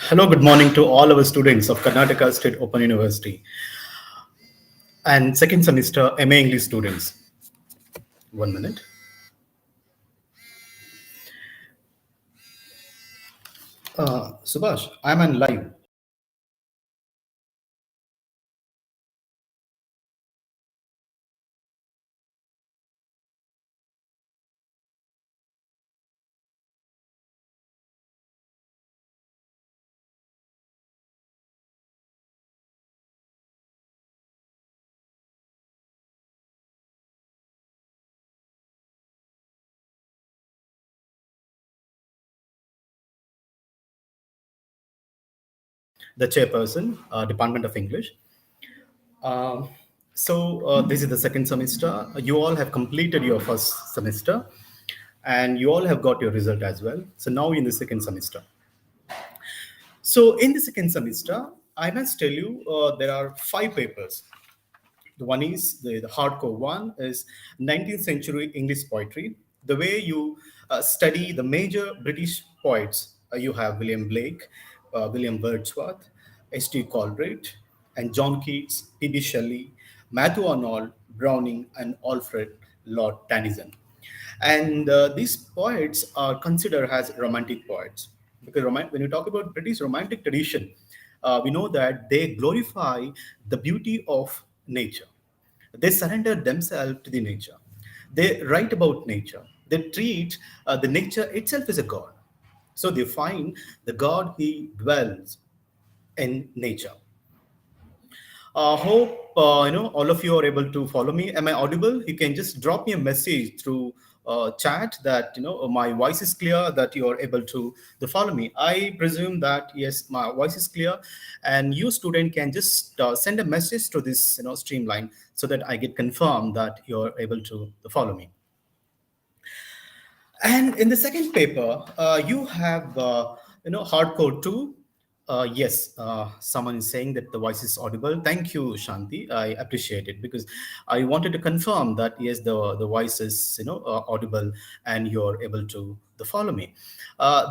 Hello, good morning to all our students of Karnataka State Open University and second semester MA English students. One minute. Subhash, I'm on live. The chairperson, Department of English. Um, this is the second semester. You all have completed your first semester and you all have got your result as well. So now in the second semester. So in the second semester, I must tell you there are five papers. The one is the hardcore one is 19th century English poetry. The way you study the major British poets, you have William Blake, William Wordsworth, H.T. Coleridge, and John Keats, P.B. Shelley, Matthew Arnold, Browning, and Alfred Lord Tennyson. And these poets are considered as romantic poets because when you talk about British romantic tradition, we know that they glorify the beauty of nature. They surrender themselves to the nature. They write about nature. They treat the nature itself as a god. So they find the god he dwells in nature. Hope all of you are able to follow me. Am I audible? You can just drop me a message through chat that my voice is clear, that you are able to follow me. I presume that yes, my voice is clear, and you student can just send a message to this streamline so that I get confirmed that you are able to follow me. And in the second paper, you have hardcore two. Yes, someone is saying that the voice is audible. Thank you, Shanti. I appreciate it because I wanted to confirm that yes, the voice is audible and you're able to follow me.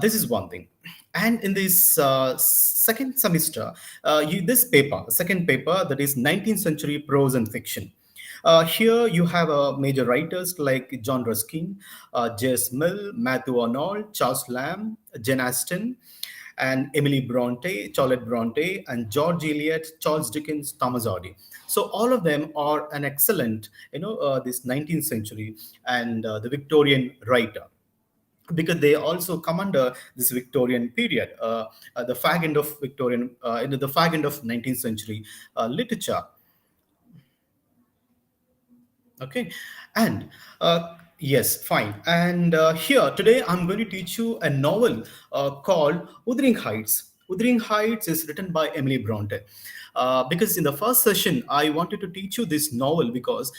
This is one thing. And in this second semester, this paper, second paper, that is 19th century prose and fiction. Here you have major writers like John Ruskin, J.S. Mill, Matthew Arnold, Charles Lamb, Jane Austen, and Emily Bronte, Charlotte Bronte, and George Eliot, Charles Dickens, Thomas Hardy. So all of them are an excellent, this 19th century and the Victorian writer because they also come under this Victorian period, the fag end of Victorian, the fag end of 19th century literature. Okay, and yes, fine. And here today I'm going to teach you a novel called Wuthering Heights. Wuthering Heights is written by Emily Bronte. Because in the first session, I wanted to teach you this novel because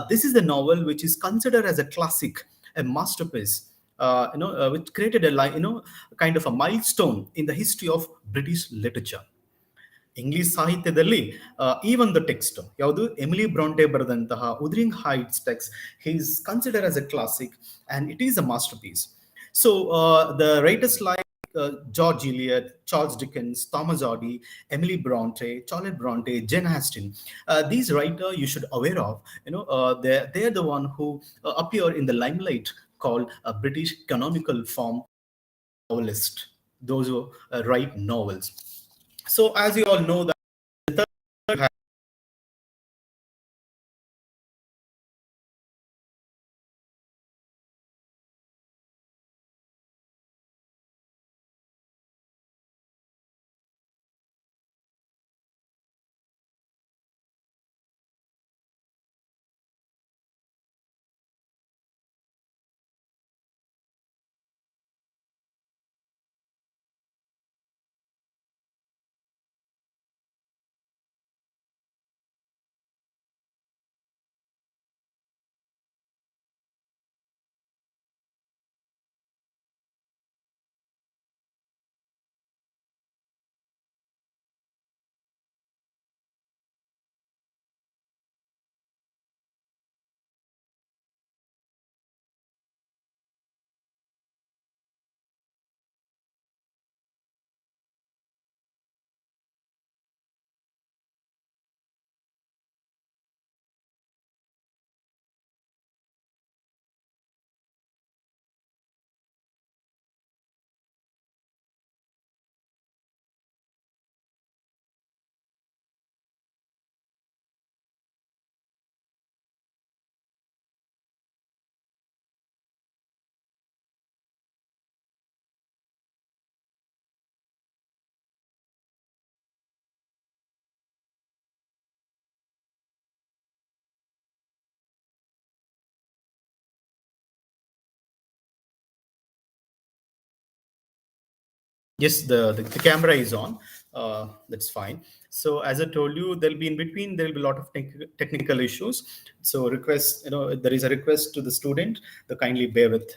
this is the novel which is considered as a classic, a masterpiece. Which created a kind of a milestone in the history of British literature. English ಸಾಹಿತ್ಯದಲ್ಲಿ ಈ ಒಂದು text ಯಾವುದು Emily Bronte ಬರೆದಂತಹ Wuthering Heights text is consider as a classic and it is a masterpiece so the writers like George Eliot, Charles Dickens, Thomas Hardy, Emily Bronte, Charlotte Bronte, Jane Austen. These writers you should aware of. They're the one who appear in the limelight called a British canonical form novelist. Those who write novels. So as you all know that Yes, the camera is on. That's fine. So as I told you, there'll be in between, there'll be a lot of technical issues. So request, there is a request to the student to kindly bear with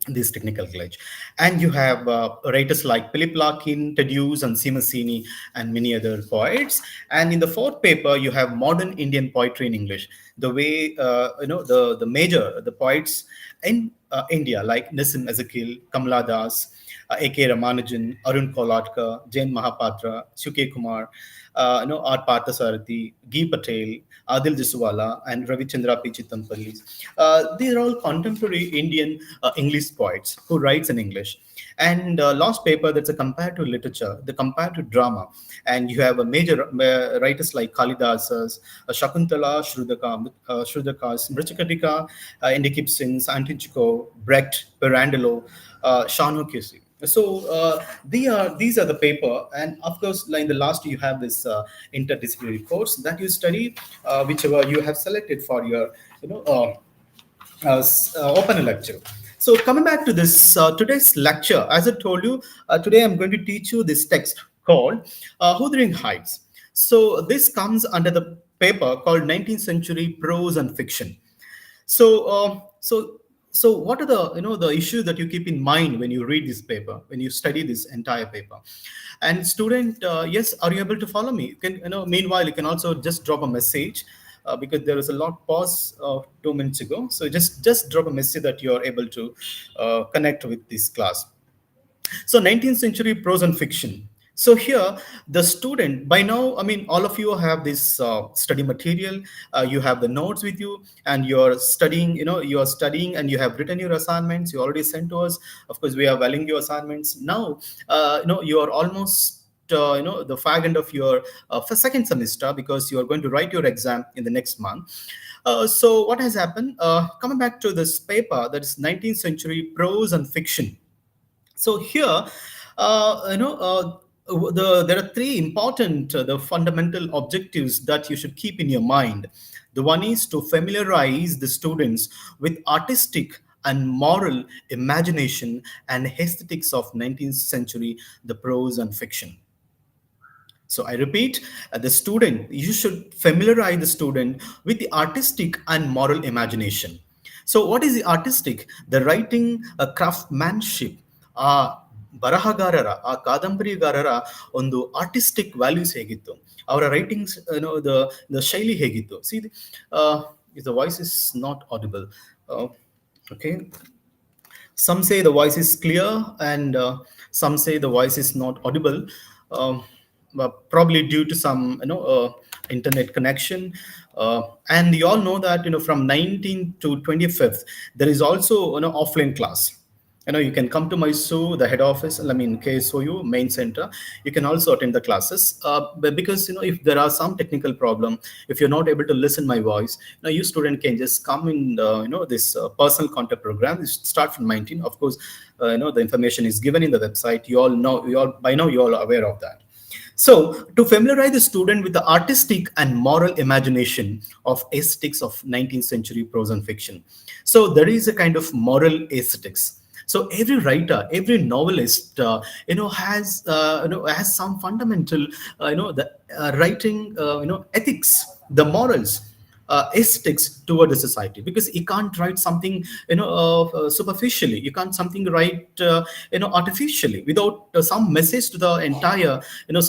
this technical glitch. And you have writers like Philip Larkin, Tadeusz, and Simasini, and many other poets. And in the fourth paper, you have modern Indian poetry in English. The way the poets in India, like Nissim Ezekiel, Kamala Das, A.K. Ramanujan, Arun Kolatkar, Jain Mahapatra, Suke Kumar, R. Parthasarathi, G. Patel, Adil Jiswala, and Ravichandra P. Chittampalli. These are all contemporary Indian English poets who writes in English. And last paper, that's a comparative literature, the comparative drama. And you have a major writers like Kalidasas, Shakuntala, Shrudakas, Mrichakatika, Andy Gibsons, Antinchiko, Brecht, Pirandello, Sean O'Casey. So these are the paper, and of course, like in the last, you have this interdisciplinary course that you study, whichever you have selected for your, you know, open lecture. So coming back to this today's lecture, as I told you, today I'm going to teach you this text called Wuthering Heights. So this comes under the paper called 19th Century Prose and Fiction. So, so what are the the issues that you keep in mind when you read this paper, when you study this entire paper? And student, yes, are you able to follow me? You can, meanwhile, you can also just drop a message because there was a lot pause 2 minutes ago. So just drop a message that you are able to connect with this class. So 19th century prose and fiction. So here, the student, by now, I mean, all of you have this study material, you have the notes with you, and you're studying, you are studying and you have written your assignments, you already sent to us. Of course, we are valuing your assignments. Now, you are almost the fag end of your second semester, because you are going to write your exam in the next month. So what has happened, coming back to this paper, that is 19th century prose and fiction. So here, there are three important, the fundamental objectives that you should keep in your mind. The one is to familiarize the students with artistic and moral imagination and aesthetics of 19th century, the prose and fiction. So I repeat, the student, you should familiarize the student with the artistic and moral imagination. So what is the artistic? The writing, craftsmanship, ಬರಹಗಾರರ ಆ ಕಾದಂಬರಿಗಾರರ ಒಂದು artistic values ಹೇಗಿತ್ತು, ಅವರ writings, the ಶೈಲಿ ಹೇಗಿತ್ತು. See, the voice is not audible. Okay. Some say the voice is clear, and some say the voice is not audible, but probably due to some internet connection. And you all know that from 19th to 25th there is also offline class. You can come to Mysore, the head office, I mean KSOU main center. You can also attend the classes, but because if there are some technical problem, if you're not able to listen my voice, you student can just come in this personal contact program. It start from 19. Of course, the information is given in the website. You all know, by now you all are aware of that. So, to familiarize the student with the artistic and moral imagination of aesthetics of 19th century prose and fiction. So, there is a kind of moral aesthetics. So every writer, every novelist, has some fundamental, the writing, ethics, the morals, aesthetics toward the society, because you can't write something superficially, you can't something write artificially, without some message to the entire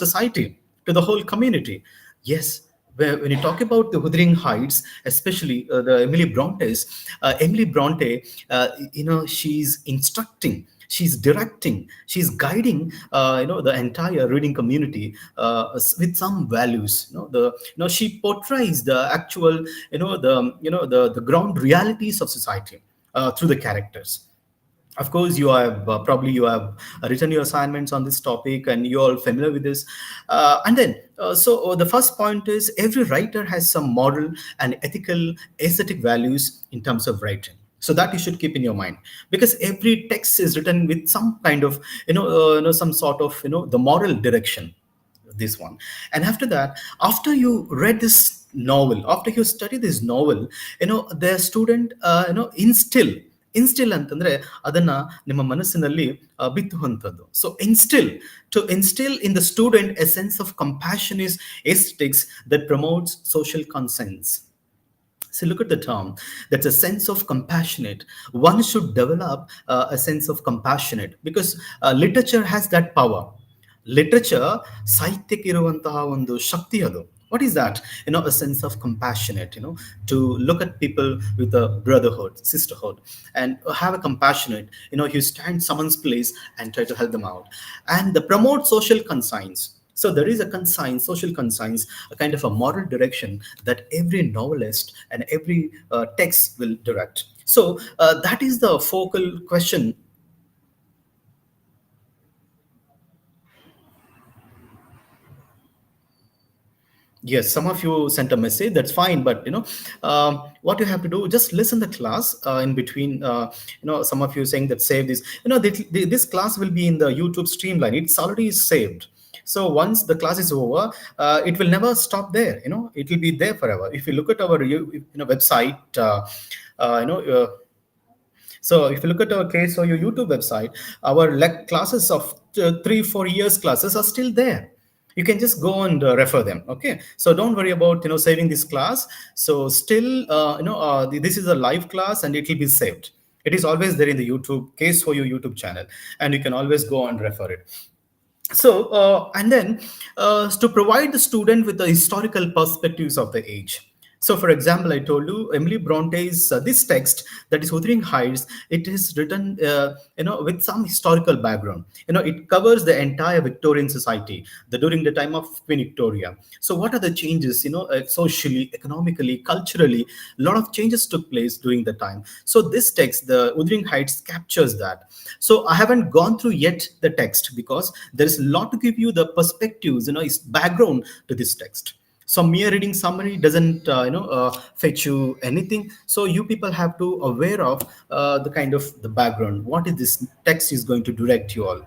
society, to the whole community. Yes, when you talk about the Wuthering Heights, especially the Emily Bronte, she's instructing, she's directing, she's guiding, the entire reading community with some values. She portrays the actual, the ground realities of society through the characters. Of course, you have probably you have written your assignments on this topic, and you're all familiar with this. And then so the first point is, every writer has some moral and ethical aesthetic values in terms of writing. So that you should keep in your mind, because every text is written with some kind of some sort of the moral direction, this one. And after that, after you read this novel, after you study this novel, the student instill instill ಅಂತಂದ್ರೆ ಅದನ್ನ ನಿಮ್ಮ ಮನಸ್ಸಿನಲ್ಲಿ ಬಿತ್ತುವಂಥದ್ದು. So instill, to instill in the student a sense of compassion is aesthetics that promotes social conscience. So look at the term. That's a sense of compassionate. One should develop a sense of compassionate because literature has that power. Literature, ಸಾಹಿತ್ಯಕ್ಕೆ ಇರುವಂತಹ ಒಂದು ಶಕ್ತಿ ಅದು. What is that? A sense of compassionate, to look at people with a brotherhood, sisterhood, and have a compassionate, you stand someone's place and try to help them out. And the promote social conscience. So there is a conscience, social conscience, a kind of a moral direction that every novelist and every text will direct. So that is the focal question. Yes, some of you sent a message. That's fine, but what you have to do, just listen the class in between. Some of you saying that save this. This class will be in the YouTube streamline. It's already saved. So once the class is over, it will never stop there. It will be there forever. If you look at our website, uh, you know. Uh, so if you look at our case or your YouTube website, our classes of 3-4 years classes are still there. You can just go and refer them. Okay, so don't worry about saving this class. So still this is a live class and it will be saved. It is always there in the YouTube case for your YouTube channel, and you can always go and refer it. So and then to provide the student with the historical perspectives of the age. So, for example, I told you Emily Bronte's this text, that is Wuthering Heights. It is written, with some historical background. It covers the entire Victorian society, during the time of Queen Victoria. So, what are the changes? Socially, economically, culturally, a lot of changes took place during the time. So, this text, the Wuthering Heights, captures that. So, I haven't gone through yet the text because there is a lot to give you the perspectives, background to this text. So mere reading summary doesn't fetch you anything. So you people have to aware of the kind of the background, what is this text is going to direct you all.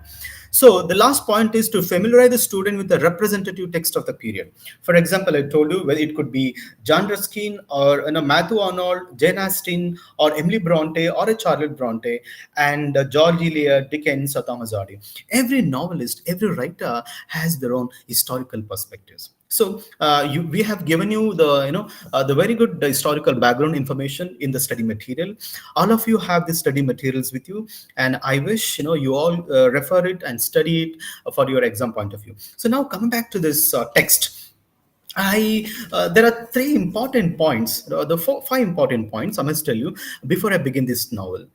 So the last point is to familiarize the student with the representative text of the period. For example, I told you, well, it could be John Ruskin or Matthew Arnold, Jane Austen, or Emily Bronte, or a Charlotte Bronte, and George Eliot, Dickens, or Thomas Hardy. Every novelist, every writer has their own historical perspectives. So we have given you the very good historical background information in the study material. All of you have the study materials with you, and I wish you all refer it and study it for your exam point of view. So now coming back to this text, there are three important points, five important points I must tell you before I begin this novel.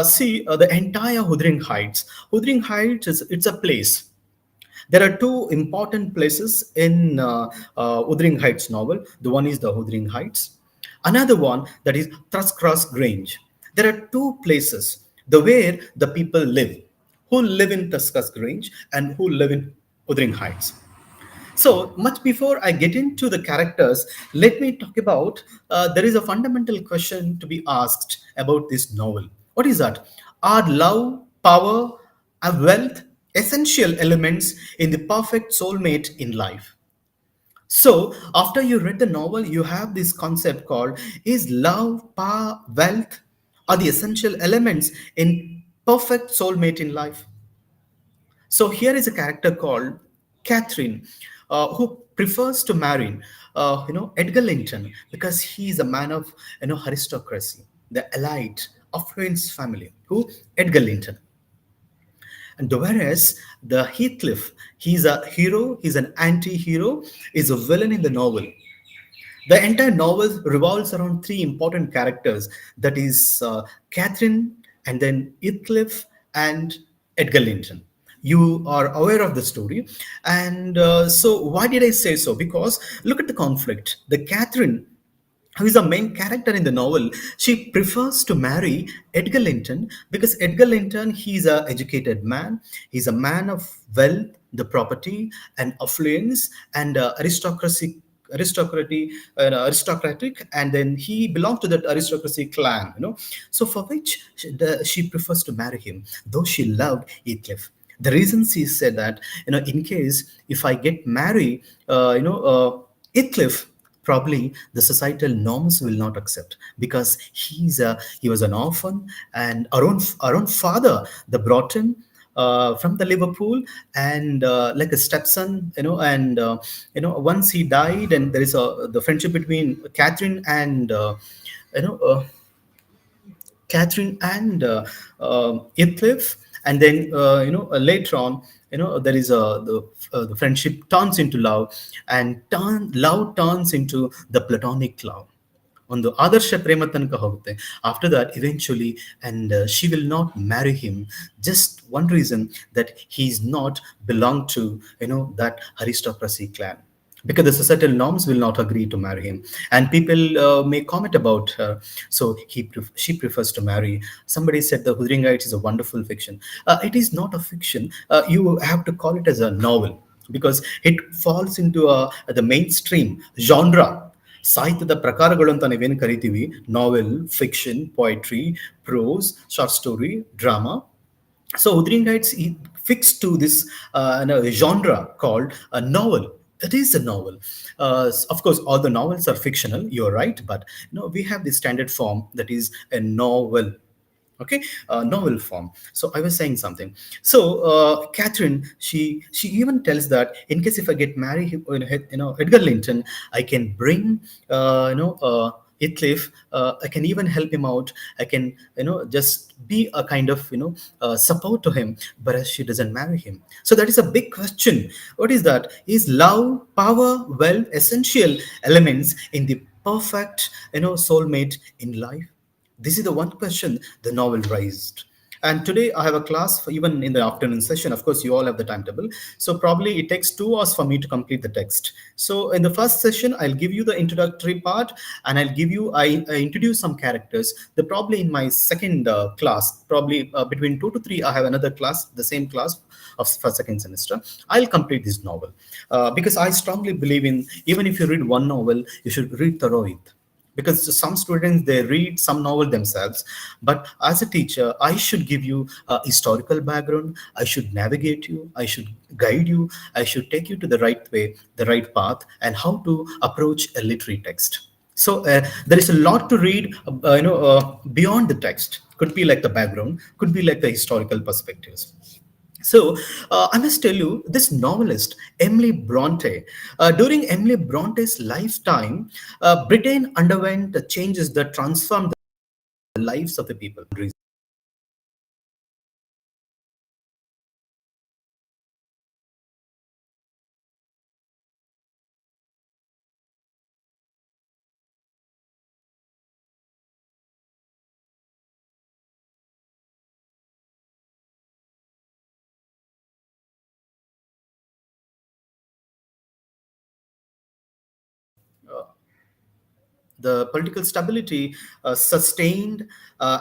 See, the entire Wuthering Heights. Wuthering Heights it's a place. There are two important places in Wuthering Heights novel. The one is the Wuthering Heights. Another one, that is Thrushcross Grange. There are two places where the people live, who live in Thrushcross Grange and who live in Wuthering Heights. So much before I get into the characters, let me talk about there is a fundamental question to be asked about this novel. What is that? Are love, power, and wealth essential elements in the perfect soulmate in life? So after you read the novel, you have this concept called, is love, power, wealth are the essential elements in perfect soulmate in life? So here is a character called Catherine, who prefers to marry, Edgar Linton, because he is a man of, aristocracy, the elite, affluence family. Who? Edgar Linton. And whereas the Heathcliff, he's a hero, he's an anti-hero, is a villain in the novel. The entire novel revolves around three important characters, that is Catherine, and then Heathcliff, and Edgar Linton. You are aware of the story. And so why did I say so? Because look at the conflict. The Catherine, who is the main character in the novel, she prefers to marry Edgar Linton because Edgar Linton, he's an educated man. He's a man of wealth, the property, and affluence, and aristocratic, and then he belonged to that aristocracy clan. So for which she prefers to marry him, though she loved Heathcliff. The reason she said that, in case if I get married, Heathcliff, probably the societal norms will not accept, because he was an orphan, and our own father, the brought him from the Liverpool, and like a stepson, and once he died, and there is the friendship between you know uh, Catherine and Heathcliff, and then later on, there is the friendship turns into love, and love turns into the platonic love. ಒಂದು ಆದರ್ಶ ಪ್ರೇಮ ತನಕ ಹೋಗುತ್ತೆ. After that, eventually, and she will not marry him, just one reason, that he's not belong to that aristocracy clan, because the societal norms will not agree to marry him, and people may comment about her. So she prefers to marry. Somebody said the Wuthering Heights is a wonderful fiction. It is not a fiction. You have to call it as a novel, because it falls into the mainstream genre. ಸಾಹಿತ್ಯದ ಪ್ರಕಾರಗಳು ಅಂತ ನಾವೇನು ಕರಿತೀವಿ, novel, fiction, poetry, prose, short story, drama. So Wuthering Heights is fixed to this genre called a novel. It is a novel. Of course, all the novels are fictional. You're right, but we have the standard form that is a novel. Okay, novel form. So I was saying something. So Catherine, she even tells that in case if I get married, Edgar Linton, I can bring Heathcliff. I can even help him out. I can just be a kind of support to him. But as she doesn't marry him, so that is a big question. What is that? Is love, power, wealth essential elements in the perfect soulmate in life? This is the one question the novel raised. And today I have a class for even in the afternoon session. Of course, you all have the timetable. So probably it takes 2 hours for me to complete the text. So in the first session, I'll give you the introductory part, and I introduce some characters. The probably in my second class, probably between 2 to 3, I have another class, the same class for second semester. I'll complete this novel because I strongly believe in, even if you read one novel, you should read thorough it, because some students they read some novel themselves, but as a teacher I should give you a historical background. I should navigate you, I should guide you, I should take you to the right way, the right path, and how to approach a literary text. So there is a lot to read beyond the text. Could be like the background, could be like the historical perspectives. So I must tell you, this novelist, Emily Bronte, during Emily Bronte's lifetime, Britain underwent changes that transformed the lives of the people. The political stability sustained,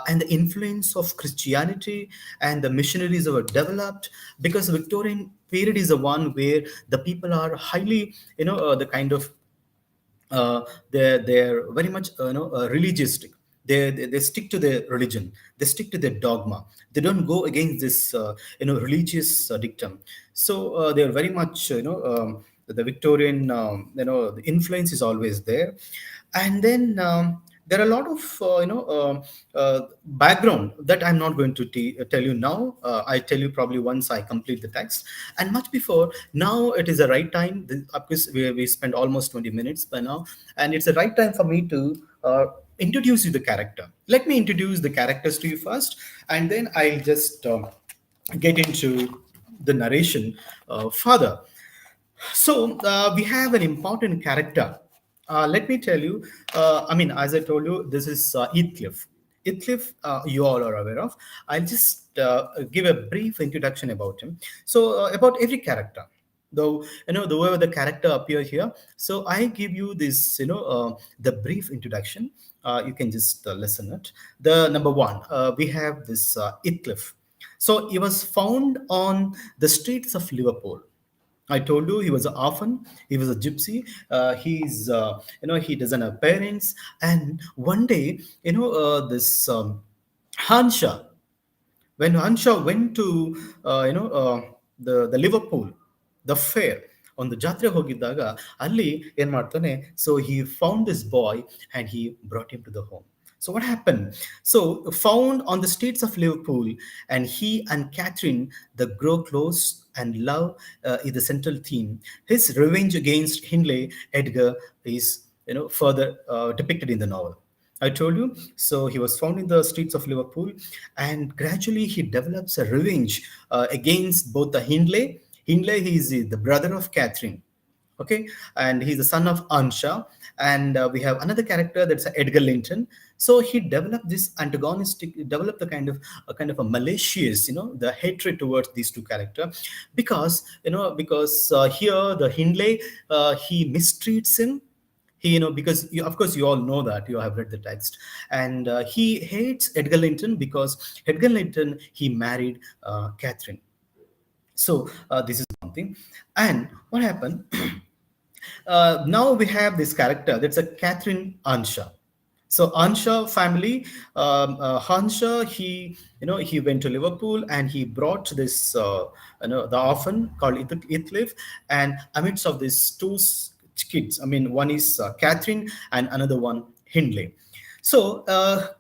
and the influence of Christianity and the missionaries were developed, because the Victorian period is the one where the people are highly, the kind of they're very much religious. They stick to their religion, they stick to their dogma, they don't go against this religious dictum. So they're very much the Victorian the influence is always there. And then there are a lot of background that I'm not going to tell you now. I tell you probably once I complete the text. And much before now, it is the right time. Of course, we spent almost 20 minutes by now, and it's the right time for me to introduce you the character. Let me introduce the characters to you first, and then I'll just get into the narration further. So we have an important character. Let me tell you. I mean, as I told you, this is Heathcliff. Heathcliff, you all are aware of. I'll just give a brief introduction about him. So about every character, though the way the character appear here. So I give you this, the brief introduction. You can just listen it. The number one, we have this Heathcliff. So he was found on the streets of Liverpool. I told you he was an orphan. He was a gypsy. He doesn't have parents. And one day, this Hansha, when Hansha went to, the Liverpool, the fair, ಒಂದು ಜಾತ್ರೆ ಹೋಗಿದ್ದಾಗ ಅಲ್ಲಿ ಏನ್ ಮಾಡ್ತಾನೆ, so he found this boy and he brought him to the home. So what happened? So found on the streets of Liverpool, and he and Catherine the grow close, and love is the central theme. His revenge against Hindley Edgar is, further depicted in the novel. I told you. So he was found in the streets of Liverpool, and gradually he develops a revenge against both the Hindley. Hindley, he is the brother of Catherine, okay, and he's the son of Ansha. And we have another character, that's Edgar Linton. So he developed this antagonistic, developed the kind of a malicious, the hatred towards these two characters, because here the Hindley, he mistreats him. He, because of course you all know that, you have read the text. And he hates Edgar Linton because Edgar Linton, he married Catherine. So this is one thing. And what happened? Now we have this character, that's a Catherine Ansha. So Ansha family, Hansha, he went to Liverpool and he brought this, the orphan called Ithliff, and amidst of these two kids, I mean, one is Catherine and another one Hindley. So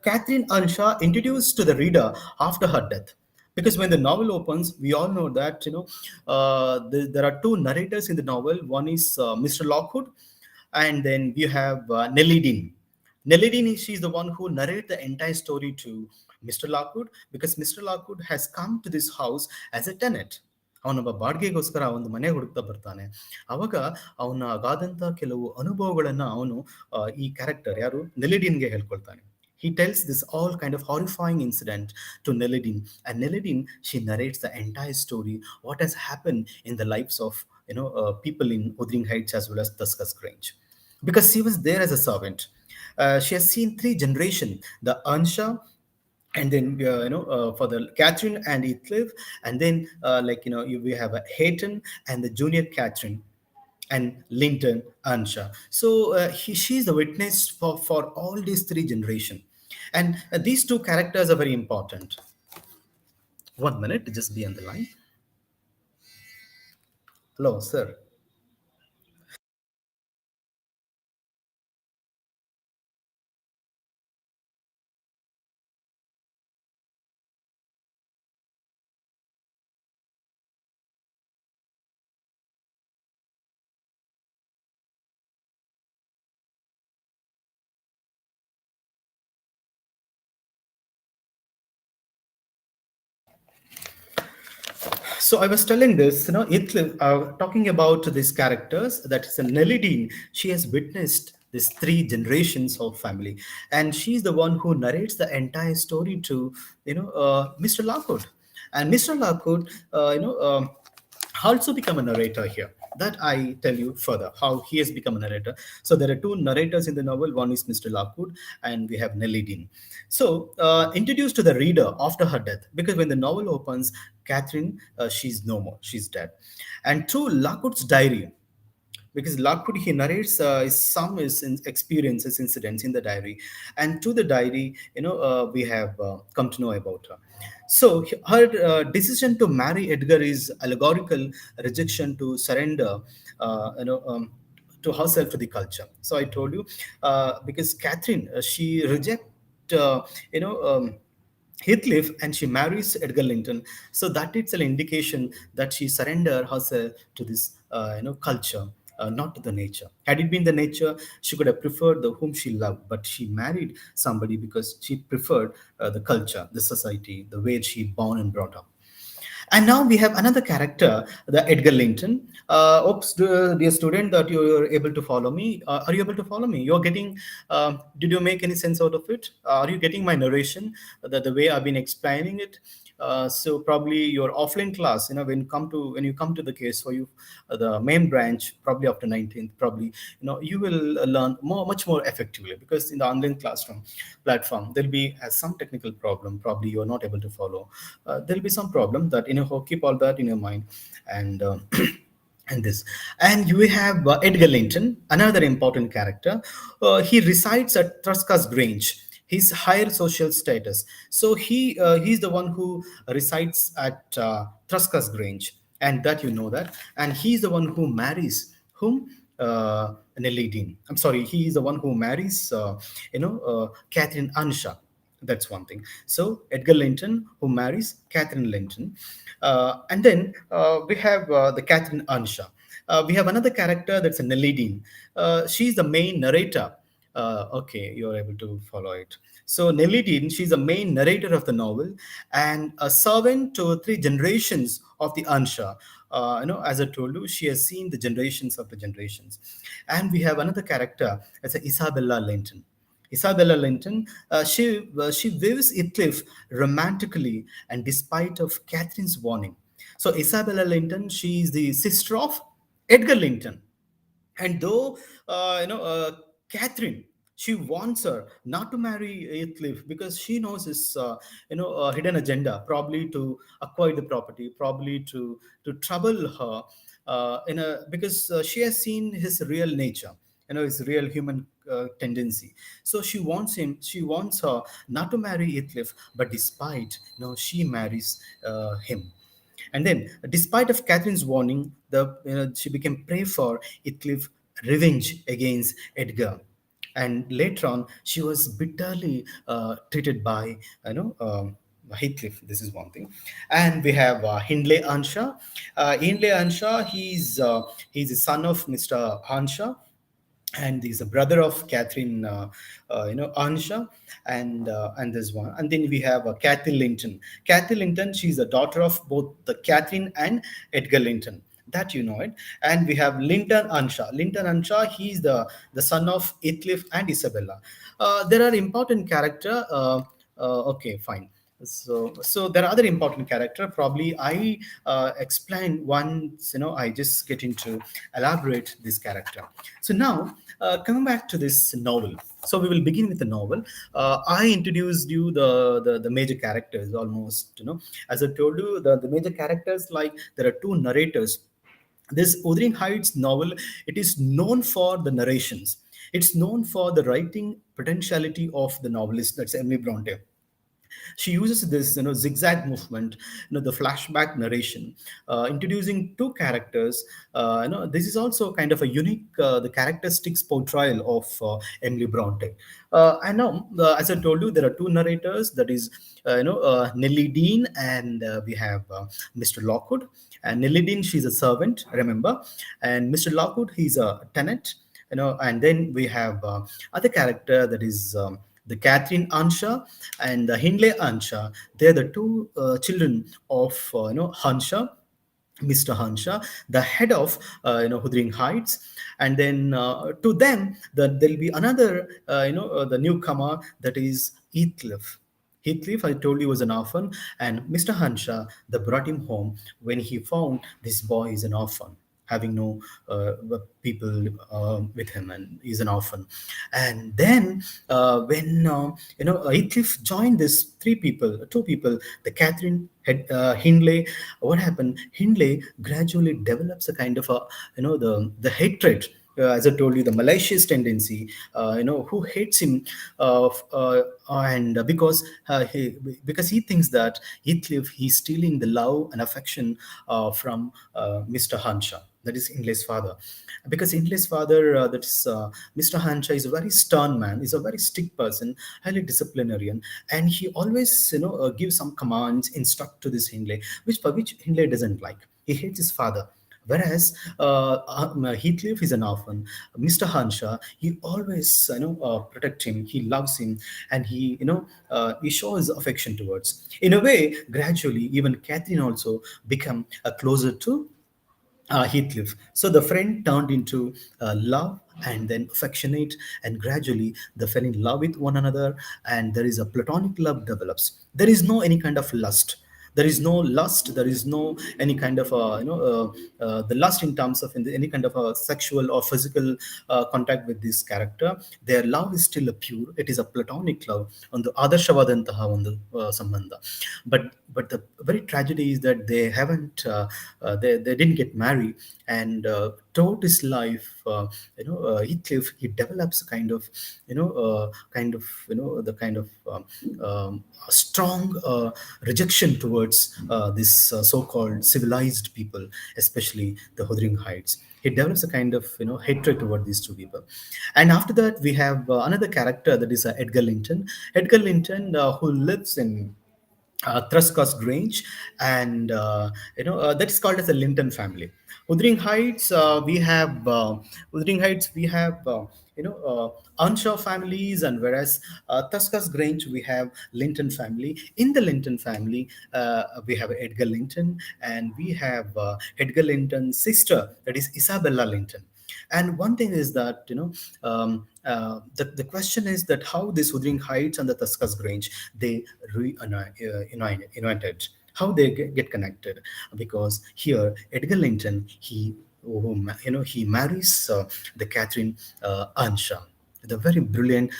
Catherine Ansha introduced to the reader after her death, because when the novel opens, we all know that, there are two narrators in the novel. One is Mr. Lockwood, and then we have Nellie Dean. Nellie Dean, she's the one who narrates the entire story to Mr. Lockwood, because Mr. Lockwood has come to this house as a tenant. ಅವನೊಬ್ಬ ಬಾಡಿಗೆಗೋಸ್ಕರ ಒಂದು ಮನೆ ಹುಡುಕ್ತಾ ಬರ್ತಾನೆ. ಅವಾಗ ಅವನ ಆಗಾದಂತ ಕೆಲವು ಅನುಭವಗಳನ್ನ ಅವನು ಈ ಕ್ಯಾರೆಕ್ಟರ್ ಯಾರು ನೆಲಿಡಿನ್ಗೆ ಹೇಳ್ಕೊಳ್ತಾನೆ. He tells this all kind of horrifying incident to Nelidine, and Nelidine, she narrates the entire story, what has happened in the lives of people in Wuthering Heights as well as Tuskers Grange, because she was there as a servant. She has seen three generations: the Ansha, and then for the Catherine and Heathcliff, and then we have a Hayton and the junior Catherine and Linton Ansha. So she's the witness for all these three generations. And these two characters are very important. 1 minute, just be on the line. Hello, sir. So I was telling this, talking about these characters, that is a Nelidine. She has witnessed these three generations of family, and she's the one who narrates the entire story to Mr. Lockwood. And Mr. Lockwood, also become a narrator here. That I tell you further how he has become a narrator. So there are two narrators in the novel. One is Mr. Lockwood, and we have Nellie Dean. So introduced to the reader after her death, because when the novel opens, Catherine, she's no more, she's dead. And through Lockwood's diary, because Lockwood, he narrates his experiences, incidents in the diary, and to the diary, we have come to know about her. So her decision to marry Edgar is allegorical rejection to surrender, to herself to the culture. So I told you, because Catherine, she reject, uh, you know. Heathcliff, and she marries Edgar Linton. So that it's an indication that she surrendered herself to this, culture, not to the nature. Had it been the nature, she could have preferred the whom she loved, but she married somebody because she preferred the culture, the society, the way she born and brought up. And now we have another character, the Edgar Linton. Oops, dear student, that you are able to follow me. Are you able to follow me? You're getting. Did you make any sense out of it? Are you getting my narration? The way I've been explaining it. So probably your offline class, when you come to the case for you, the main branch, probably after 19th, probably you will learn much more effectively, because in the online classroom platform there'll be some technical problem. Probably you're not able to follow. There'll be some problem that keep all that in your mind, and. And this, and you have Edgar Linton, another important character. He resides at Truscas Grange. His higher social status. So he's the one who resides at Truscas Grange. and that you know that. And he's the one who marries whom? Nelly Dean. I'm sorry, he is the one who marries, Catherine Ansha. That's one thing. So Edgar Linton, who marries Catherine Linton, and then we have the Catherine Ansha. We have another character, that's a Nelly Dean. She's the main narrator. Okay, you're able to follow it. So Nelly Dean, she's the main narrator of the novel and a servant to three generations of the Ansha. As I told you, she has seen the generations of the generations. And we have another character, it's a Isabella Linton. Isabella Linton, she views Heathcliff romantically and despite of Catherine's warning. So Isabella Linton, she is the sister of Edgar Linton. And though, Catherine, she wants her not to marry Heathcliff because she knows his, hidden agenda, probably to acquire the property, probably to trouble her, because she has seen his real nature, his real human tendency. So she wants her not to marry Heathcliff, but despite, she marries him. And then, despite of Catherine's warning, she became prey for Heathcliff revenge against Edgar. And later on, she was bitterly treated by, Heathcliff. This is one thing. And we have Hindley Ansha. Hindley Ansha, he's the son of Mr. Ansha, and he's a brother of Catherine, Ansha, and this one. And then we have Kathy Linton. Kathy Linton, she's the daughter of both the Catherine and Edgar Linton. That you know it. And we have Linton Ansha. Linton Ansha, he's the son of Heathcliff and Isabella. There are important character. Okay, fine. So there are other important character. Probably I explain once, I just get into elaborate this character. So now, coming back to this novel. So we will begin with the novel. I introduced you the major characters almost. As I told you, the major characters, like there are two narrators. This Wuthering Heights novel, it is known for the narrations. It's known for the writing potentiality of the novelist. That's Emily Bronte. She uses this, zigzag movement, the flashback narration, introducing two characters. This is also kind of a unique, the characteristics portrayal of Emily Bronte. And now, as I told you, there are two narrators. That is, Nelly Dean, and we have Mr. Lockwood. And Nelly Dean, she's a servant, remember, and Mr. Lockwood, he's a tenant. And then we have other character, that is the Catherine Ansha and the Hindley Ansha. They're the two children of Hansha, Mr. Hansha, the head of Wuthering Heights, and then to them there'll be another the newcomer, that is Heathcliff. Heathcliff, I told you, was an orphan, and Mr. Hansha, they brought him home when he found this boy is an orphan, having no people with him, and he's an orphan. And then when Heathcliff joined this two people, the Catherine Hindley. What happened? Hindley gradually develops a kind of a the hatred. As I told you, the malicious tendency, who hates him, and because he thinks that Heathcliff, he's stealing the love and affection from Mr. Hansha, that is Hindley's father. Because Hindley's father, that is Mr. Hansha, is a very stern man. He's a very strict person, highly disciplinarian, and he always gives some commands, instruct to this Hindley, which Hindley doesn't like. He hates his father. Whereas Heathcliff is an orphan. Mr. Hansha, he always protect him. He loves him, and he shows affection towards. In a way, gradually, even Catherine also become closer to Heathcliff. So the friend turned into love and then affectionate, and gradually they fell in love with one another, and there is a platonic love develops. There is no any kind of lust. There is no lust. There is no any kind of the lust in terms of any kind of a sexual or physical contact with this character. Their love is still a pure. It is a platonic love on the Adarshavadantaha on the sambandha. But the very tragedy is that they haven't they didn't get married, and throughout his life, Heathcliff, he develops a kind of, the kind of strong rejection towards this so-called civilized people, especially the Wuthering Heights. He develops a kind of hatred toward these two people. And after that, we have another character, that is Edgar Linton. Edgar Linton, who lives in Thruskos Grange, and that is called as the Linton family. Wuthering Heights, Wuthering Heights, we have Earnshaw families, and whereas Thruskos Grange, we have Linton family. In the Linton family, we have Edgar Linton, and we have Edgar Linton's sister, that is Isabella Linton. And one thing is that, the question is that how this Wuthering Heights and the Tuscas Grange, they united, how they get connected. Because here Edgar Linton, he marries the Catherine Earnshaw, the very brilliant,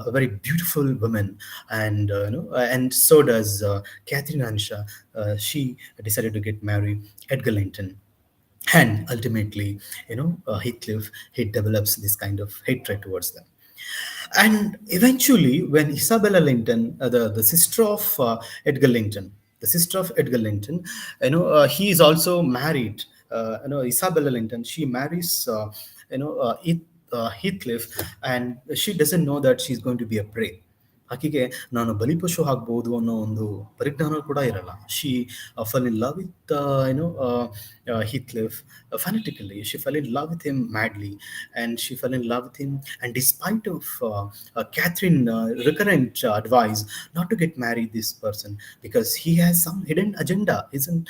very beautiful woman, and and so does Catherine Earnshaw. She decided to get married Edgar Linton, and ultimately, Heathcliff, he develops this kind of hatred towards them. And eventually, when Isabella Linton, the sister of Edgar Linton, the sister of Edgar Linton, he is also married. Isabella Linton, she marries, Heathcliff, and she doesn't know that she's going to be a prey. ಆಕೆಗೆ ನಾನು ಬಲಿಪಶು ಆಗ್ಬೋದು ಅನ್ನೋ ಒಂದು ಪರಿಜ್ಞಾನ ಕೂಡ ಇರಲ್ಲ. She fell in love with Heathcliff fanatically. She fell in love with him madly, and she fell in love with him. And despite of Catherine recurrent advice not to get married this person, because he has some hidden agenda, isn't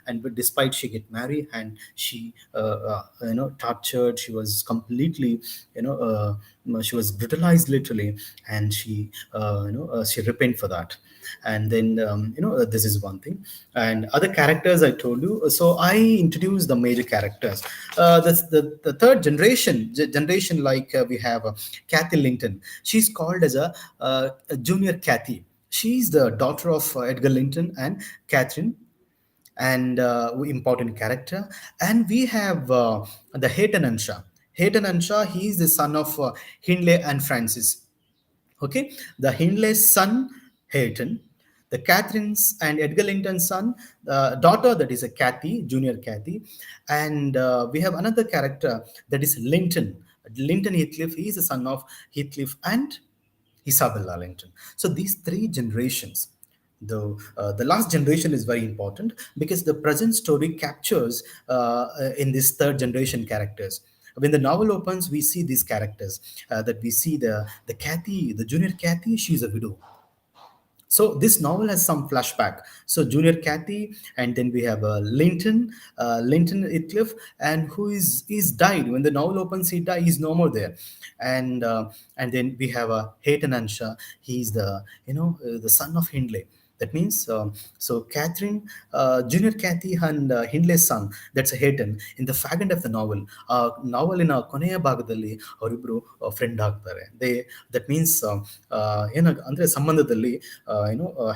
and but despite she get married, and she tortured. She was completely, she was brutalized literally, and she repent for that. And then this is one thing. And other characters I told you, so I introduced the major characters. The third generation, like we have Kathy Linton. She's called as a junior Kathy. She's the daughter of Edgar Linton and Catherine, and important character. And we have the Hayton Anshaw. Hayton Anshaw, he is the son of Hindley and Francis. Okay, the Hindley's son, Hayton, the Catherine's and Edgar Linton's son, daughter, that is a Kathy, junior Kathy. And we have another character, that is Linton. Linton Heathcliff, he is the son of Heathcliff and Isabella Linton. So these three generations, though the last generation is very important, because the present story captures in this third generation characters. When the novel opens, we see these characters, that we see the Kathy, the junior Kathy, she's a widow. So this novel has some flashback. So junior Kathy, and then we have Linton Heathcliff, and who is died when the novel opens. He died. He's no more there, and then we have Hayton Anshaw. He's the son of Hindley. That means, so Catherine, junior Kathy, and Hindley's son, that's a Hayton. In the fag end of the novel, ನಾವಲಿನ ಕೊನೆಯ ಭಾಗದಲ್ಲಿ ಅವರಿಬ್ರು friend ಆಗ್ತಾರೆ. That means ಅಂದ್ರೆ ಸಂಬಂಧದಲ್ಲಿ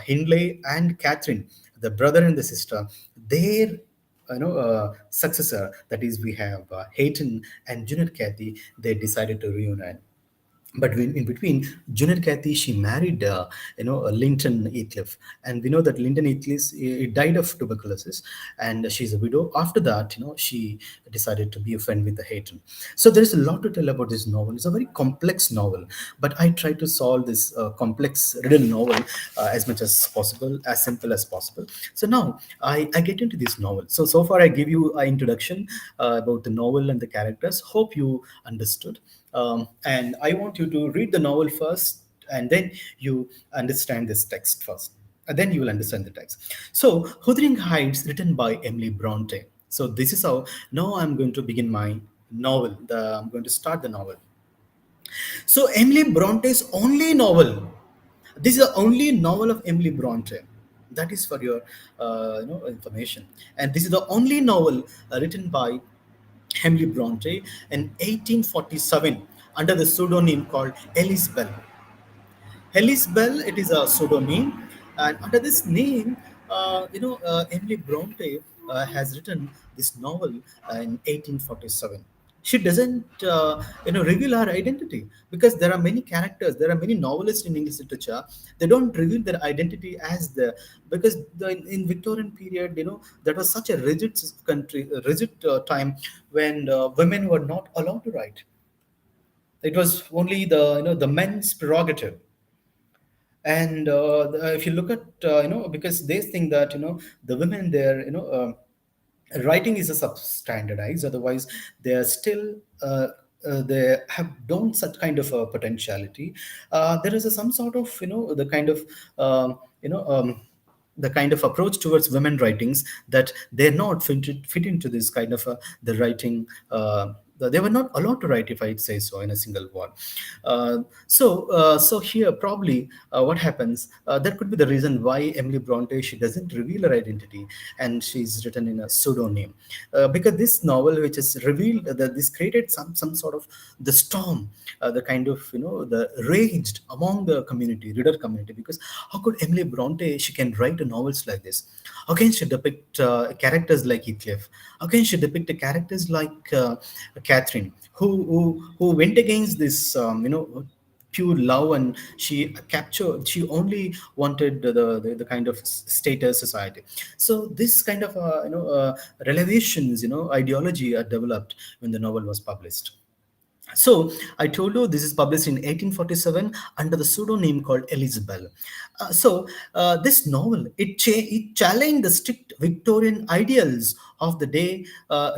Hindley and Catherine, the brother and the sister, their successor, that is we have Hayton and junior Kathy, they decided to reunite. But in between, junior Kathy, she married Linton Heathcliff, and we know that Linton Heathcliff, he died of tuberculosis, and she's a widow. After that, she decided to be a friend with the Hayton. So there is a lot to tell about this novel. It's a very complex novel, but I try to solve this complex riddle novel as much as possible, as simple as possible. So now I get into this novel. So far I give you an introduction about the novel and the characters. Hope you understood. And I want you to read the novel first, and then you understand this text first. And then you will understand the text. So, Wuthering Heights, written by Emily Bronte. So, this is how now I'm going to begin my novel. I'm going to start the novel. So, Emily Bronte's only novel. This is the only novel of Emily Bronte. That is for your information. And this is the only novel written by Emily Bronte in 1847 under the pseudonym called Ellis Bell. Ellis Bell, it is a pseudonym, and under this name, Emily Bronte has written this novel in 1847. She doesn't reveal her identity, because there are many characters, there are many novelists in English literature. They don't reveal their identity as the, because in Victorian period, that was such a rigid country, a rigid time, when women were not allowed to write. It was only the men's prerogative. And if you look at because they think that the women there, writing is a substandardized, otherwise they are still they have don't such kind of a potentiality. There is some sort of the kind of you know the kind of approach towards women writings, that they're not fit into this kind of the writing. They were not allowed to write, if I'd say so, in a single word. So here probably what happens, that could be the reason why Emily Bronte, she doesn't reveal her identity, and she's written in a pseudonym, because this novel, which is revealed, that this created some sort of the storm, the kind of the raged among the community, reader community, because how could Emily Bronte, she can write novels like this? How can she depict characters like Heathcliff? How can she depict characters like Catherine, who went against this pure love, and she only wanted the kind of status society. So this kind of revelations, ideology are developed when the novel was published. So I told you this is published in 1847 under the pseudonym called Elizabeth. This novel, it challenged the strict Victorian ideals of the day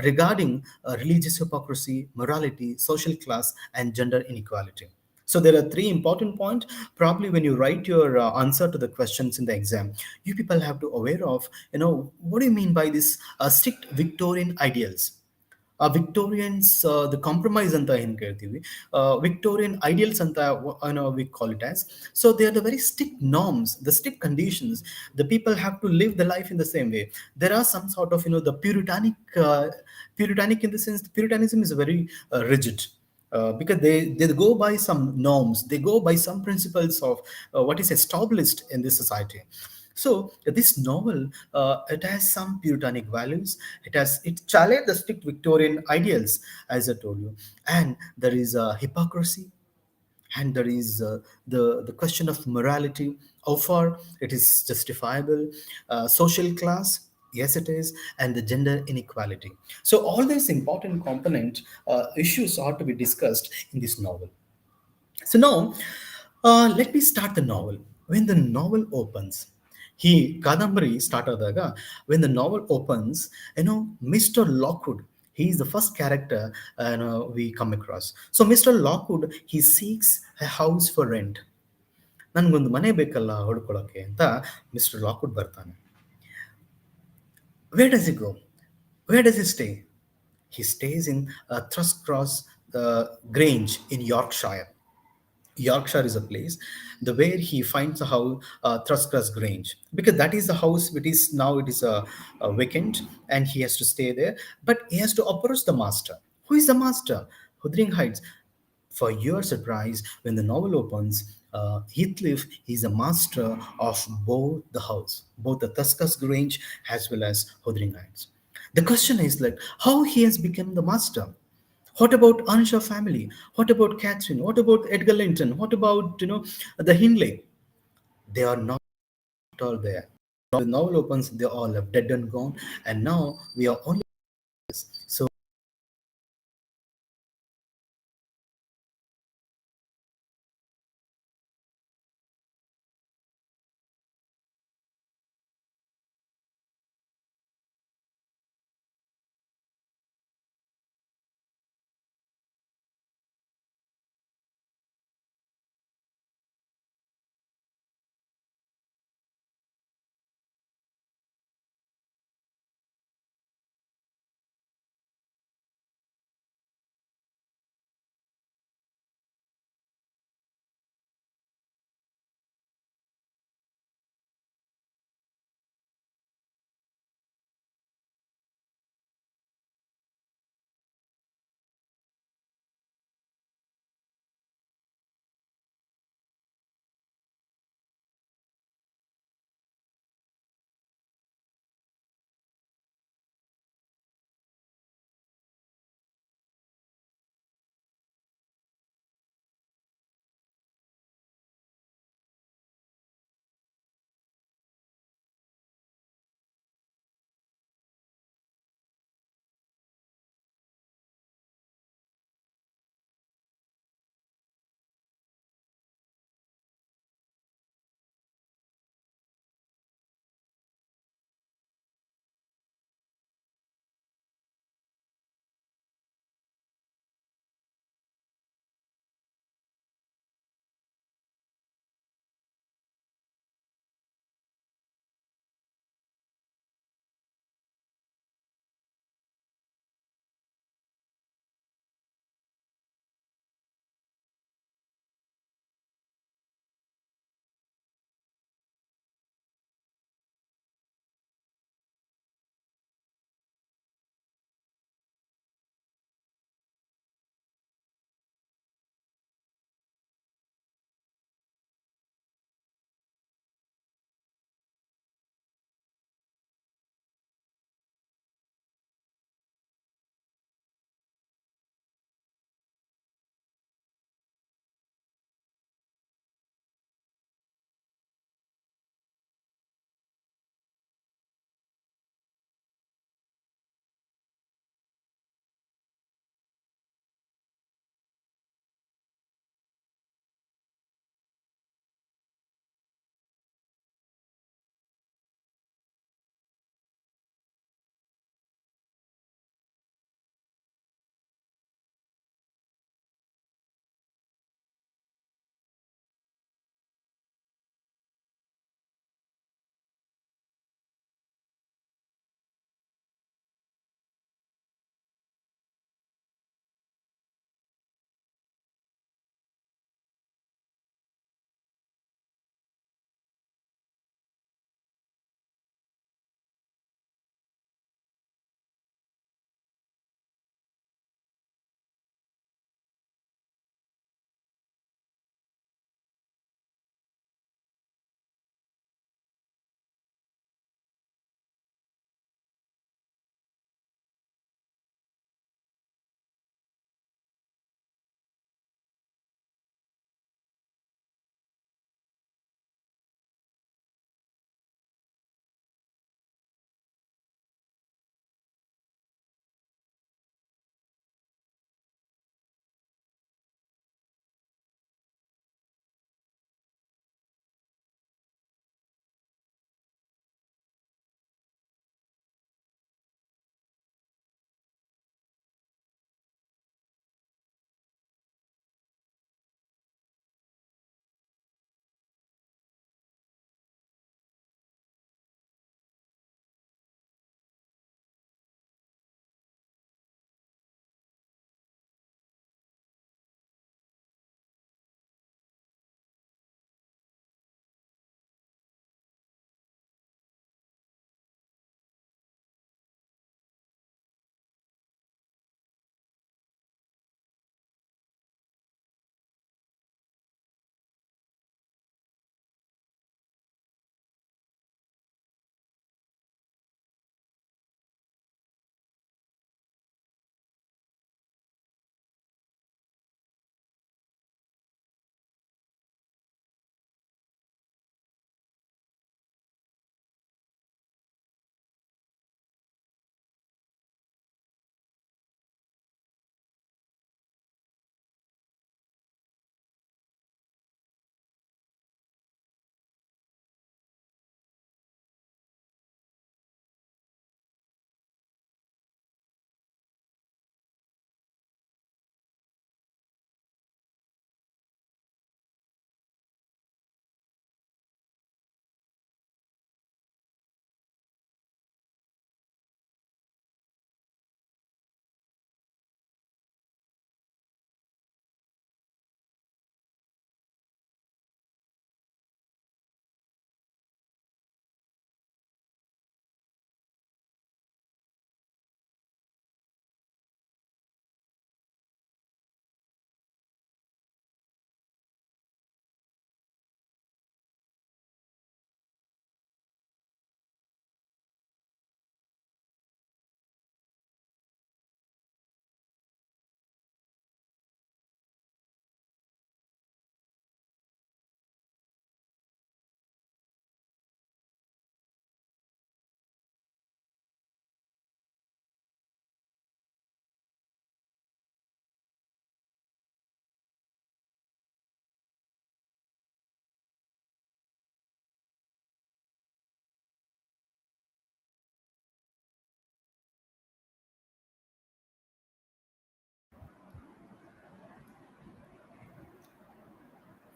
regarding religious hypocrisy, morality, social class, and gender inequality. So there are three important points. Probably when you write your answer to the questions in the exam, you people have to aware of, what do you mean by this strict Victorian ideals? Victorians, the compromise ಅಂತ ಏನ್ ಕೇಳ್ತೀವಿ, Victorian ideals ಅಂತ we call it as. So they are the very strict norms, the strict conditions. The people have to live the life in the same way. There are some sort of the puritanic in the sense, Puritanism is very rigid. Because they go by some norms, they go by some principles of what is established in this society. So this novel, it has some puritanic values. It challenged the strict Victorian ideals, as I told you, and there is hypocrisy, and there is the question of morality, how far it is justifiable, social class, yes it is, and the gender inequality. So all these important component issues are to be discussed in this novel. So now, let me start the novel. When the novel opens, Kadambari started. When the novel opens, Mr. Lockwood, he is the first character we come across. So Mr. Lockwood, he seeks a house for rent. ನನ್ಗೊಂದು ಮನೆ ಬೇಕಲ್ಲ ಹೊಡ್ಕೊಳ್ಳೋಕೆ ಅಂತ mister Lockwood ಬರ್ತಾನೆ. Where does he go? Where does he stay? He stays in Thrushcross Grange in Yorkshire. Yorkshire is a place the where he finds a house, Thrushcross Grange, because that is the house which is now it is a vacant, and he has to stay there. But he has to approach the master. Who is the master? Wuthering Heights. For your surprise, when the novel opens, Heathcliff is a master of both the house, both the Thrushcross Grange as well as Wuthering Heights. The question is like how he has become the master. What about Ansha family? What about Catherine? What about Edgar Linton? What about the Hindley? They are not all there. The novel opens, they all have dead and gone, and now we are only so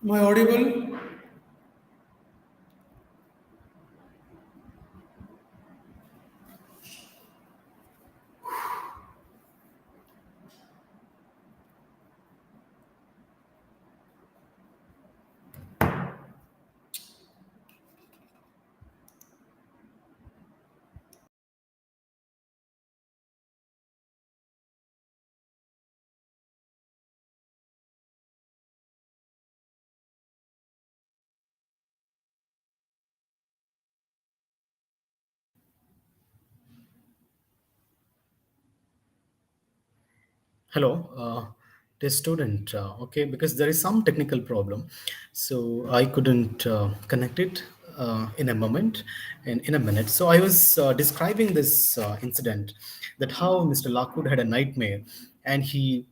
Am I audible? Hello, dear student. Okay, because there is some technical problem, so I couldn't connect it in a moment, in a minute. So I was describing this incident, that how Mr. Lockwood had a nightmare, and he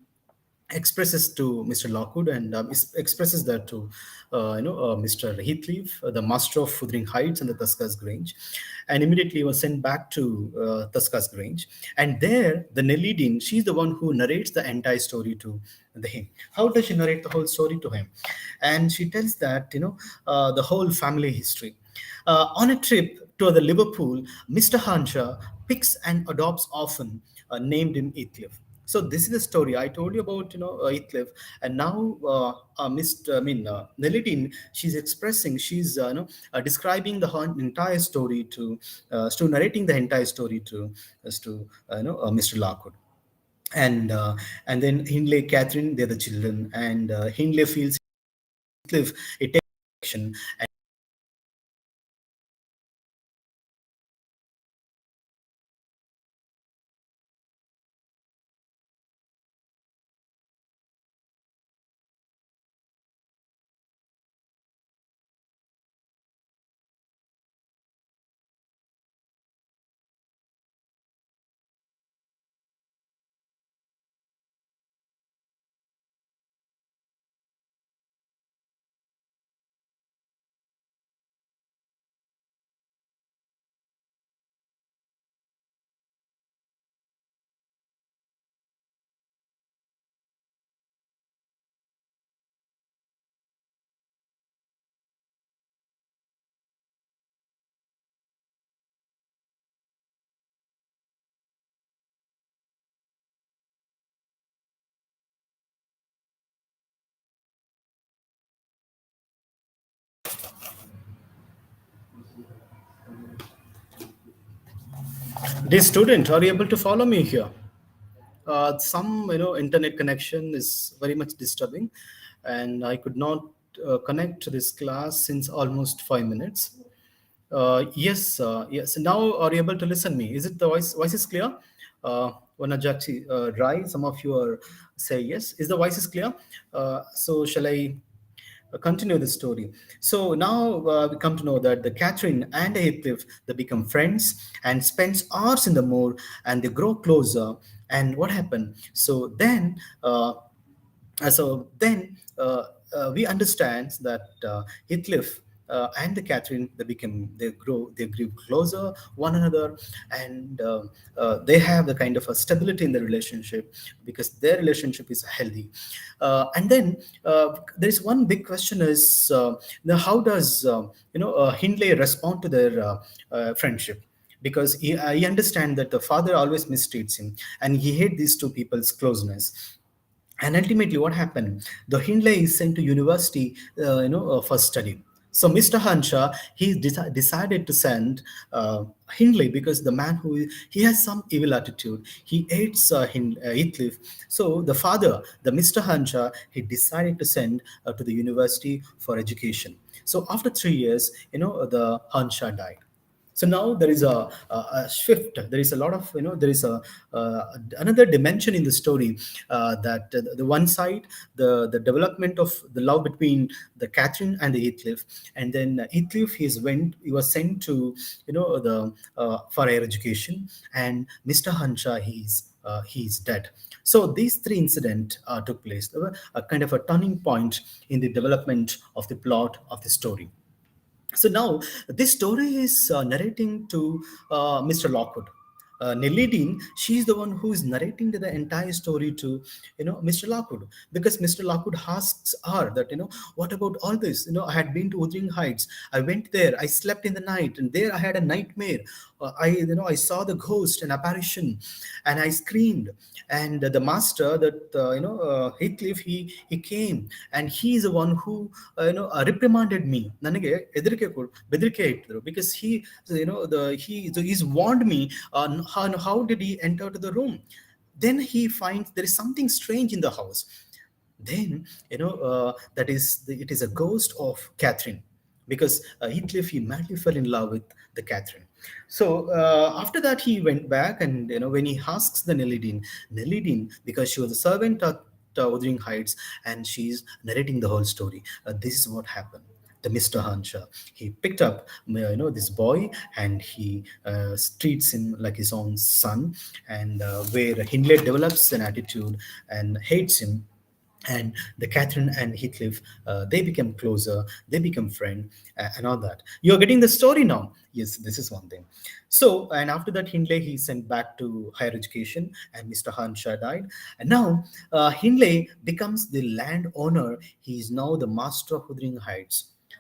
expresses to Mr. Lockwood, and expresses that to Mr. Heathcliff, the master of Wuthering Heights and the Tuscas Grange, and immediately was sent back to Tuscas Grange. And there, the Nelly, she's the one who narrates the entire story to him. How does she narrate the whole story to him? And she tells that the whole family history. On a trip to the Liverpool, Mr. Hanshaw picks and adopts orphan named him Heathcliff. So this is the story I told you about, Heathcliff, and now Mr. I mean Nelidine, she's expressing, she's describing the entire story to narrating the entire story to Mr. Lockwood. And then Hindley, Catherine, they're the children, and Hindley feels Heathcliff, it takes action. Dear student, are you able to follow me here? Some internet connection is very much disturbing, and I could not connect to this class since almost 5 minutes. Yes, yes. Now are you able to listen me? Is it the voice is clear? Wanajachi, Rai, some of you are say yes. Is the voice is clear? So shall I continue the story? So now we come to know that the Catherine and Heathcliff, they become friends and spends hours in the moor, and they grow closer. And what happened? So then we understand that Heathcliff and the Catherine, they grew closer one another, and they have the kind of a stability in the relationship, because their relationship is healthy. And then there is one big question is, now how does Hindley respond to their friendship? Because he understands that the father always mistreats him, and he hates these two people's closeness. And ultimately what happened, the Hindley is sent to university for study. So Mr. Hanshaw, decided to send Hindley, because the man who he has some evil attitude, he hates Heathcliff. So the father, the Mr. Hanshaw, he decided to send to the university for education. So after 3 years, the Hanshaw died. So now there is a shift. There is a lot of there is a another dimension in the story, that the one side, the development of the love between the Catherine and the Heathcliff. And then Heathcliff, he was sent to the for higher education, and Mr. Hanshaw, he's dead. So these three incidents took place. They were a kind of a turning point in the development of the plot of the story. So now this story is narrating to Mr. Lockwood. Nelly, she's the one who is narrating the entire story to, Mr. Lockwood, because Mr. Lockwood asks her that, what about all this? I had been to Wuthering Heights. I went there. I slept in the night, and there I had a nightmare. I saw the ghost, an apparition, and I screamed. And the master, that Heathcliff, he came, and he is the one who reprimanded me. ನನಗೆ ಬೆದರಿಕೆ ಇಟ್ಟಿದ್ರು, because he's warned me on how did he enter to the room. Then he finds there is something strange in the house. Then it is a ghost of Catherine, because Heathcliff, he madly fell in love with the Catherine. So after that, he went back, and when he asks the Nelly, because she was a servant at Wuthering Heights, and she's narrating the whole story. This is what happened. The Mr. Hanshaw, he picked up this boy, and he treats him like his own son, and where Hindley develops an attitude and hates him. And the Catherine and Heathcliff, they become closer, they become friend, and all that. You're getting the story now. Yes, this is one thing. So, and after that, Hindley, he sent back to higher education, and Mr. Hanshaw died. And now Hindley becomes the landowner. He is now the master of Wuthering Heights.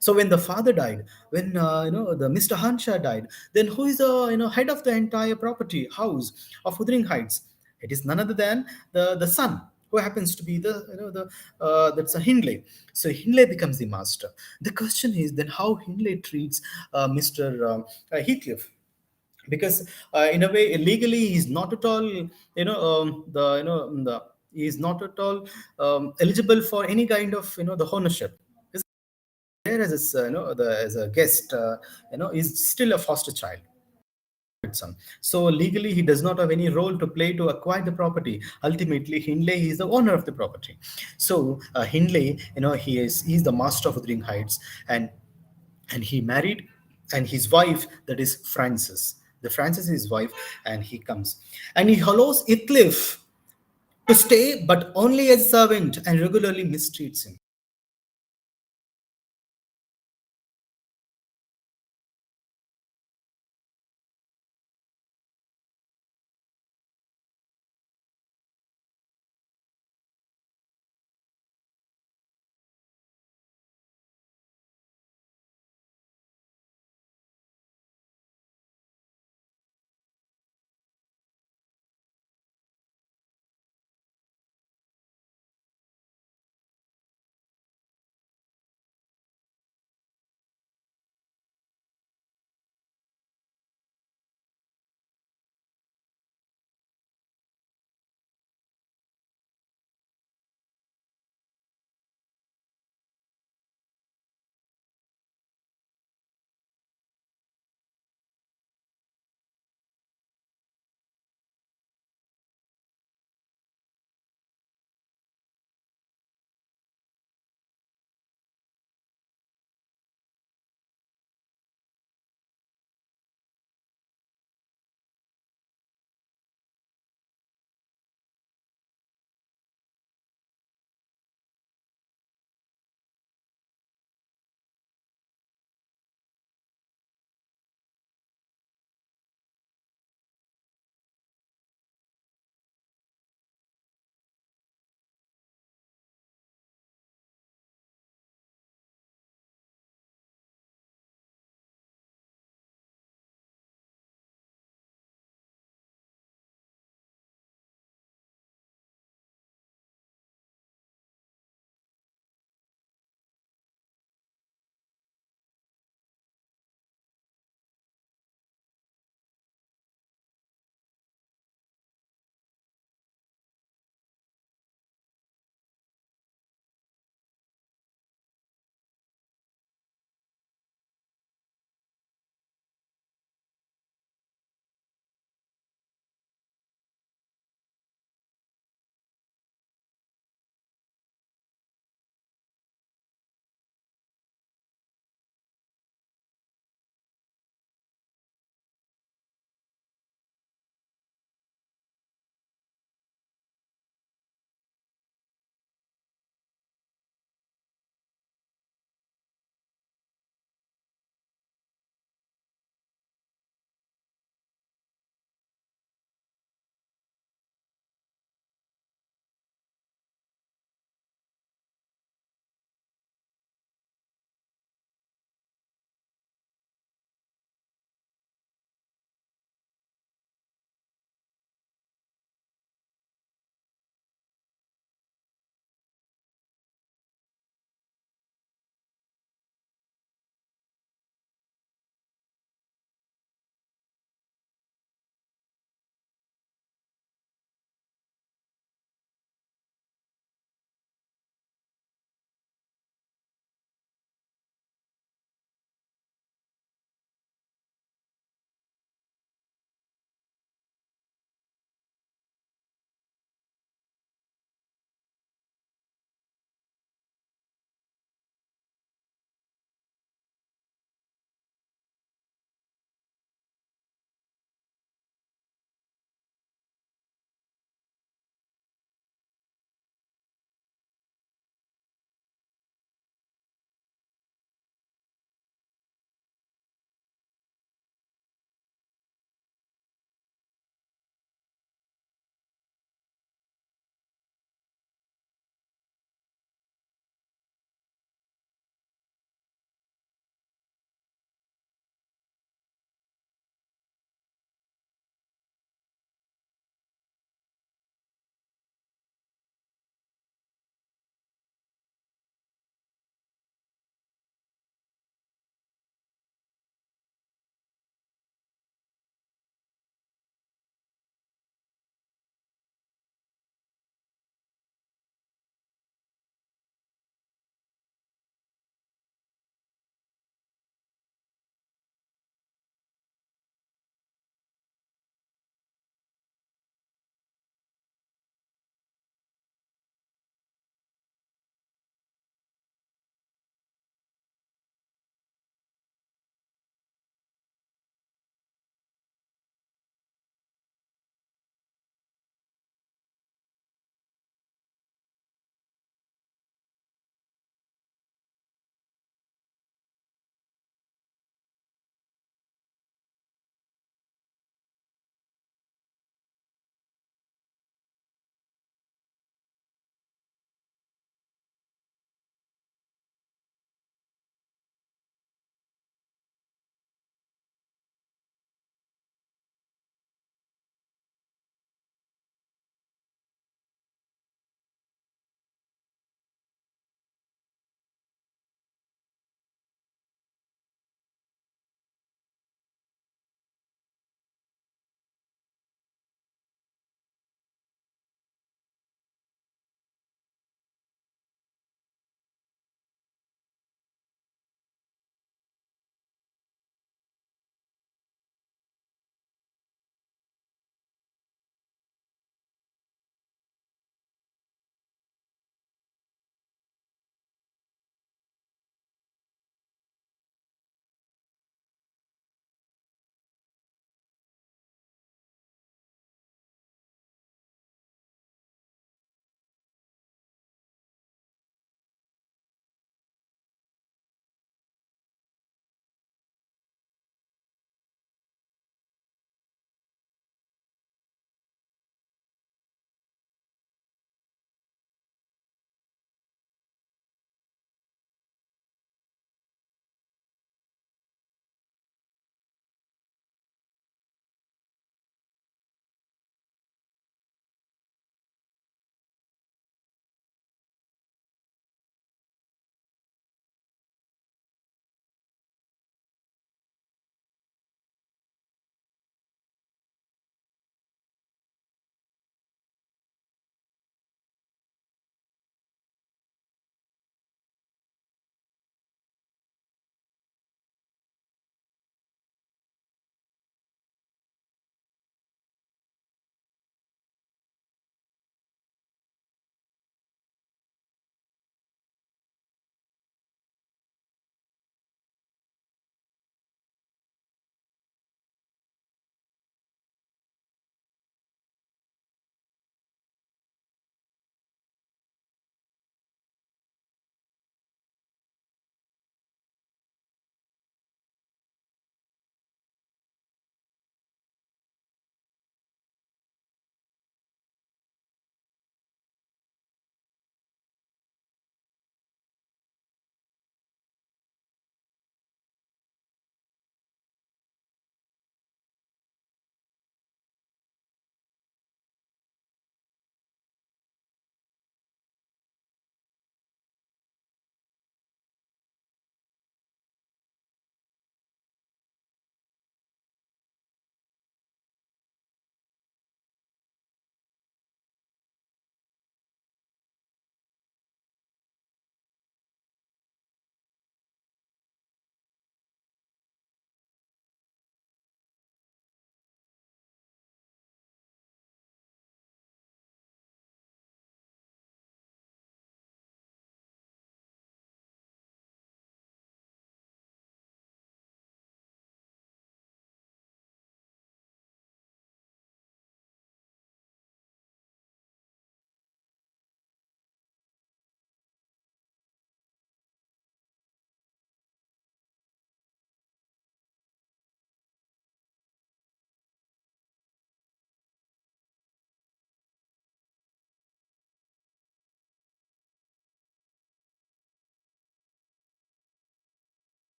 So when the father died, when the Mr. Hanshaw died, then who is the head of the entire property house of Wuthering Heights? It is none other than the son, who happens to be the the that's a Hindley. So Hindley becomes the master. The question is then how Hindley treats Mr. Heathcliff, because in a way legally he's not at all the the he is not at all eligible for any kind of the ownership. He's there as a as a guest, is still a foster child son. So legally, he does not have any role to play to acquire the property. Ultimately, Hindley is the owner of the property. So Hindley, he's the master of Wuthering Heights, and he married, and his wife, that is Frances. The Frances is his wife, and he comes, and he allows Heathcliff to stay, but only as a servant, and regularly mistreats him.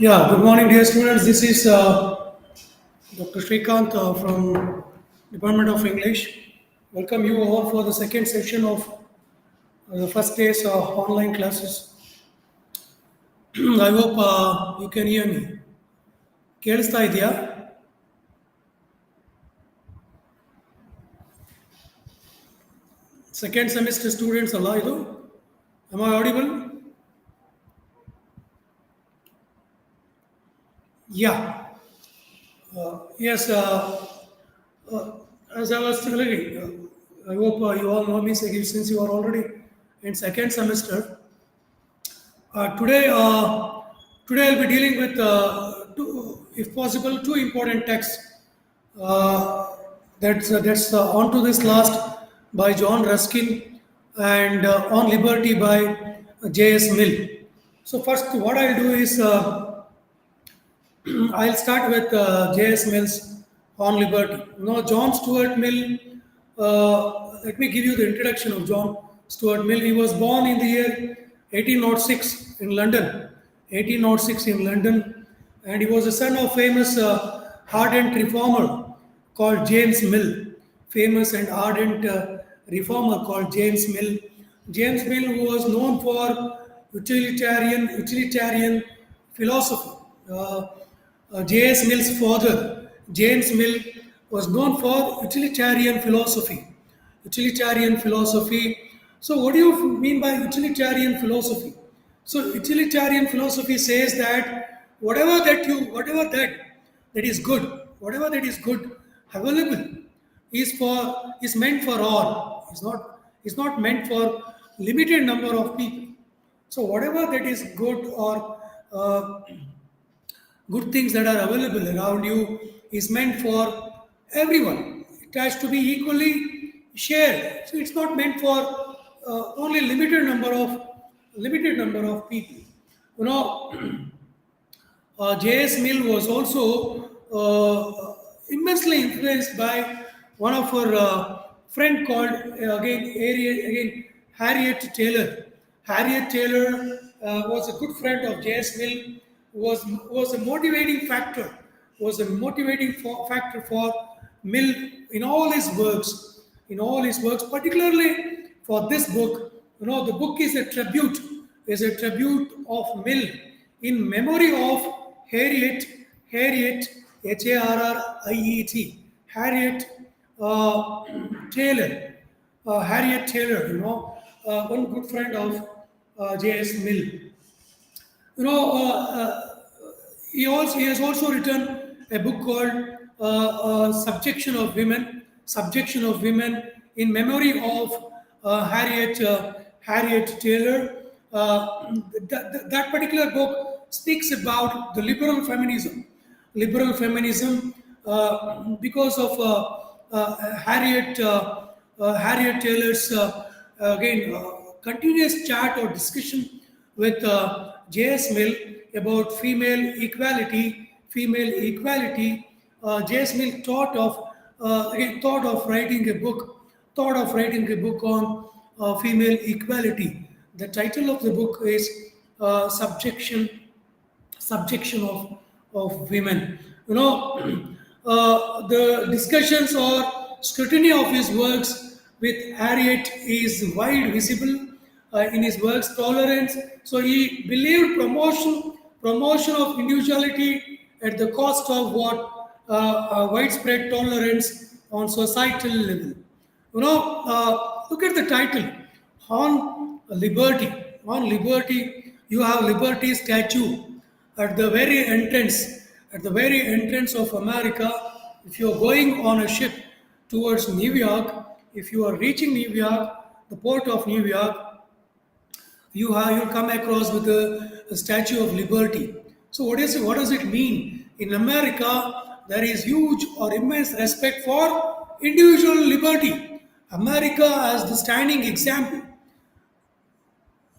Yeah, good morning, dear students. This is Dr. Srikanth from Department of English. Welcome you all for the second session of the first day's online classes. I hope you can hear me. ಕೇಳಿಸ್ತಾ ಇದೆಯಾ? Second semester students ಅಲ್ಲ ಇದು? Am I audible? Yeah. Yes. As I was telling, I hope you all know me since you are already in second semester. Today I'll be dealing with, if possible, two important texts. That's onto this last by John Ruskin and on liberty by J.S. Mill. So first, what I'll do is I'll start with J.S. Mill's on liberty. John Stuart Mill. Let me give you the introduction of John Stuart Mill. He was born in the year 1806 in London. 1806 in London, and he was the son of famous ardent reformer called James Mill. Famous and ardent reformer called James Mill. James Mill, who was known for utilitarian philosophy. J.S. Mill's father, James Mill, was known for utilitarian philosophy. Utilitarian philosophy. So, what do you mean by utilitarian philosophy? So, utilitarian philosophy says that whatever that is good, whatever that is good, available, is meant for all. It's not meant for limited number of people. So, whatever that is good or good things that are available around you is meant for everyone. It has to be equally shared. So it's not meant for only limited number of people. You know, J.S. Mill was also immensely influenced by one of her friend called again Harriet Taylor. Harriet Taylor was a good friend of J.S. Mill. Was a motivating factor. Was a motivating factor for Mill in all his works. In all his works, particularly for this book. The book is a tribute. Is a tribute of Mill in memory of Harriet Harriet, Harriet Taylor, Harriet Taylor, one good friend of J.S. Mill. You know, he has also written a book called Subjection of Women in memory of Harriet Taylor. That particular book speaks about the liberal feminism, because of Harriet Taylor's again continuous chat or discussion with J.S. Mill about female equality. J.S. Mill thought of writing a book on female equality. The title of the book is subjection of women. The discussions or scrutiny of his works with Harriet is wide visible in his works. Tolerance. So he believed promotion of individuality at the cost of what widespread tolerance on societal level. Look at the title, on liberty. On liberty, you have Liberty statue at the very entrance of America. If you're going on a ship towards New York, if you are reaching New York, the port of New York, you come across with a Statue of Liberty. So what does it mean? In America, there is huge or immense respect for individual liberty. America as the standing example.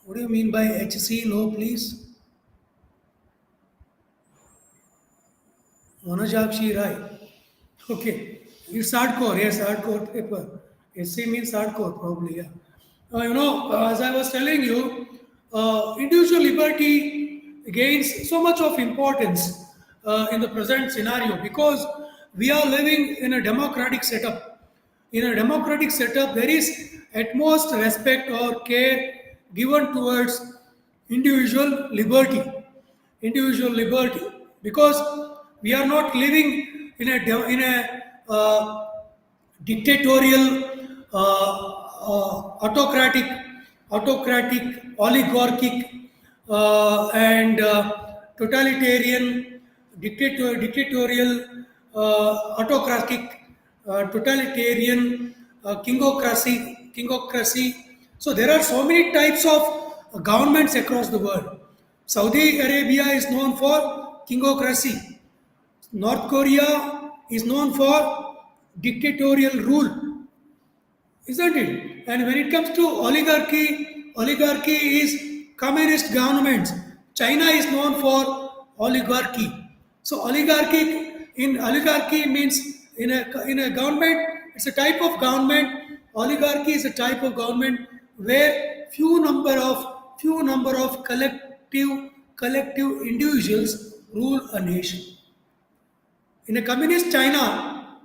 What do you mean by HC? No, please. Manajakshi Rai. Okay. It's hardcore. Yes, hardcore paper. SC means hardcore, probably. Yeah. As I was telling you, individual liberty gains so much of importance in the present scenario because we are living in a democratic setup. In a democratic setup, there is utmost respect or care given towards individual liberty. Individual liberty, because we are not living in a dictatorial, autocratic, oligarchic, and totalitarian, dictatorial, autocratic, totalitarian, kingocracy. So there are so many types of governments across the world. Saudi Arabia is known for kingocracy. North Korea is known for dictatorial rule, isn't it? And when it comes to oligarchy, oligarchy is communist governments. China is known for oligarchy. So oligarchy means in a government, it's a type of government. Oligarchy is a type of government where few number of collective individuals rule a nation. In a communist China,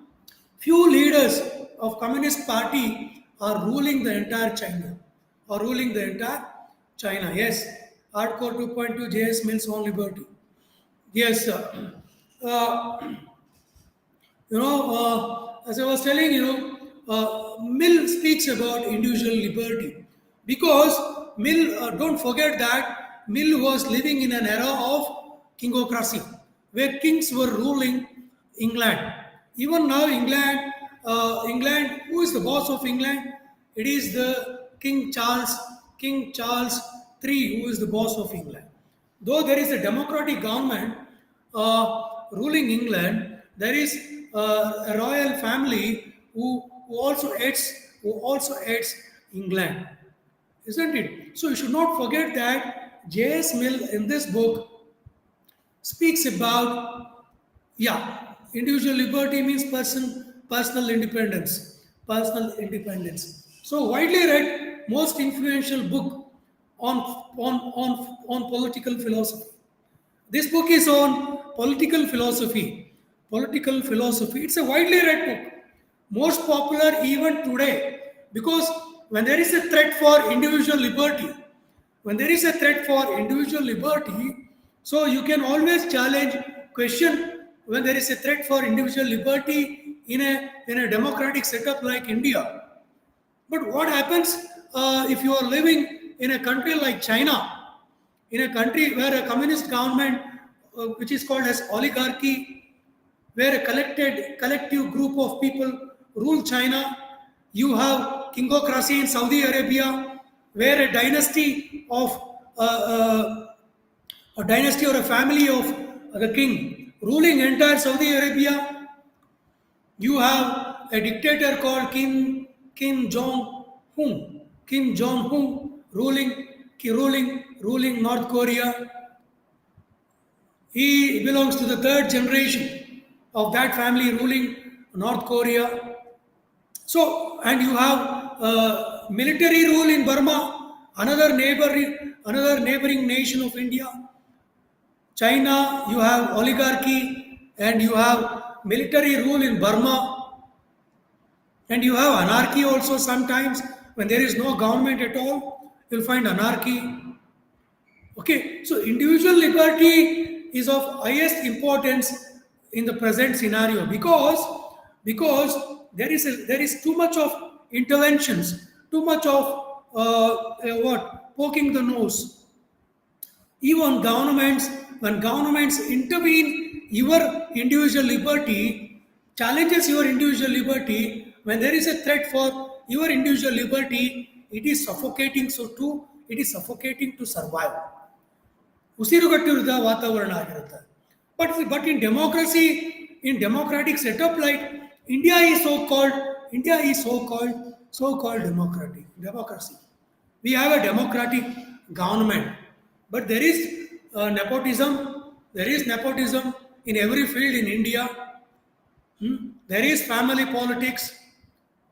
few leaders of Communist Party are ruling the entire China. Or ruling the entire China. Yes. Hardcore 2.2 JS Mills on liberty. Yes, sir. Uh, as I was telling you, Mill speaks about individual liberty because Mill, don't forget that Mill was living in an era of kingocracy where kings were ruling England. Even now, England, who is the boss of England? It is the King Charles III, who is the boss of England. Though there is a democratic government ruling England, there is a royal family who also aids England, isn't it? So you should not forget that J.S. Mill in this book speaks about, yeah, individual liberty means personal independence. So widely read, most influential book on on political philosophy. This book is on political philosophy. Political philosophy. It's a widely read book, most popular even today, because when there is a threat for individual liberty, when there is a threat for individual liberty, so you can always challenge, question when there is a threat for individual liberty in a democratic setup like India. But what happens if you are living in a country like China, in a country where a communist government, which is called as oligarchy, where a collective group of people rule China? You have kingocracy in Saudi Arabia, where uh, uh, a dynasty or a family of the king ruling entire Saudi Arabia. You have a dictator called Kim Jong Un. Kim Jong Un ruling North Korea. He belongs to the third generation of that family ruling North Korea. So, and you have military rule in Burma, another neighboring nation of India. China, you have oligarchy, and you have military rule in Burma, and you have anarchy also sometimes. When there is no government at all, you'll find anarchy. Okay, so individual liberty is of highest importance in the present scenario because there is too much of interventions, too much of poking the nose. Even when governments intervene your individual liberty, challenges your individual liberty, when there is a threat for your individual liberty, it is suffocating. So too, it is suffocating to survive. ಉಸಿರುಗಟ್ಟಿರುವ ವಾತಾವರಣ ಆಗಿರುತ್ತೆ. But in democracy, in democratic setup like India is so called democracy. We have a democratic government, but there is nepotism in every field in India. There is family politics.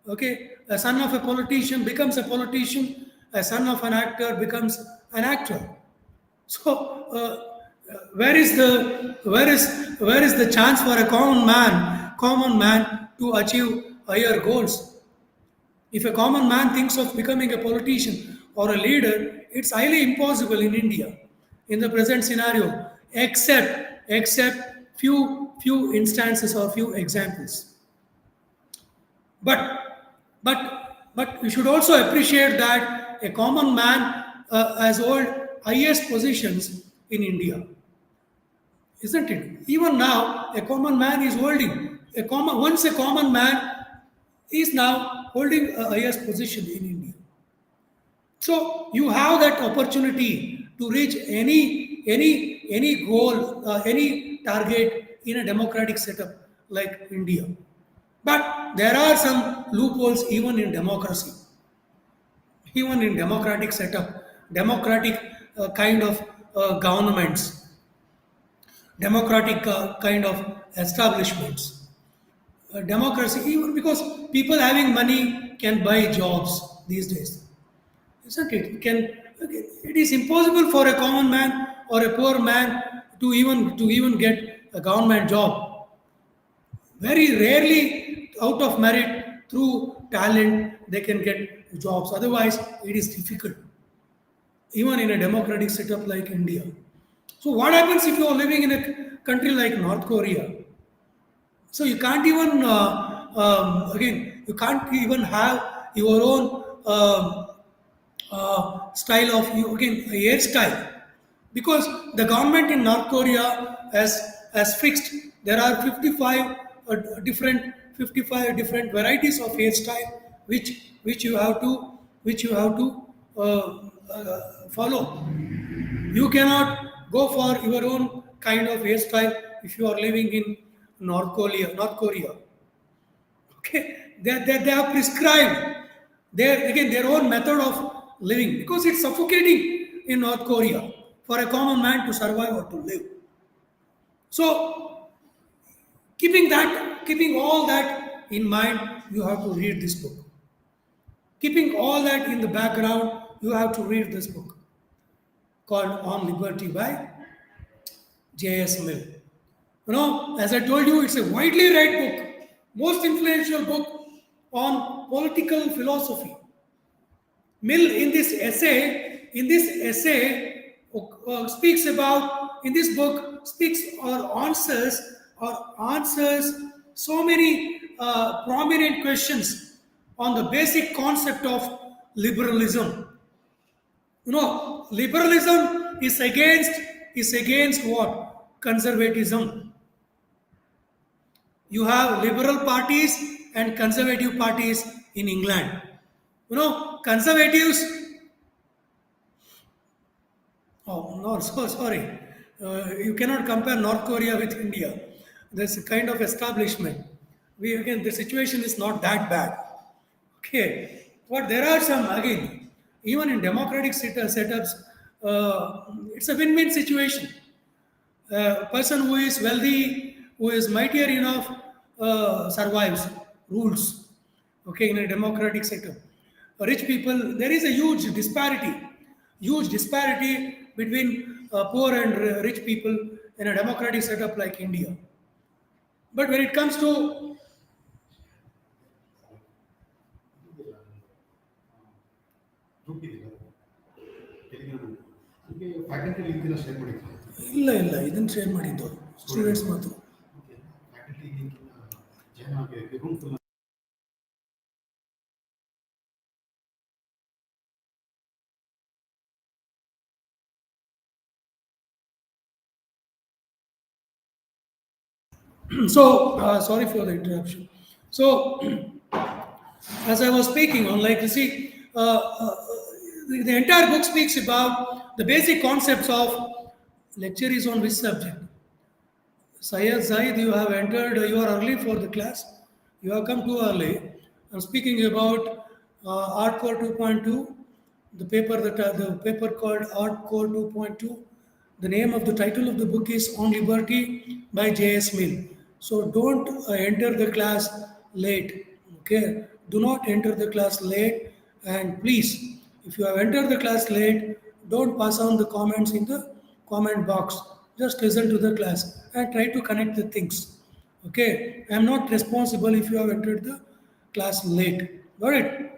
Okay, a son of a politician becomes a politician, a son of an actor becomes an actor. So Where is the chance for a common man to achieve higher goals? If a common man thinks of becoming a politician or a leader, it's highly impossible in India in the present scenario, except few instances or few examples. But we should also appreciate that a common man has held highest positions in India, isn't it? Even now, a common man is holding a common man is now holding a highest position in India. So you have that opportunity to reach any goal, any target in a democratic setup like India. But there are some loopholes even in democratic setup, democratic kind of governments, democratic kind of establishments. Democracy, even because people having money can buy jobs these days, isn't it? It is impossible for a common man or a poor man to even get a government job. Very rarely, out of merit, through talent, they can get jobs. Otherwise, it is difficult, even in a democratic setup like India. So, what happens if you are living in a country like North Korea? So, you can't even, you can't even have your own style of again hairstyle, because the government in North Korea has fixed there are 55 different varieties of hairstyle which you have to follow. You cannot go for your own kind of hairstyle if you are living in North Korea. Okay, they have prescribed their own method of living, because it's suffocating in North Korea for a common man to survive or to live. So, keeping all that in mind, you have to read this book. Keeping all that in the background, you have to read this book called On Liberty by J.S. Mill. As I told you, it's a widely read book, most influential book on political philosophy. Mill speaks about in this book speaks or answers so many prominent questions on the basic concept of liberalism. Liberalism is against what? Conservatism. You have liberal parties and conservative parties in England. Conservatives. Oh no, so sorry. You cannot compare North Korea with India. There's a kind of establishment. The situation is not that bad. Okay, but there are some again, even in democratic setups, it's a win-win situation. A person who is wealthy, who is mightier enough, survives, rules. Okay, in a democratic setup. Rich people, there is a huge disparity between poor and rich people in a democratic setup like India. But when it comes to ನಿಮಗೆ faculty link share ಮಾಡಿದ್ದೆ. ಇಲ್ಲ ಇದನ್ನು share ಮಾಡಿದ್ದು students ಮಾತ್ರ. Faculty link join ಆಗಬೇಕು room full. So, sorry for the interruption. So, as I was speaking on, like you see, the entire book speaks about the basic concepts of lecture is on which subject. Sayed Zaid, you have entered, you are early for the class. You have come too early. I'm speaking about Art Core 2.2, the paper called Art Core 2.2. The name of the title of the book is On Liberty by J.S. Mill. So don't enter the class late. Okay, do not enter the class late, and please, if you have entered the class late, don't pass on the comments in the comment box. Just listen to the class and try to connect the things. Okay, I am not responsible if you have entered the class late. Got it?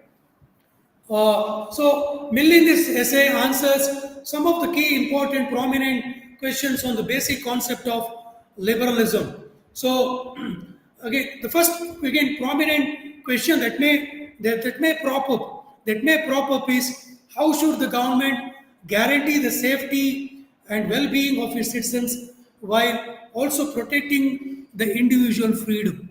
So, Mill in this essay answers some of the key important prominent questions on the basic concept of liberalism. So, again, the first again prominent question that may prop up is how should the government guarantee the safety and well-being of its citizens while also protecting the individual freedom?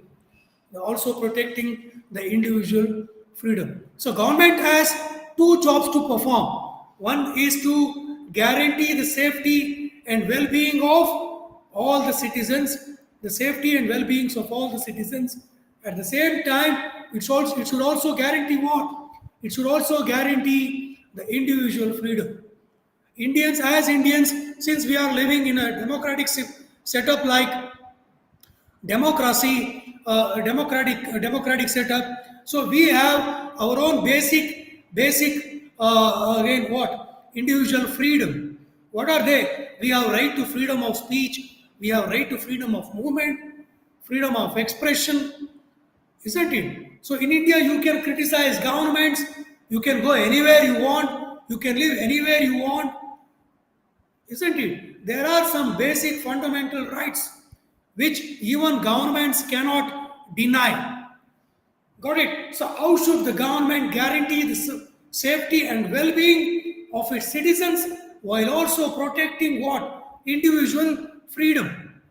Also protecting the individual freedom. So government has two jobs to perform. One is to guarantee the safety and well-being of all the citizens, the safety and well-beings of all the citizens. At the same time, it should also guarantee what? It should also guarantee the individual freedom. Indians, since we are living in a democratic setup like democratic setup. So we have our own basic again what individual freedom. What are they? We have right to freedom of speech. We have right to freedom of movement, freedom of expression, isn't it? So in India, you can criticize governments. You can go anywhere you want. You can live anywhere you want, isn't it? There are some basic fundamental rights which even governments cannot deny. Got it? So, how should the government guarantee the safety and well being of its citizens while also protecting what? Individual freedom.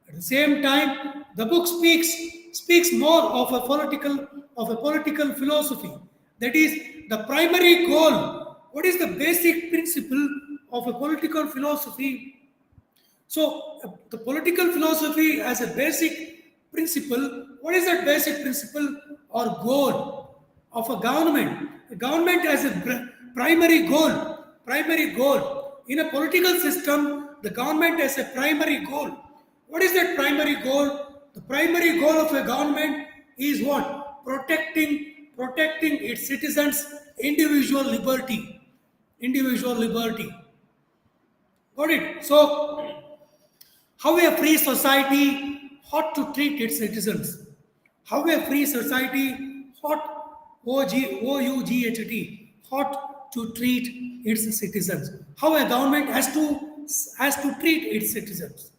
At the same time, the book speaks more of a political philosophy. That is the primary goal. What is the basic principle of a political philosophy? So, the political philosophy as a basic principle, what is that basic principle or goal of a government? A government has a primary goal. In a political system, the government has a primary goal. What is that primary goal? The primary goal of a government is what? Protecting its citizens' individual liberty. Individual liberty. Got it? So, how a free society ought to treat its citizens. How a free society ought to treat its citizens. How a government has to treat its citizens.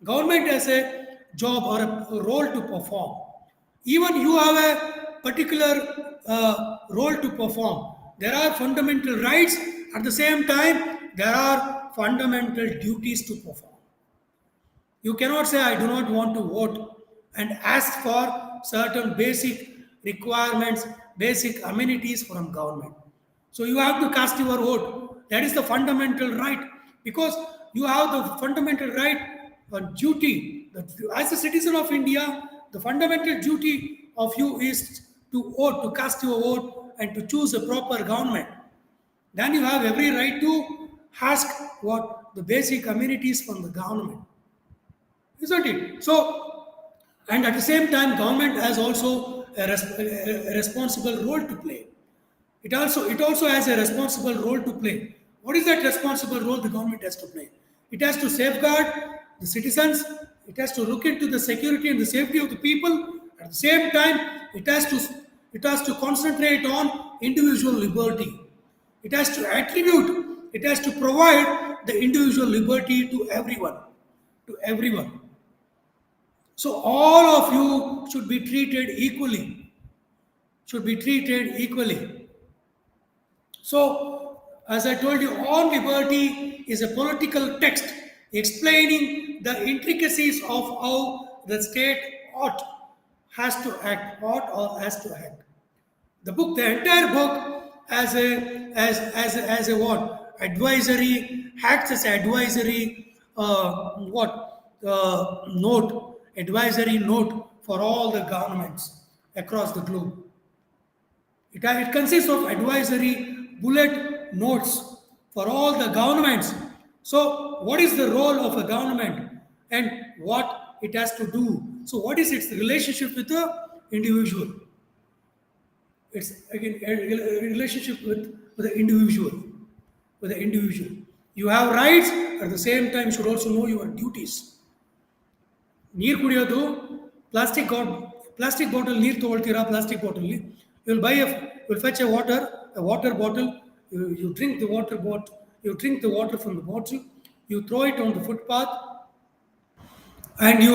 Government has a job or a role to perform. Even you have a particular role to perform. There are fundamental rights. At the same time, there are fundamental duties to perform. You cannot say, I do not want to vote and ask for certain basic requirements, basic amenities from government. So you have to cast your vote. That is the fundamental right because you have the fundamental right or duty. As a citizen of India, the fundamental duty of you is to vote, to cast your vote and to choose a proper government. Then you have every right to ask what the basic amenities from the government, isn't it? So, and at the same time, government has also a responsible role to play. It also has a responsible role to play. What is that responsible role the government has to play? It has to safeguard the citizens. It has to look into the security and the safety of the people. At the same time, it has to concentrate on individual liberty. It has to attribute. It has to provide the individual liberty to everyone. To everyone. So all of you should be treated equally. Should be treated equally. So, as I told you, On Liberty is a political text explaining the intricacies of how the state has to act. The entire book as a what advisory acts as advisory advisory note for all the governments across the globe. It consists of advisory bullet notes for all the governments. So, what is the role of a government and what it has to do? So, what is its relationship with the individual? It's again a relationship with the individual. With the individual, you have rights At the same time, you should also know your duties. ನೀರು ಕುಡಿಯೋದು plastic bottle ನೀರು ತೊಗೊಳ್ತೀರಾ, plastic ಬಾಟಲ್ಲಿ you will buy you will fetch a water bottle, you drink the water bottle, you drink the water from the bottle, you throw it on the footpath, and you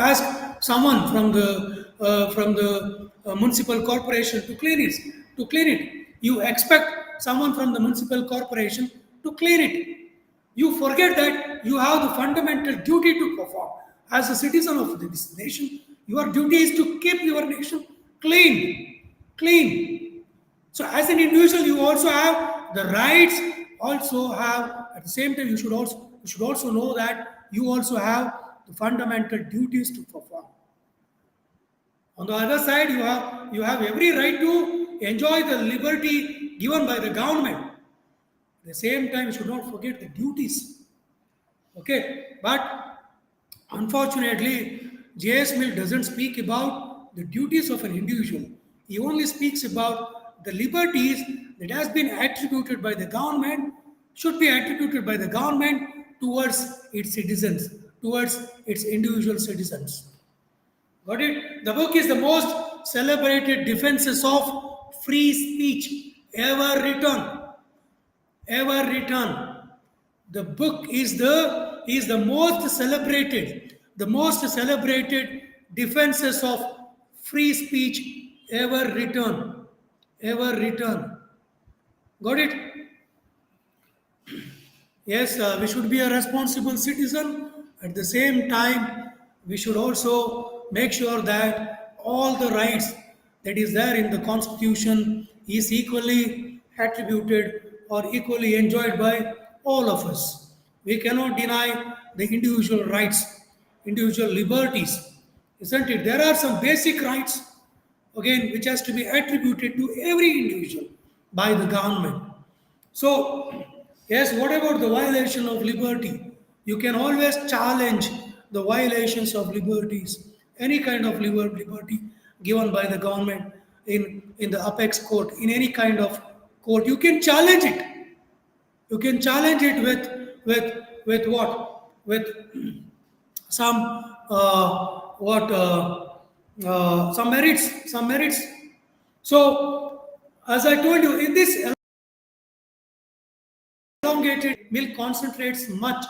ask someone from the municipal corporation to clean it. You expect someone from the municipal corporation to clean it. You forget that you have the fundamental duty to perform as a citizen of this nation. Your duty is to keep your nation clean. So as an individual, you also have the rights, also have, at the same time, you should also know that you also have the fundamental duties to perform. On the other side, you have every right to enjoy the liberty given by the government. At the same time, you should not forget the duties. Okay, but unfortunately, J.S. Mill doesn't speak about the duties of an individual. He only speaks about the liberties that has been attributed by the government, should be attributed by the government towards its citizens, towards its individual citizens. Got it? The book is the most celebrated defenses of free speech ever written. The book is the most celebrated defenses of free speech ever written. Got it? Yes, we should be a responsible citizen. At the same time, we should also make sure that all the rights that is there in the Constitution is equally attributed or equally enjoyed by all of us. We cannot deny the individual rights, individual liberties, isn't it? There are some basic rights, again, which has to be attributed to every individual by the government. So, yes, what about the violation of liberty? You can always challenge the violations of liberties, any kind of liberty given by the government in the apex court, in any kind of court. You can challenge it. You can challenge it with what? With some some merits. So, as I told you, in this elongated Mill concentrates much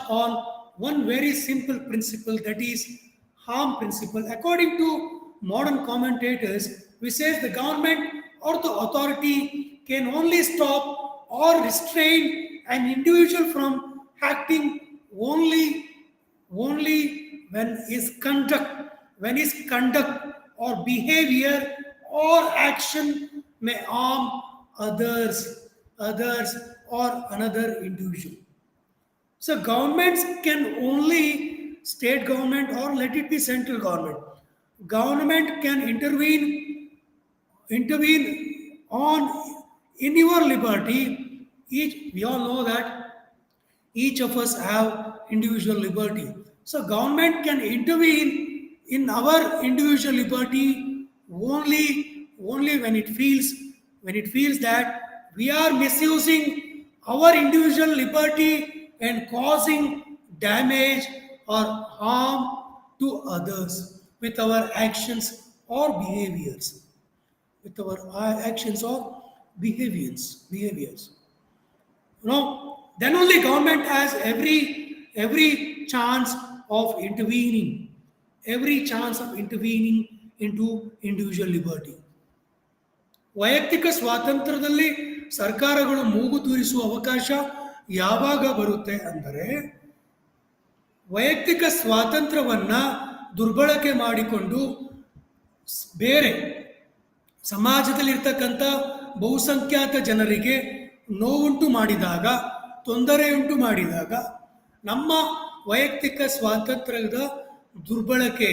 on one very simple principle, that is harm principle. According to modern commentators, we say the government or the authority can only stop or restrain an individual from acting only when his conduct or behavior or action may harm others or another individual. So governments can only, state government or let it be central government can intervene on in your liberty. We all know that each of us have individual liberty. So government can intervene in our individual liberty only when it feels that we are misusing our individual liberty and causing damage or harm to others with our actions or behaviors. Then only government has every chance of intervening into individual liberty. ವೈಯಕ್ತಿಕ ಸ್ವಾತಂತ್ರ್ಯದಲ್ಲಿ ಸರ್ಕಾರಗಳು ಮೂಗು ತೂರಿಸುವ ಅವಕಾಶ ಯಾವಾಗ ಬರುತ್ತೆ ಅಂದರೆ, ವೈಯಕ್ತಿಕ ಸ್ವಾತಂತ್ರ್ಯವನ್ನ ದುರ್ಬಳಕೆ ಮಾಡಿಕೊಂಡು ಬೇರೆ ಸಮಾಜದಲ್ಲಿರ್ತಕ್ಕಂಥ ಬಹುಸಂಖ್ಯಾತ ಜನರಿಗೆ ನೋವುಂಟು ಮಾಡಿದಾಗ, ತೊಂದರೆಯುಂಟು ಮಾಡಿದಾಗ ನಮ್ಮ ವೈಯಕ್ತಿಕ ಸ್ವಾತಂತ್ರ್ಯದ ದುರ್ಬಳಕೆ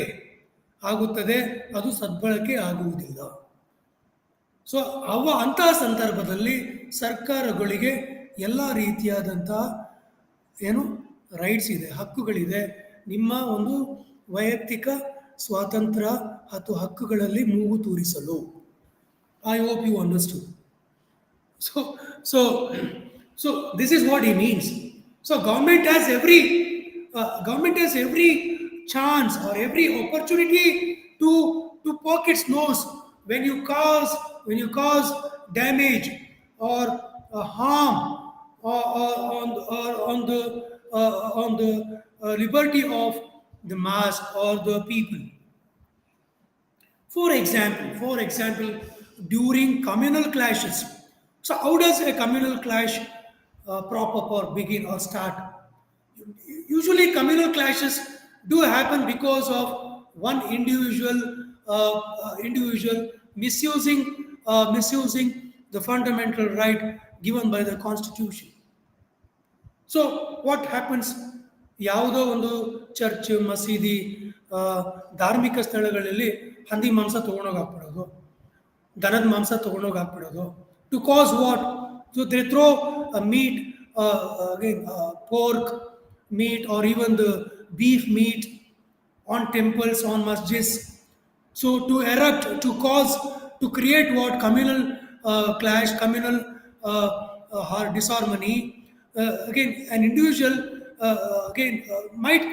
ಆಗುತ್ತದೆ, ಅದು ಸದ್ಬಳಕೆ ಆಗುವುದಿಲ್ಲ. ಸೊ ಅಂತಹ ಸಂದರ್ಭದಲ್ಲಿ ಸರ್ಕಾರಗಳಿಗೆ ಎಲ್ಲ ರೀತಿಯಾದಂತಹ ರೈಟ್ಸ್ ಇದೆ, ಹಕ್ಕುಗಳಿದೆ. ನಿಮ್ಮ ಒಂದು ವೈಯಕ್ತಿಕ ಸ್ವಾತಂತ್ರ್ಯ ಅಥವಾ ಹಕ್ಕುಗಳಲ್ಲಿ ಮೂಗು ತೂರಿಸಲು. I hope you understood. So this is what he means. So government has every chance or every opportunity to poke its nose when you cause damage or harm on the liberty of the mass or the people. For example, during communal clashes. So, how does a communal clash prop up or begin or start? Usually, communal clashes do happen because of one individual misusing the fundamental right given by the Constitution. So what happens ಯಾವುದೋ ಒಂದು church ಮಸೀದಿ ಧಾರ್ಮಿಕ ಸ್ಥಳಗಳಲ್ಲಿ ಹಂದಿ ಮಾಂಸ ತೊಗೊಂಡೋಗಿ ಹಾಕ್ಬಿಡೋದು, ದನದ ಮಾಂಸ ತೊಗೊಂಡೋಗಿ ಹಾಕ್ಬಿಡೋದು to cows what. So they throw meat again pork meat or even the beef meat on temples, on masjids. So to erupt, to cause, to create what communal clash, communal disharmony. Again, an individual might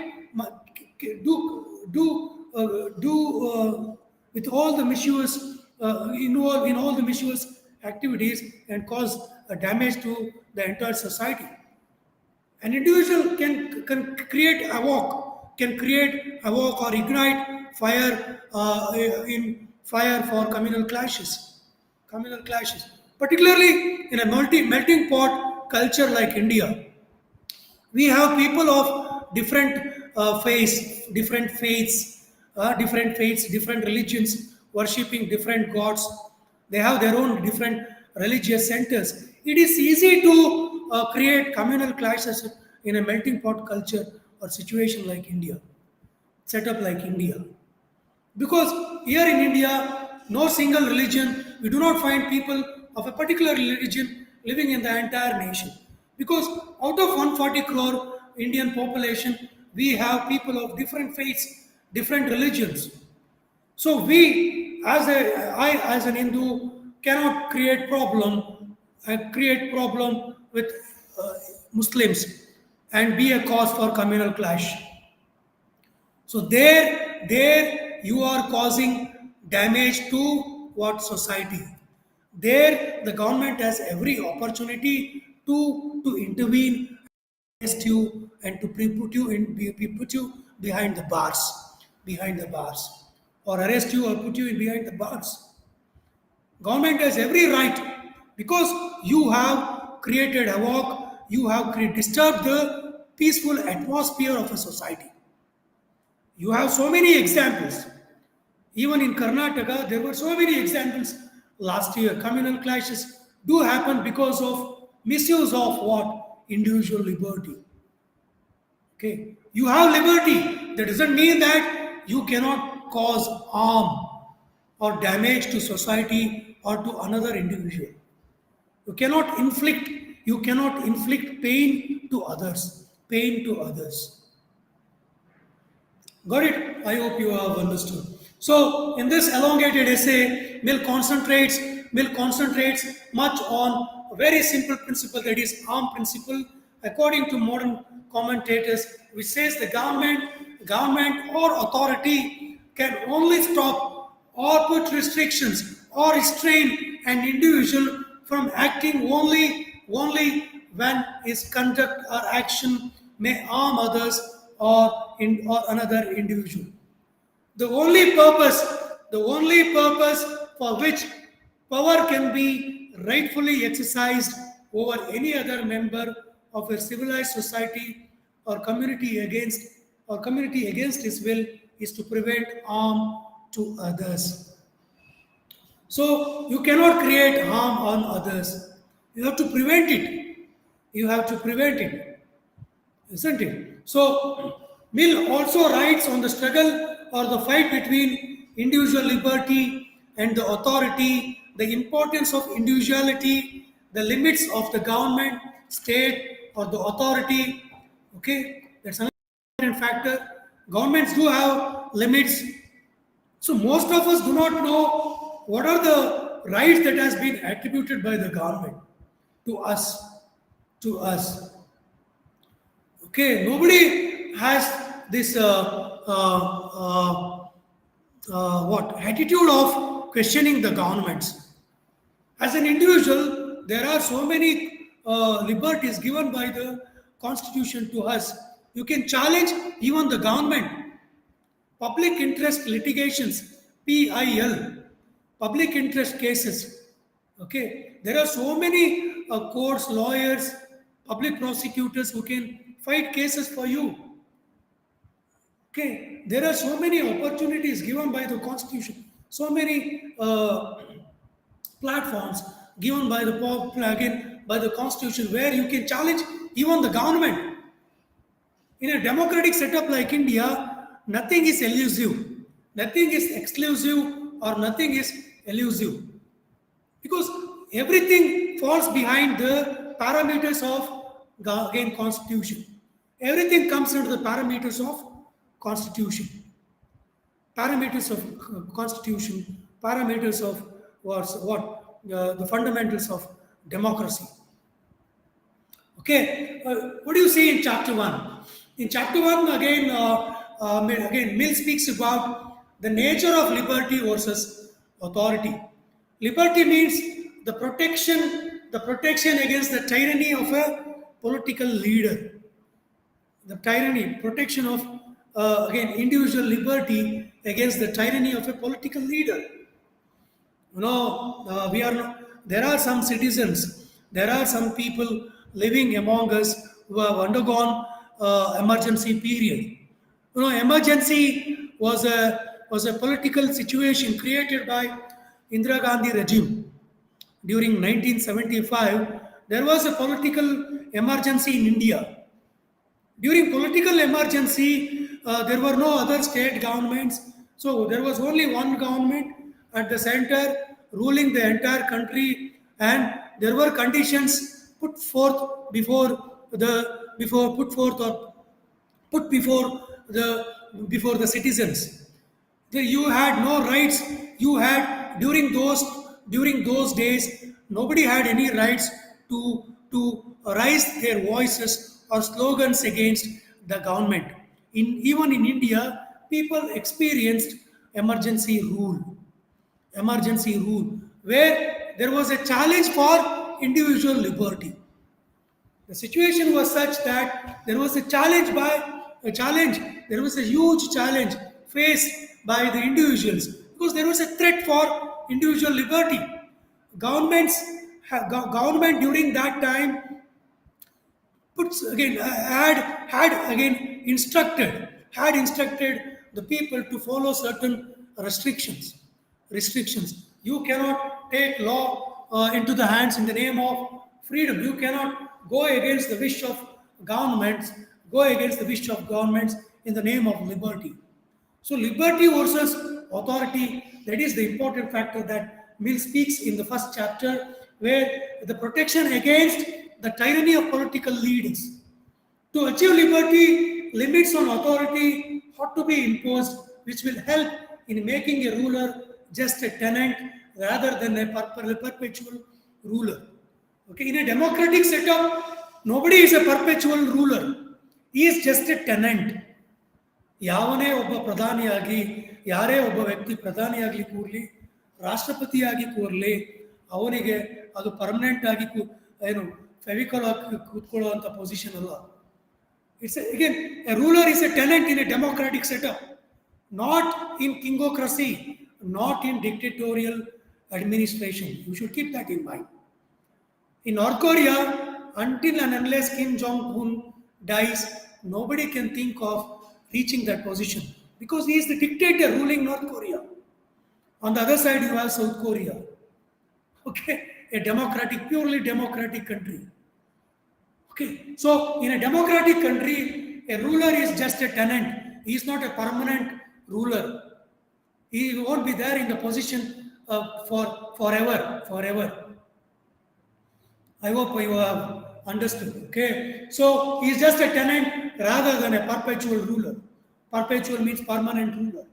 do with all the mischievous involved in all the mischievous activities and cause damage to the entire society. An individual can create havoc or ignite fire in fire for communal clashes, particularly in a melting pot culture like India. We have people of different different religions, worshipping different gods. They have their own different religious centers. It is easy to create communal clashes in a melting pot culture or situation like India, setup like India. Because here in India, no single religion, we do not find people of a particular religion living in the entire nation. Because out of 140 crore Indian population, we have people of different faiths, different religions. So I as an Hindu cannot create problem with Muslims and be a cause for communal clash. So there you are causing damage to what society. There the government has every opportunity to intervene against you and to put you behind the bars, or arrest you or put you in behind the bars. Government has every right because you have created havoc, you have disturbed the peaceful atmosphere of a society. You have so many examples. Even in Karnataka, there were so many examples last year. Communal clashes do happen because of misuse of what? Individual liberty. Okay. You have liberty. That doesn't mean that you cannot cause harm or damage to society or to another individual. You cannot inflict pain to others. Got it? I hope you have understood. So, in this elongated essay, Mill concentrates much on a very simple principle, that is arm principle, according to modern commentators, which says the government or authority can only stop or put restrictions or restrain an individual from acting only when his conduct or action may harm others or another individual. The only purpose for which power can be rightfully exercised over any other member of a civilized society or community against his will is to prevent harm to others. So you cannot create harm on others. You have to prevent it. Isn't it? So, Mill also writes on the struggle or the fight between individual liberty and the authority, the importance of individuality, the limits of the government, state, or the authority. Okay, that's another important factor. Governments do have limits. So, most of us do not know what are the rights that has been attributed by the government to us. Okay, nobody has this what attitude of questioning the governments. As an individual, there are so many liberties given by the constitution to us. You can challenge even the government. Public interest litigations, PIL, public interest cases. Okay, there are so many courts, lawyers, public prosecutors who can fight cases for you. Okay, there are so many opportunities given by the constitution, so many platforms given by the again by the constitution where you can challenge even the government. In a democratic setup like India, nothing is elusive, nothing is exclusive, or nothing is elusive, because everything falls behind the parameters of again constitution. Everything comes under the parameters of constitution, parameters of constitution, parameters of the fundamentals of democracy. Okay, what do you see in chapter 1? In chapter 1, again, Mill speaks about the nature of liberty versus authority. Liberty means the protection against the tyranny of a political leader. The tyranny, protection of, again, individual liberty against the tyranny of a political leader. You know, there are some citizens, there are some people living among us who have undergone emergency period. You know, emergency was a political situation created by Indira Gandhi regime during 1975. There was a political emergency in India. During political emergency, there were no other state governments, so there was only one government at the center ruling the entire country, and there were conditions put forth put before the citizens. You had no rights. You had during those days, nobody had any rights to raise their voices or slogans against the government. Even in India, people experienced emergency rule, where there was a challenge for individual liberty. The situation was such that there was there was a huge challenge faced by the individuals because there was a threat for individual liberty. Government during that time puts again had again instructed the people to follow certain restrictions. You cannot take law into the hands in the name of freedom. You cannot go against the wish of governments in the name of liberty. So liberty versus authority, that is the important factor that Mill speaks in the first chapter, where the protection against the tyranny of political leaders. To achieve liberty, limits on authority ought to be imposed, which will help in making a ruler just a tenant rather than a perpetual ruler. Okay, in a democratic setup, nobody is a perpetual ruler. He is just a tenant. ಯಾವನೇ ಒಬ್ಬ ಪ್ರಧಾನಿಯಾಗಿ ಯಾರೇ ಒಬ್ಬ ವ್ಯಕ್ತಿ ಪ್ರಧಾನಿಯಾಗಲಿ ಕೂರಲಿ, ರಾಷ್ಟ್ರಪತಿಯಾಗಿ ಕೂರಲಿ, ಅವನಿಗೆ ಅದು permanent ಆಗಿ ಏನು ಫೆವಿಕಾಲ್ ಆಗಿ ಕೂತ್ಕೊಳ್ಳುವಂಥ ಪೊಸಿಷನ್ ಅಲ್ಲ. It's again, a ruler is a tenant in a democratic setup, not in kingocracy, not in dictatorial administration. You should keep that in mind. In North Korea, until and unless Kim Jong-un dies, nobody can think of reaching that position because he is the dictator ruling North Korea. On the other side, you have South Korea. Okay, a purely democratic country. Okay, so in a democratic country, a ruler is just a tenant. He is not a permanent ruler. He won't be there in the position for forever. I hope you have understood. Okay, so he is just a tenant rather than a perpetual ruler. Perpetual means permanent ruler.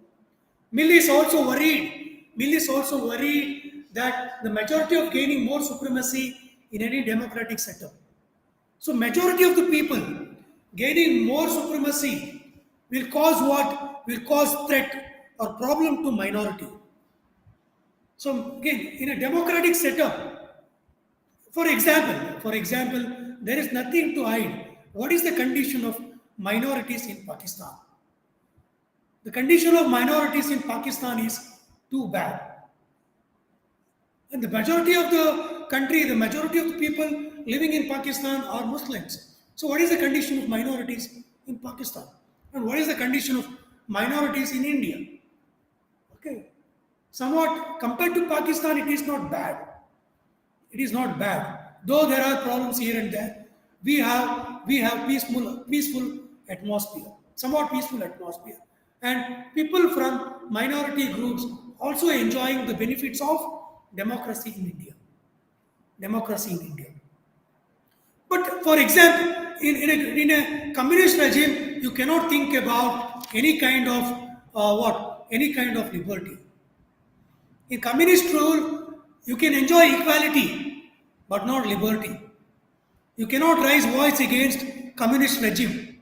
Mill is also worried that the majority of gaining more supremacy in any democratic setup. So majority of the people, gaining more supremacy will cause what? Will cause threat or problem to minority. So again, in a democratic setup, for example, there is nothing to hide. What is the condition of minorities in Pakistan? The condition of minorities in Pakistan is too bad. And the majority of the country, the majority of the people living in Pakistan are Muslims. So, what is the condition of minorities in Pakistan? And what is the condition of minorities in India? Okay. Somewhat compared to Pakistan, it is not bad. It is not bad. Though there are problems here and there, we have peaceful atmosphere, somewhat peaceful atmosphere, and people from minority groups also enjoying the benefits of democracy in India. Democracy in India. But for example, in a communist regime, you cannot think about any kind of any kind of liberty. In communist rule, you can enjoy equality, but not liberty. You cannot raise voice against communist regime.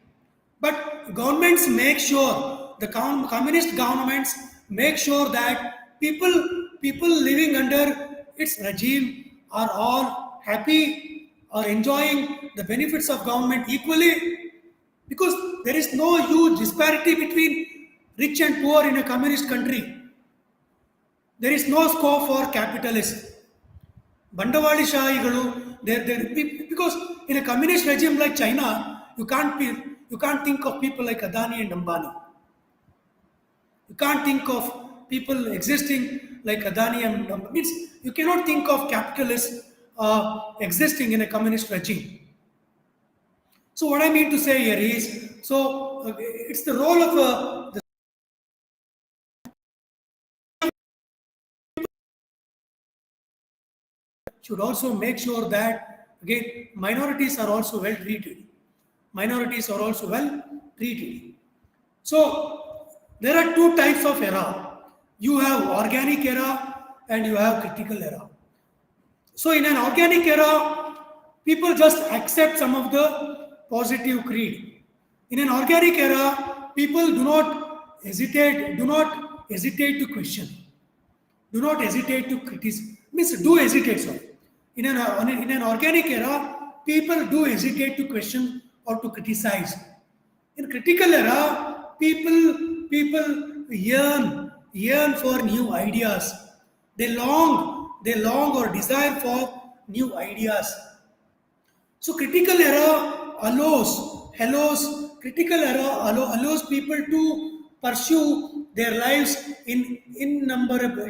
But governments make sure, the communist governments make sure that people living under its regime are all happy or enjoying the benefits of government equally, because there is no huge disparity between rich and poor in a communist country. There is no scope for capitalism. Bandawali Shahigalu, because in a communist regime like China, you can't think of people like Adani and Ambani. You can't think of people existing like Adani and Ambani. Means you cannot think of capitalists existing in a communist regime. So what I mean to say here is, it's the role of the should also make sure that again minorities are also well treated. Minorities are also well treated. So there are two types of era. You have organic era and you have critical era. So in an organic era, people just accept some of the positive creed. In an organic era, people do not hesitate to question. Do not hesitate to criticize. Means do hesitate, sorry. In an organic era, people do hesitate to question or to criticize. In critical era, people yearn for new ideas. They long or desire for new ideas. So critical era allows people to pursue their lives in innumerable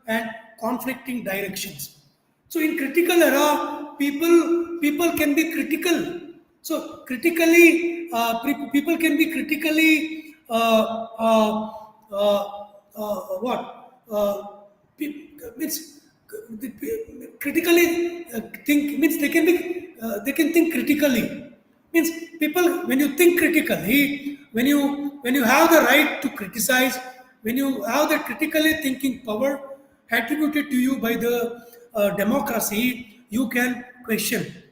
and conflicting directions. So in critical era, people can be critical. So people can be critically what means critically think means they can think critically. Means people, when you think critically, when you have the right to criticize, when you have the critically thinking power attributed to you by the democracy, you can question.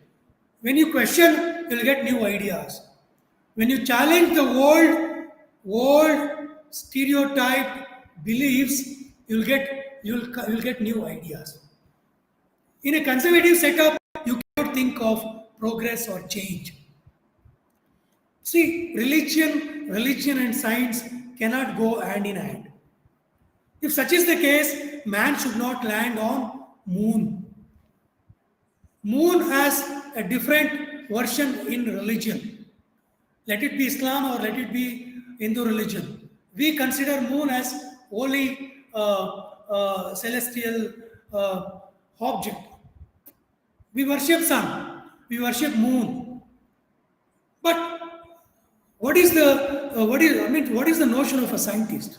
When you question, you'll get new ideas. When you challenge the old stereotyped beliefs, you'll get new ideas. In a conservative setup, you cannot think of progress or change. See, religion and science cannot go hand in hand. If such is the case, man should not land on moon. Moon has a different version in religion. Let it be Islam or let it be Hindu religion. We consider moon as holy celestial object. We worship sun. We worship moon. But what is the notion of a scientist?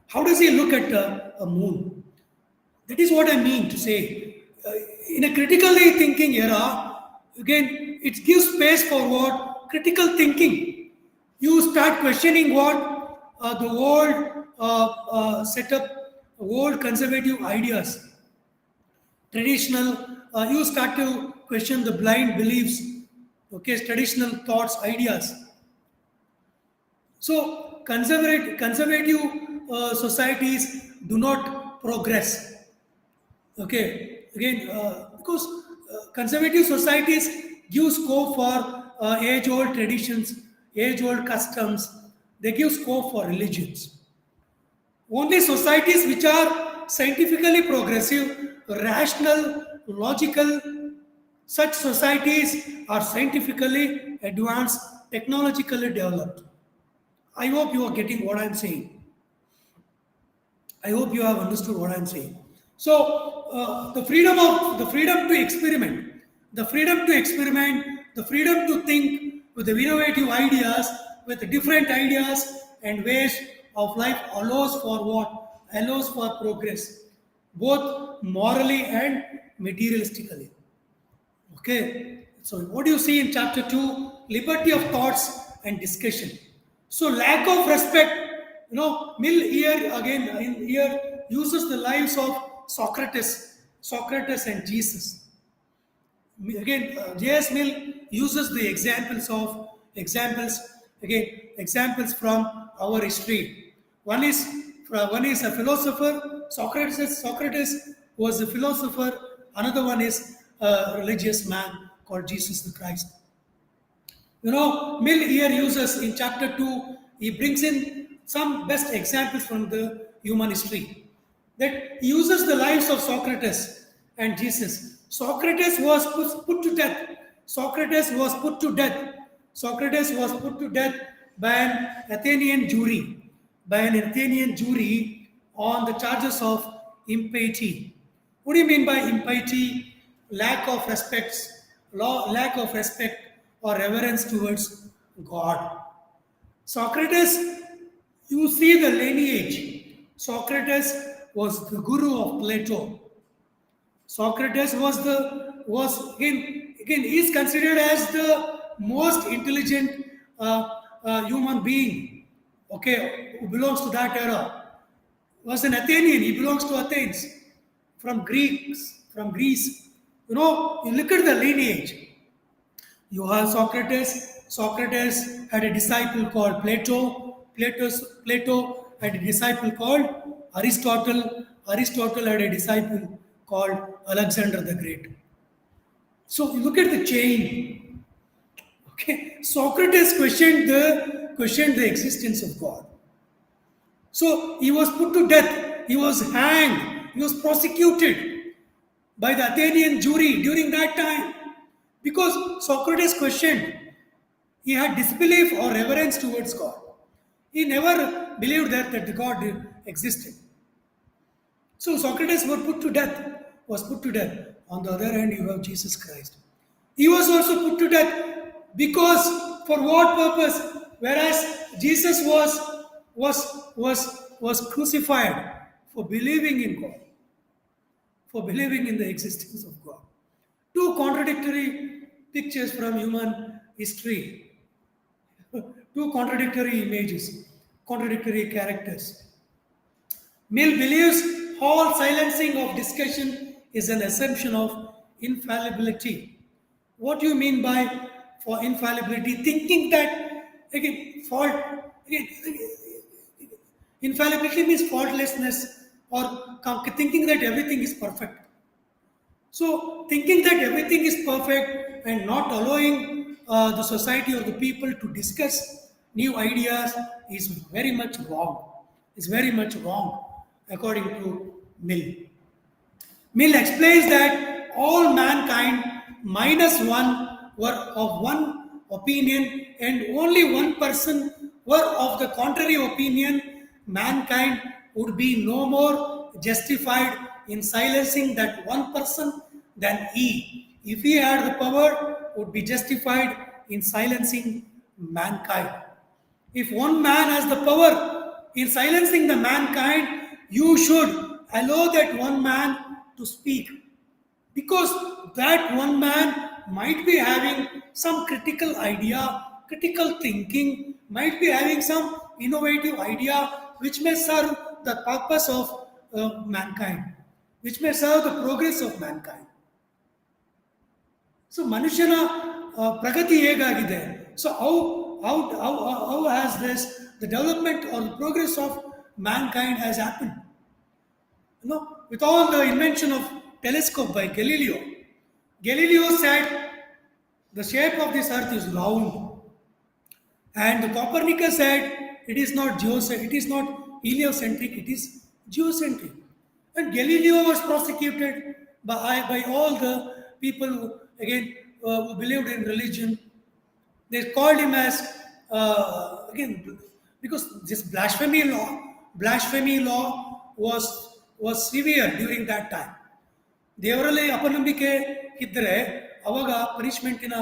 How does he look at a moon? That is what I mean to say. In a critically thinking era, again, it gives space for what? Critical thinking. You start questioning what? The old setup, old conservative ideas. Traditional, you start to question the blind beliefs, Okay, traditional thoughts, ideas. So conservative societies do not progress. Okay, again, because conservative societies give scope for age-old traditions, age-old customs. They give scope for religions. Only societies which are scientifically progressive, rational, logical, such societies are scientifically advanced, technologically developed. I hope you are getting what I'm saying. I hope you have understood what I'm saying. So, the freedom to experiment, the freedom to think with the innovative ideas, with the different ideas and ways of life allows for what? Allows for progress, both morally and materialistically. Okay, so what do you see in chapter 2? Liberty of thoughts and discussion. So, lack of respect, Mill here again in here uses the lives of Socrates and Jesus. Again, J.S. Mill uses the examples from our history. One is a philosopher. Socrates was a philosopher. Another one is a religious man called Jesus the Christ. Mill here uses in chapter 2, he brings in some best examples from the human history. That he uses the lives of Socrates and Jesus. Socrates was put to death. Socrates was put to death. Socrates was put to death by an Athenian jury. On the charges of impiety. What do you mean by impiety? Lack of respect or reverence towards God. Socrates, you see the lineage. Socrates was the guru of Plato. Socrates was again he is considered as the most intelligent human being. Okay, who belongs to that era. Was an Athenian. He belongs to Athens from Greece. You look at the lineage. You have Socrates. Socrates had a disciple called Plato. Plato had a disciple called Aristotle. Aristotle had a disciple called Alexander the Great. So you look at the chain. Okay, Socrates questioned the existence of God. So he was put to death. He was hanged. He was prosecuted by the Athenian jury during that time because Socrates questioned. He had disbelief or reverence towards God. He never believed that the God existed. So Socrates was put to death. On the other hand, you have Jesus Christ. He was also put to death because for what purpose? Whereas Jesus was crucified for believing in God, for believing in the existence of God. Two contradictory pictures from human history, two contradictory images, contradictory characters. Mill believes all silencing of discussion is an assumption of infallibility. What do you mean by for infallibility? Thinking that again fault again, infallibility means faultlessness or thinking that everything is perfect. So, thinking that everything is perfect and not allowing the society or the people to discuss new ideas is very much wrong. Is very much wrong, according to Mill. Mill explains that all mankind minus one were of one opinion and only one person were of the contrary opinion. Mankind would be no more justified in silencing that one person than he. If he had the power, would be justified in silencing mankind. If one man has the power in silencing the mankind, you should allow that one man to speak. Because that one man might be having some critical idea, critical thinking, might be having some innovative idea which may serve the purpose of mankind, which may serve the progress of mankind. So, ಮನುಷ್ಯನ ಪ್ರಗತಿ ಹೇಗಾಗಿದೆ. So how has this the development or the progress of mankind has happened. With all the invention of telescope by Galileo said the shape of this earth is round, and the Copernicus said it is not it is not heliocentric, it is geocentric. And Galileo was prosecuted by all the people who believed in religion. They called him as again because this blasphemy law was severe during that time. ದೇವರಲ್ಲಿ ಅಪನಂಬಿಕೆ ಇದ್ದರೆ ಅವಾಗ ಪನಿಷ್ಮೆಂಟಿನ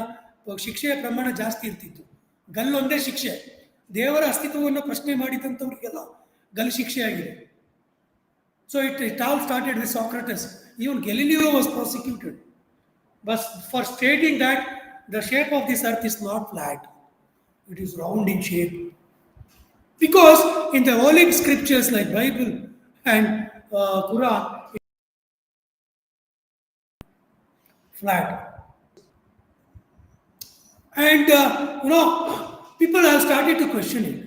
ಶಿಕ್ಷೆಯ ಪ್ರಮಾಣ ಜಾಸ್ತಿ ಇರ್ತಿತ್ತು. ಗಲ್ಲೊಂದೇ ಶಿಕ್ಷೆ. ದೇವರ ಅಸ್ತಿತ್ವವನ್ನು ಪ್ರಶ್ನೆ ಮಾಡಿದಂಥವ್ರಿಗೆಲ್ಲ ಗಲ್ ಶಿಕ್ಷೆ ಆಗಿದೆ. So it all started with Socrates. Even Galileo was prosecuted, but for stating that the shape of this earth is not flat, it is round in shape. Because in the holy scriptures like Bible and Quran, flat. And people have started to question it.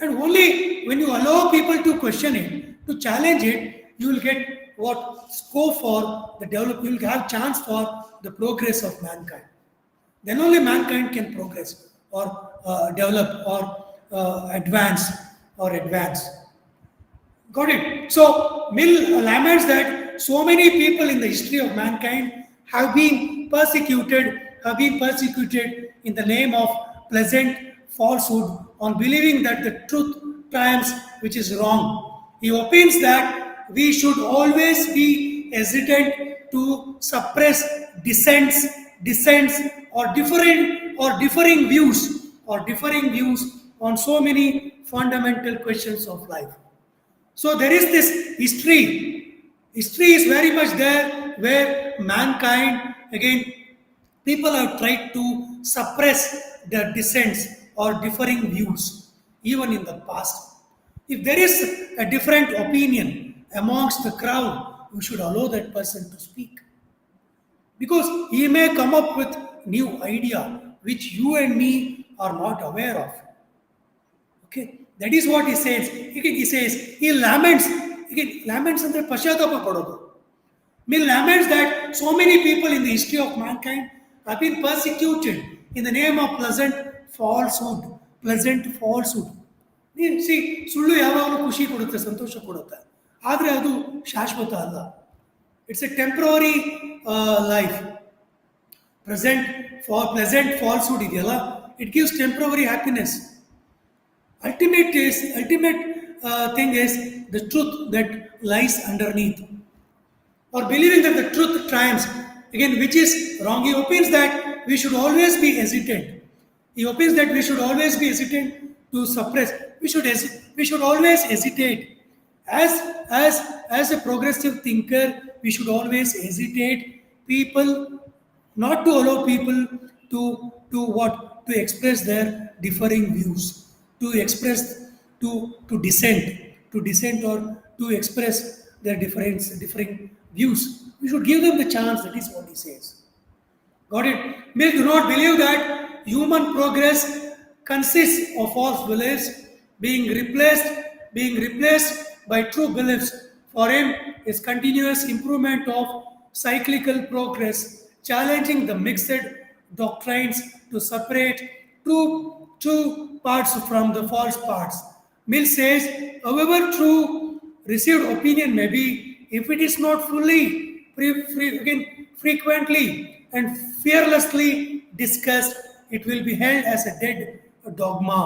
And only when you allow people to question it, to challenge it, you will get what scope for the develop. You will have chance for the progress of mankind. Then only mankind can progress or develop or advance. Got it? So Mill laments that so many people in the history of mankind have been persecuted in the name of pleasant falsehood, on believing that the truth triumphs, which is wrong. He opines that we should always be hesitant to suppress dissents or differing views on so many fundamental questions of life. So there is this history. History is very much there where mankind, again, people have tried to suppress the dissents or differing views, even in the past. If there is a different opinion amongst the crowd, you should allow that person to speak. Because he may come up with new idea which you and me are not aware of. Okay, that is what he says. He laments andre pashyatapa padodu. Mill laments that so many people in the history of mankind have been persecuted in the name of pleasant falsehood. See, ಸುಳ್ಳು ಯಾವಾಗಲೂ ಖುಷಿ ಕೊಡುತ್ತೆ, ಸಂತೋಷ ಕೊಡುತ್ತೆ, ಆದರೆ ಅದು ಶಾಶ್ವತ ಅಲ್ಲ. It's a temporary life. Pleasant falsehood ಇದೆಯಲ್ಲ, it gives temporary happiness. Ultimate thing is the truth that lies underneath, or believing that the truth triumphs, again, which is wrong. He opines that we should always be hesitant. To suppress. We should always hesitate. As a progressive thinker, we should always hesitate. Not to allow people to express their differing views, to dissent or to express their differing views. We should give them the chance. That is what he says. Got it? Mill do not believe that human progress consists of false beliefs being replaced by true beliefs. For him, is continuous improvement of cyclical progress, challenging the mixed doctrines to separate true parts from the false parts. Mill says, however true received opinion may be, if it is not fully, frequently and fearlessly discussed, it will be held as a dead dogma.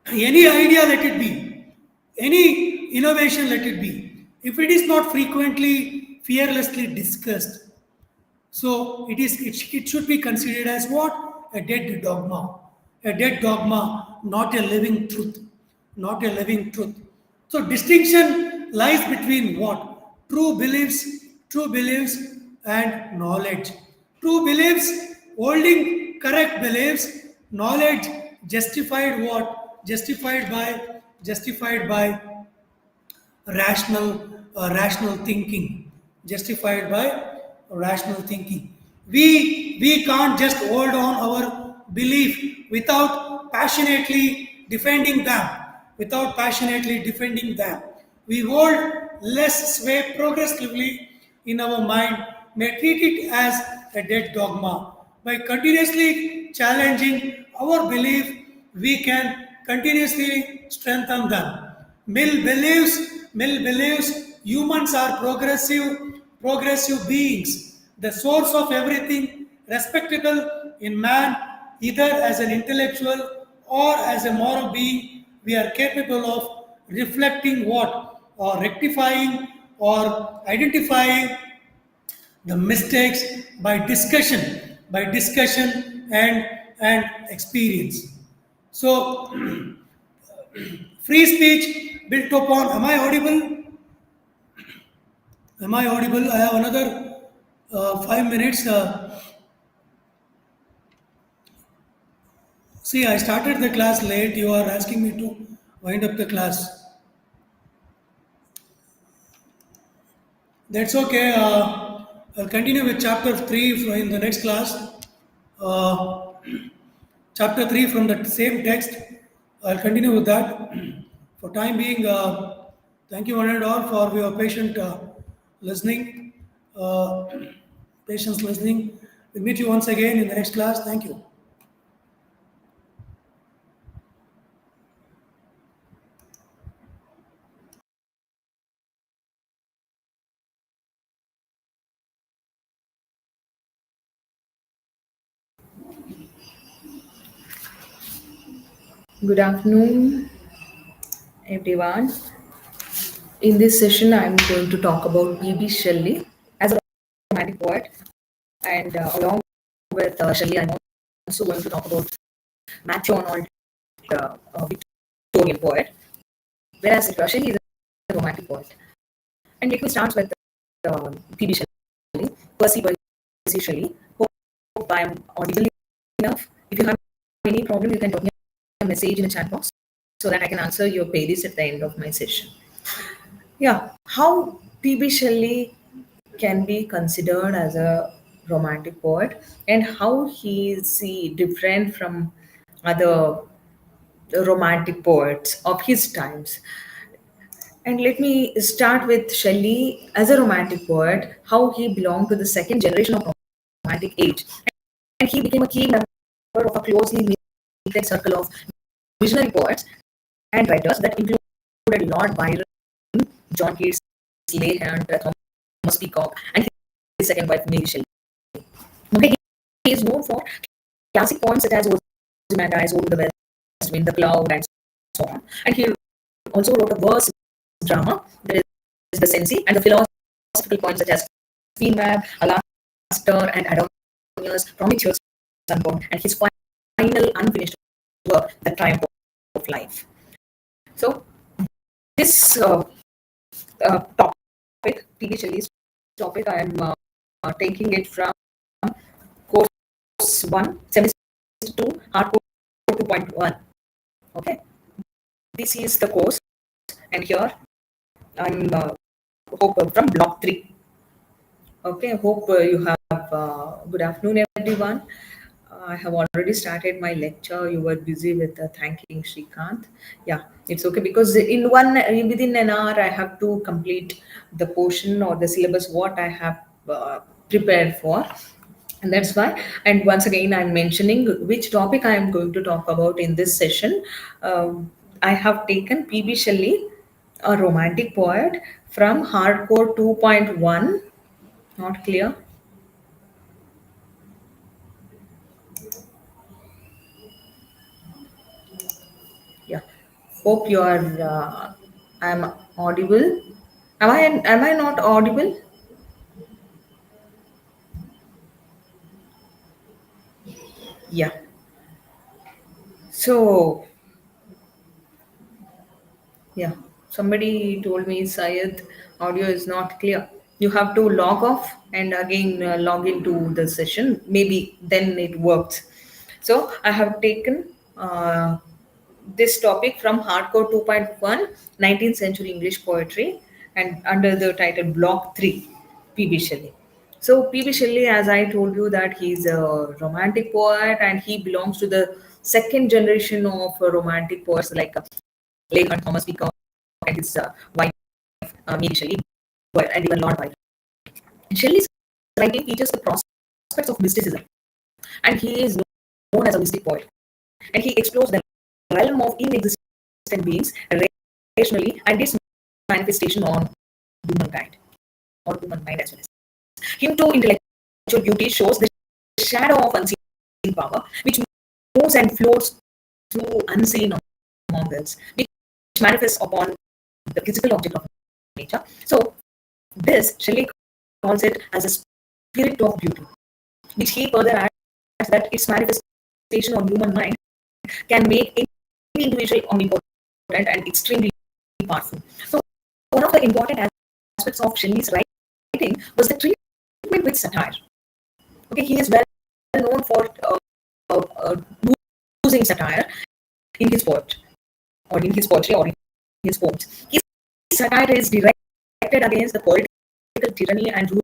Any idea, let it be. Any innovation, let it be. If it is not frequently, fearlessly discussed, so it should be considered as what? A dead dogma. A dead dogma, not a living truth. So distinction lies between what? True beliefs and knowledge. True beliefs, holding correct beliefs, knowledge justified by rational thinking. We can't just hold on our belief without passionately defending them. Without passionately defending them, we hold less sway progressively in our mind, may treat it as a dead dogma. By continuously challenging our belief, we can continuously strengthen them. Mill believes humans are progressive beings, the source of everything respectable in man, either as an intellectual or as a moral being. We are capable of reflecting what, or rectifying, or identifying the mistakes by discussion and experience. So, free speech built upon. Am I audible? Am I audible? I have another 5 minutes. See, I started the class late. You are asking me to wind up the class. That's okay. I'll continue with chapter 3 in the next class. Uh, chapter 3 from the same text. I'll continue with that. For time being, thank you one and all for your patient listening, uh, patience listening. We'll meet you once again in the next class. Thank you. Good afternoon, everyone. In this session, I'm going to talk about P.B. Shelley as a romantic poet, and along with Shelley, I'm also going to talk about Matthew Arnold, Victorian poet, whereas Shelley is a romantic poet. And let me start with P.B. Shelley, Percy Percy Shelley. Hope I'm audible enough. If you have any problem, you can drop me a message in the chat box so that I can answer your queries at the end of my session. Yeah, how P.B. Shelley can be considered as a romantic poet and how he is different from other romantic poets of his times. And let me start with Shelley as a romantic poet, how he belonged to the second generation of romantic age. And he became a key member of a closely knitted circle of visionary poets and writers that included Lord Byron, John Keats, Leigh Hunt, Thomas Peacock, and his second wife, Mary Shelley. Okay, he is known for classic poems such as Ozymandias, Over the West Wind, The Cloud, and so on. And he also wrote a verse drama, that is The Cenci, and the philosophical poems such as Femab, Alastor, and Adonius, Prometheus, Sunborn, and his final unfinished work, The Triumph of Life. So, this topic, P.B. Shelley's topic, I am taking it from course 1, semester 2, hardcore 2.1. Okay, this is the course, and here I'm hope from block 3. Okay, hope you have good afternoon, everyone. I have already started my lecture. You were busy with thanking Shrikant. Yeah, it's okay because within an hour I have to complete the portion or the syllabus what I have prepared for, and that's why. And once again, I'm mentioning which topic I am going to talk about in this session. I have taken P.B. Shelley, a romantic poet, from Hardcore 2.1. Not clear. Yeah, hope you are. I'm audible. Am I not audible? Yeah. So yeah, somebody told me Syed audio is not clear. You have to log off and again log into the session. Maybe then it works. So I have taken this topic from Hardcore 2.1, 19th century English poetry, and under the title Block 3, P.B. Shelley. So P.B. Shelley, as I told you, that he's a romantic poet and he belongs to the second generation of romantic poets like Lake and Thomas Peacock and his wife Mary Shelley, and even Lord Byron. Shelley's writing features the prospects of mysticism, and he is known as a mystic poet. And he explores the realm of inexistent beings rationally and its manifestation on humankind or human mind as well. Him to intellectual beauty shows the shadow of unseen power, which moves and floats through unseen among worlds, which manifests upon the physical object of nature. So, this Shelley calls it as a spirit of beauty, which he further adds that its manifestation on human mind can make any individual omnipotent and extremely powerful. So, one of the important aspects of Shelley's writing was the treatment with satire. Okay, he is well known for using satire in his poet, or in his poetry, or in his poems. His satire is directed against the political tyranny and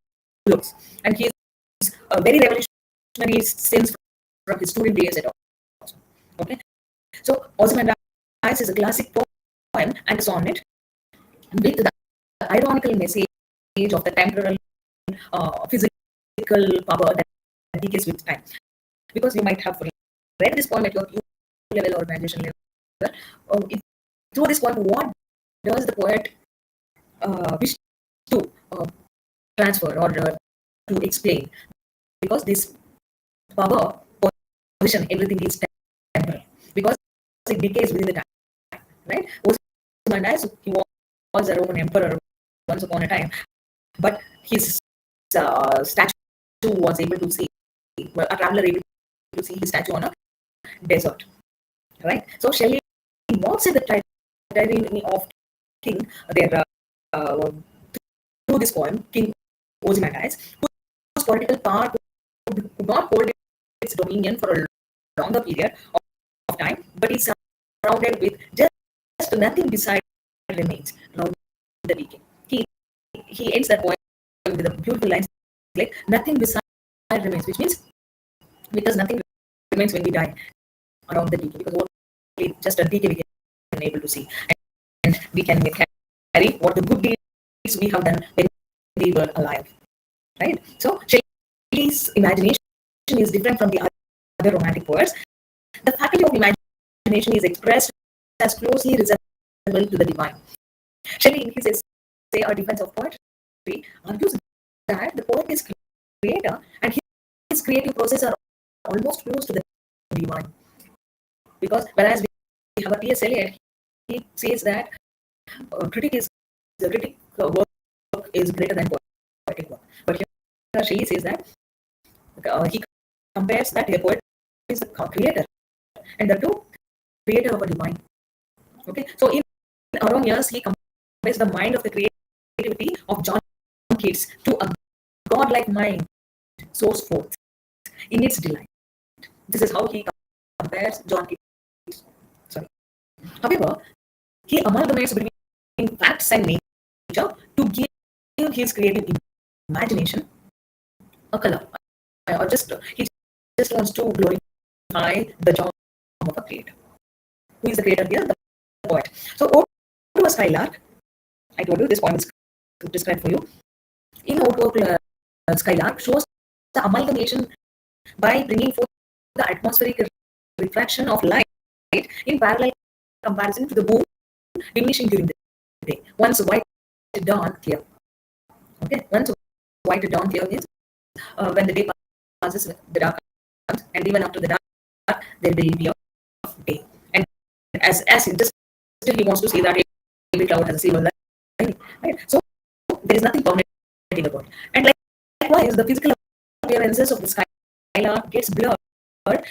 rulers, and he is a very revolutionary since from his student days at all. Okay, so Ozymandias is a classic poem and a sonnet with the ironical message of the temporal physical power that decays with time. Because you might have read this poem at your youth level or graduation level. Through this poem, what does the poet wish to transfer or to explain? Because this power, position, everything is temporal. Because it decays within the time, right? Ozymandias, he was a Roman emperor once upon a time, but his statue was able to see, well, a traveler able to see his statue on a desert, right? So Shelley mocks at the tyranny of King there through this poem, King Ozymandias, whose political power could not hold its dominion for a longer period of time, but is surrounded with just nothing beside remains around the decay. He ends that poem with a beautiful line like nothing beside remains, which means because nothing remains when we die around the decay, because only just a decay we can able to see, and we can carry what the good deeds we have done when we were alive, right? So Shelley's imagination is different from the other romantic poets. The faculty of imagination is expressed as closely resembled to the divine. Shelley, in his essay, A Defense of Poetry, argues that the poet is creator and his creative process are almost close to the divine. Because whereas we have a T.S. Eliot, he says that the critic work is greater than poetic work. But here Shelley says that he compares that the poet is the creator and the two creator of a divine. Okay, so in our own years, he compares the mind of the creativity of John Keats to a godlike mind source forth in its delight. This is how he compares John Keats. Sorry. However, he amalgamates between facts and nature to give his creative imagination a color. Or he just wants to glorify the job of a creator. Who is the creator here? The poet. So, Ode to a Skylark. I told you this poem is described for you. In Ode to a Skylark shows the amalgamation by bringing forth the atmospheric refraction of light in parallel comparison to the moon diminishing during the day. Once white dawn clear. Okay, once white dawn clear means when the day passes, the dark comes, and even after the dark, there will be a day. And as he just still he wants to say that every cloud has a silver lining, right? So there is nothing permanent about it. And likewise, the physical appearances of the skylark gets blurred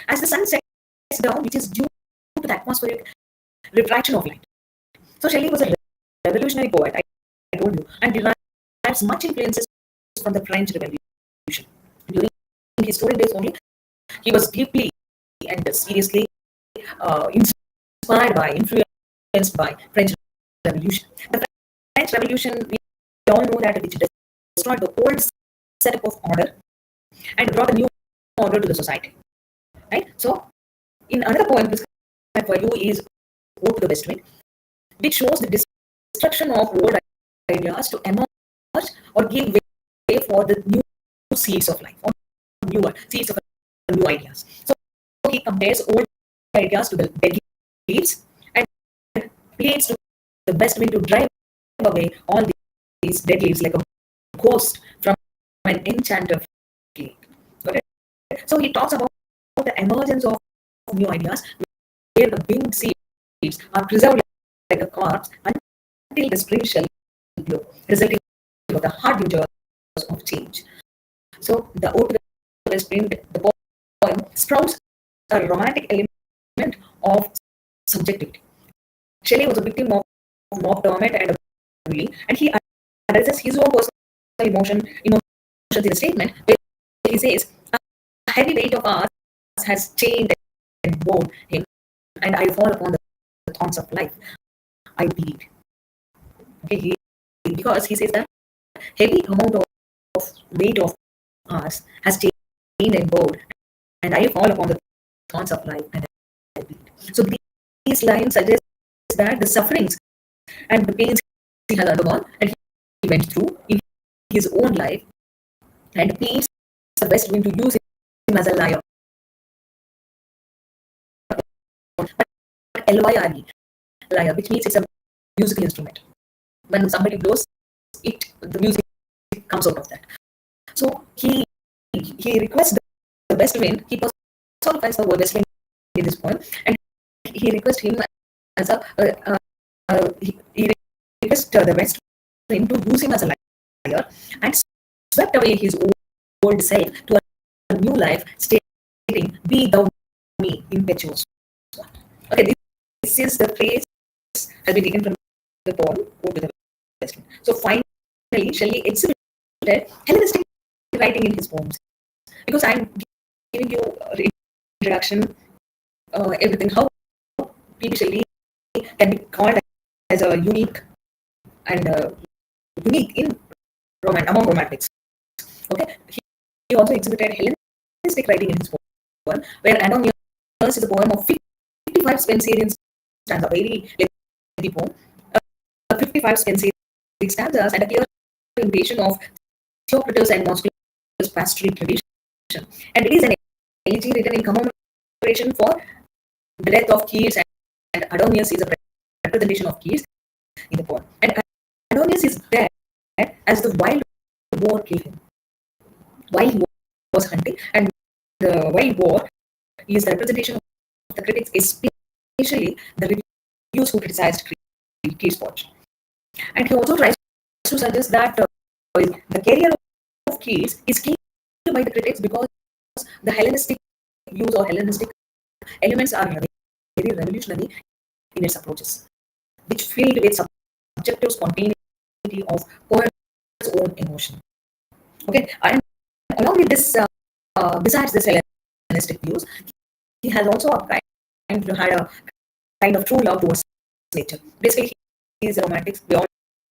as the sun sets down, which is due to the atmospheric refraction of light. So Shelley was a revolutionary poet, I told you, and derives much influences from the French Revolution. During his student days only, he was deeply and seriously inspired by, influenced by French Revolution. The French Revolution, we all know that, which destroyed the old setup of order and brought a new order to the society. Right? So, in another poem prescribed for you is Ode to the West Wind, which shows the destruction of old ideas to emerge or give way for the new seeds of life, or newer seeds of new ideas. So he compares old ideas to the dead leaves and pleads to the best wind to drive away all these dead leaves like a ghost from an enchanted lake. Got it? So he talks about the emergence of new ideas where the winged seeds are preserved like a corpse until the spring shall blow, resulting in the hard winters of change. So the Ode to the West Wind, the poem sprouts a romantic element of subjectivity. Shelley was a victim of mob torment and bullying, and he addresses his own personal emotions in a statement where he says, "A heavy weight of ours has chained and bound him, and I fall upon the thorns of life. I bleed." Okay, because he says that heavy amount of weight of ours has chained and bound, and I fall upon the thorns of life and I bleed. So these lines suggest that the sufferings and the pains he has undergone and he went through in his own life, and pleads the best wind to use him as a lyre. Lyre, lyre, which means it's a musical instrument. When somebody blows it, the music comes out of that. So he requests the best wind. He personifies the word best wind in this poem, and he requests him as he requests the best wind to use him as a lyre and swept away his old self to a new life, stating, "Be thou me, impetuous one." Okay, this is the phrase has been taken from the poem Ode to the West Wind. So finally, Shelley exhibited Hellenistic writing in his poems. Because I'm giving you introduction, everything, how P.B. Shelley can be called as a unique and unique in among romantics. Okay, he also exhibited Hellenistic writing in his poem, where Adonius is a poem of 55 Spenserian stanza, very lengthy poem, 55 Spenserian stanzas, and a clear invasion of Theocritus and Musculus' pastoral tradition. And it is an elegy written in commemoration for the death of Keats, and Adonius is a representation of Keats in the poem. And Adonius is there as the wild boar killed him while he was hunting, and the wild boar is the representation of the critics, especially the reviews who criticized Keats' poetry. And he also tries to suggest that the career of Keats is killed by the critics because the Hellenistic views or Hellenistic elements are very revolutionary in its approaches, which filled with subjective spontaneity of poet's own emotion. Okay, and along with this, besides this Hellenistic views, he has also had a kind of true love towards nature. Basically, he is a romantic. We all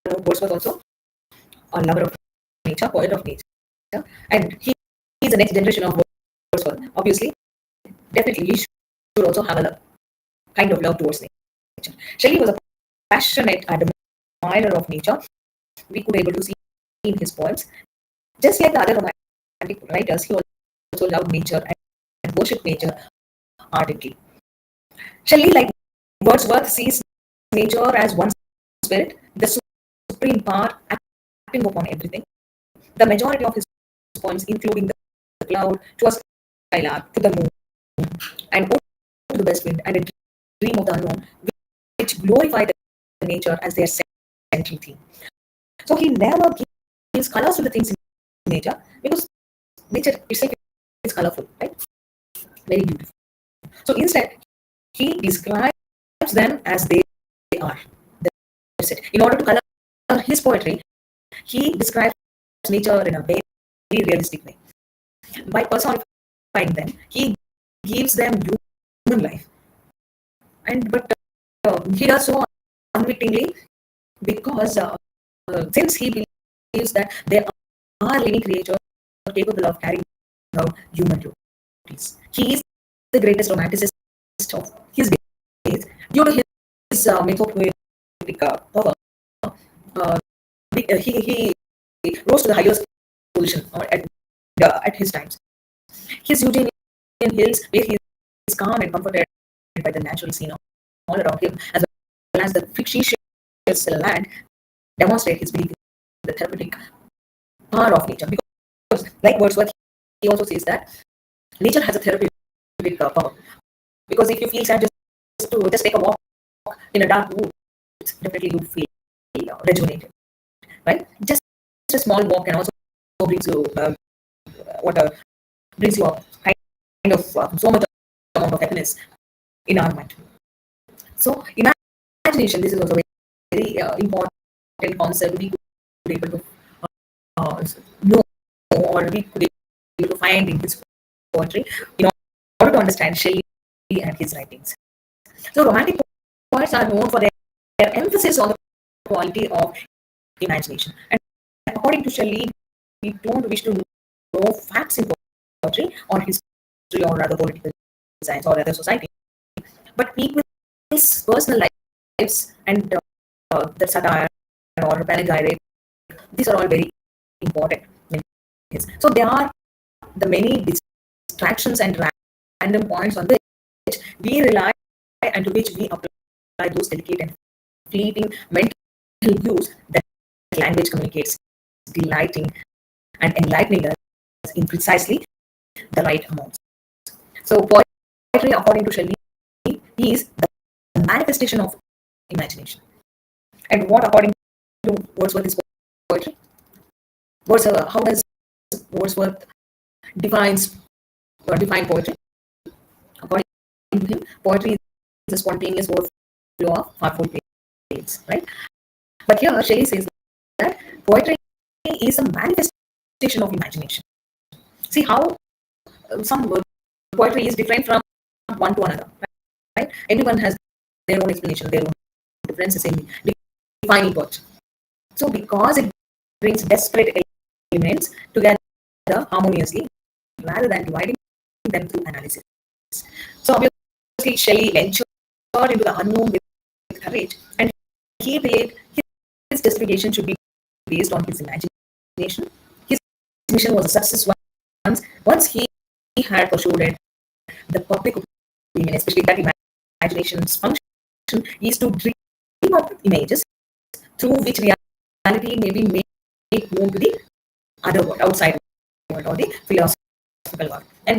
know Wordsworth also a lover of nature, poet of nature, and he is the next generation of Wordsworth. Obviously, definitely, he should also have a kind of love towards nature. Shelley was a passionate admirer of nature. We could be able to see in his poems. Just like the other romantic writers, he also loved nature and worshipped nature ardently. Shelley, like Wordsworth, sees nature as one spirit, the supreme power acting upon everything. The majority of his poems, including the cloud, to a skylark, to the moon, and Ode to the West Wind, and a dream of the unknown, which glorify the nature as their central theme. So he never gives colors to the things in nature because nature itself is colorful, right? Very beautiful. So instead, he describes them as they are. That's it. In order to color his poetry, he describes nature in a very realistic way. By personifying them, he gives them human life. But he does so unwittingly because since he believes that there are living creatures capable of carrying out human duties. He is the greatest romanticist of his days due to his mythopoeic power. Uh, he rose to the highest position at his times. His Eugenean hills, where he is calm and comforted by the natural scene all around him, as well as the fictitious land, demonstrate his belief in the therapeutic power of nature. Because, like Wordsworth, he also says that nature has a therapeutic power. Because if you feel sad, just take a walk in a dark wood, definitely you feel rejuvenated, right? Just a small walk can also brings you what brings you a kind of so much amount of happiness in our mind. So imagination, this is also a very important concept we could be able to know, or we could be able to find in his poetry in order to understand Shelley and his writings. So romantic poets are known for their emphasis on the quality of imagination. And according to Shelley, we don't wish to know facts in poetry or history or other political science or other society, but people's personal lives and the satire or panegyric. These are all very important. So there are the many distractions and random points on which we rely and to which we apply those delicate and fleeting mental views that language communicates, delighting and enlightening us in precisely the right amounts. So poetry, according to Shelley, is the manifestation of imagination. And what, according to Wordsworth, is poetry? How does Wordsworth define poetry? According to him, poetry is a spontaneous flow of heartful tales, right? But here Shelley says that poetry is a manifestation of imagination. See how some poetry is different from one to another, right? Everyone has their own explanation, their own differences in defining poetry. So because it brings desperate elements together harmoniously rather than dividing them through analysis. So obviously Shelley ventured into the unknown with courage, and he believed his justification should be based on his imagination. His mission was a success once he had persuaded the public opinion, especially that imagination's function is to dream of images through which reality may be made known to the other world, outside world, or the philosophical world. And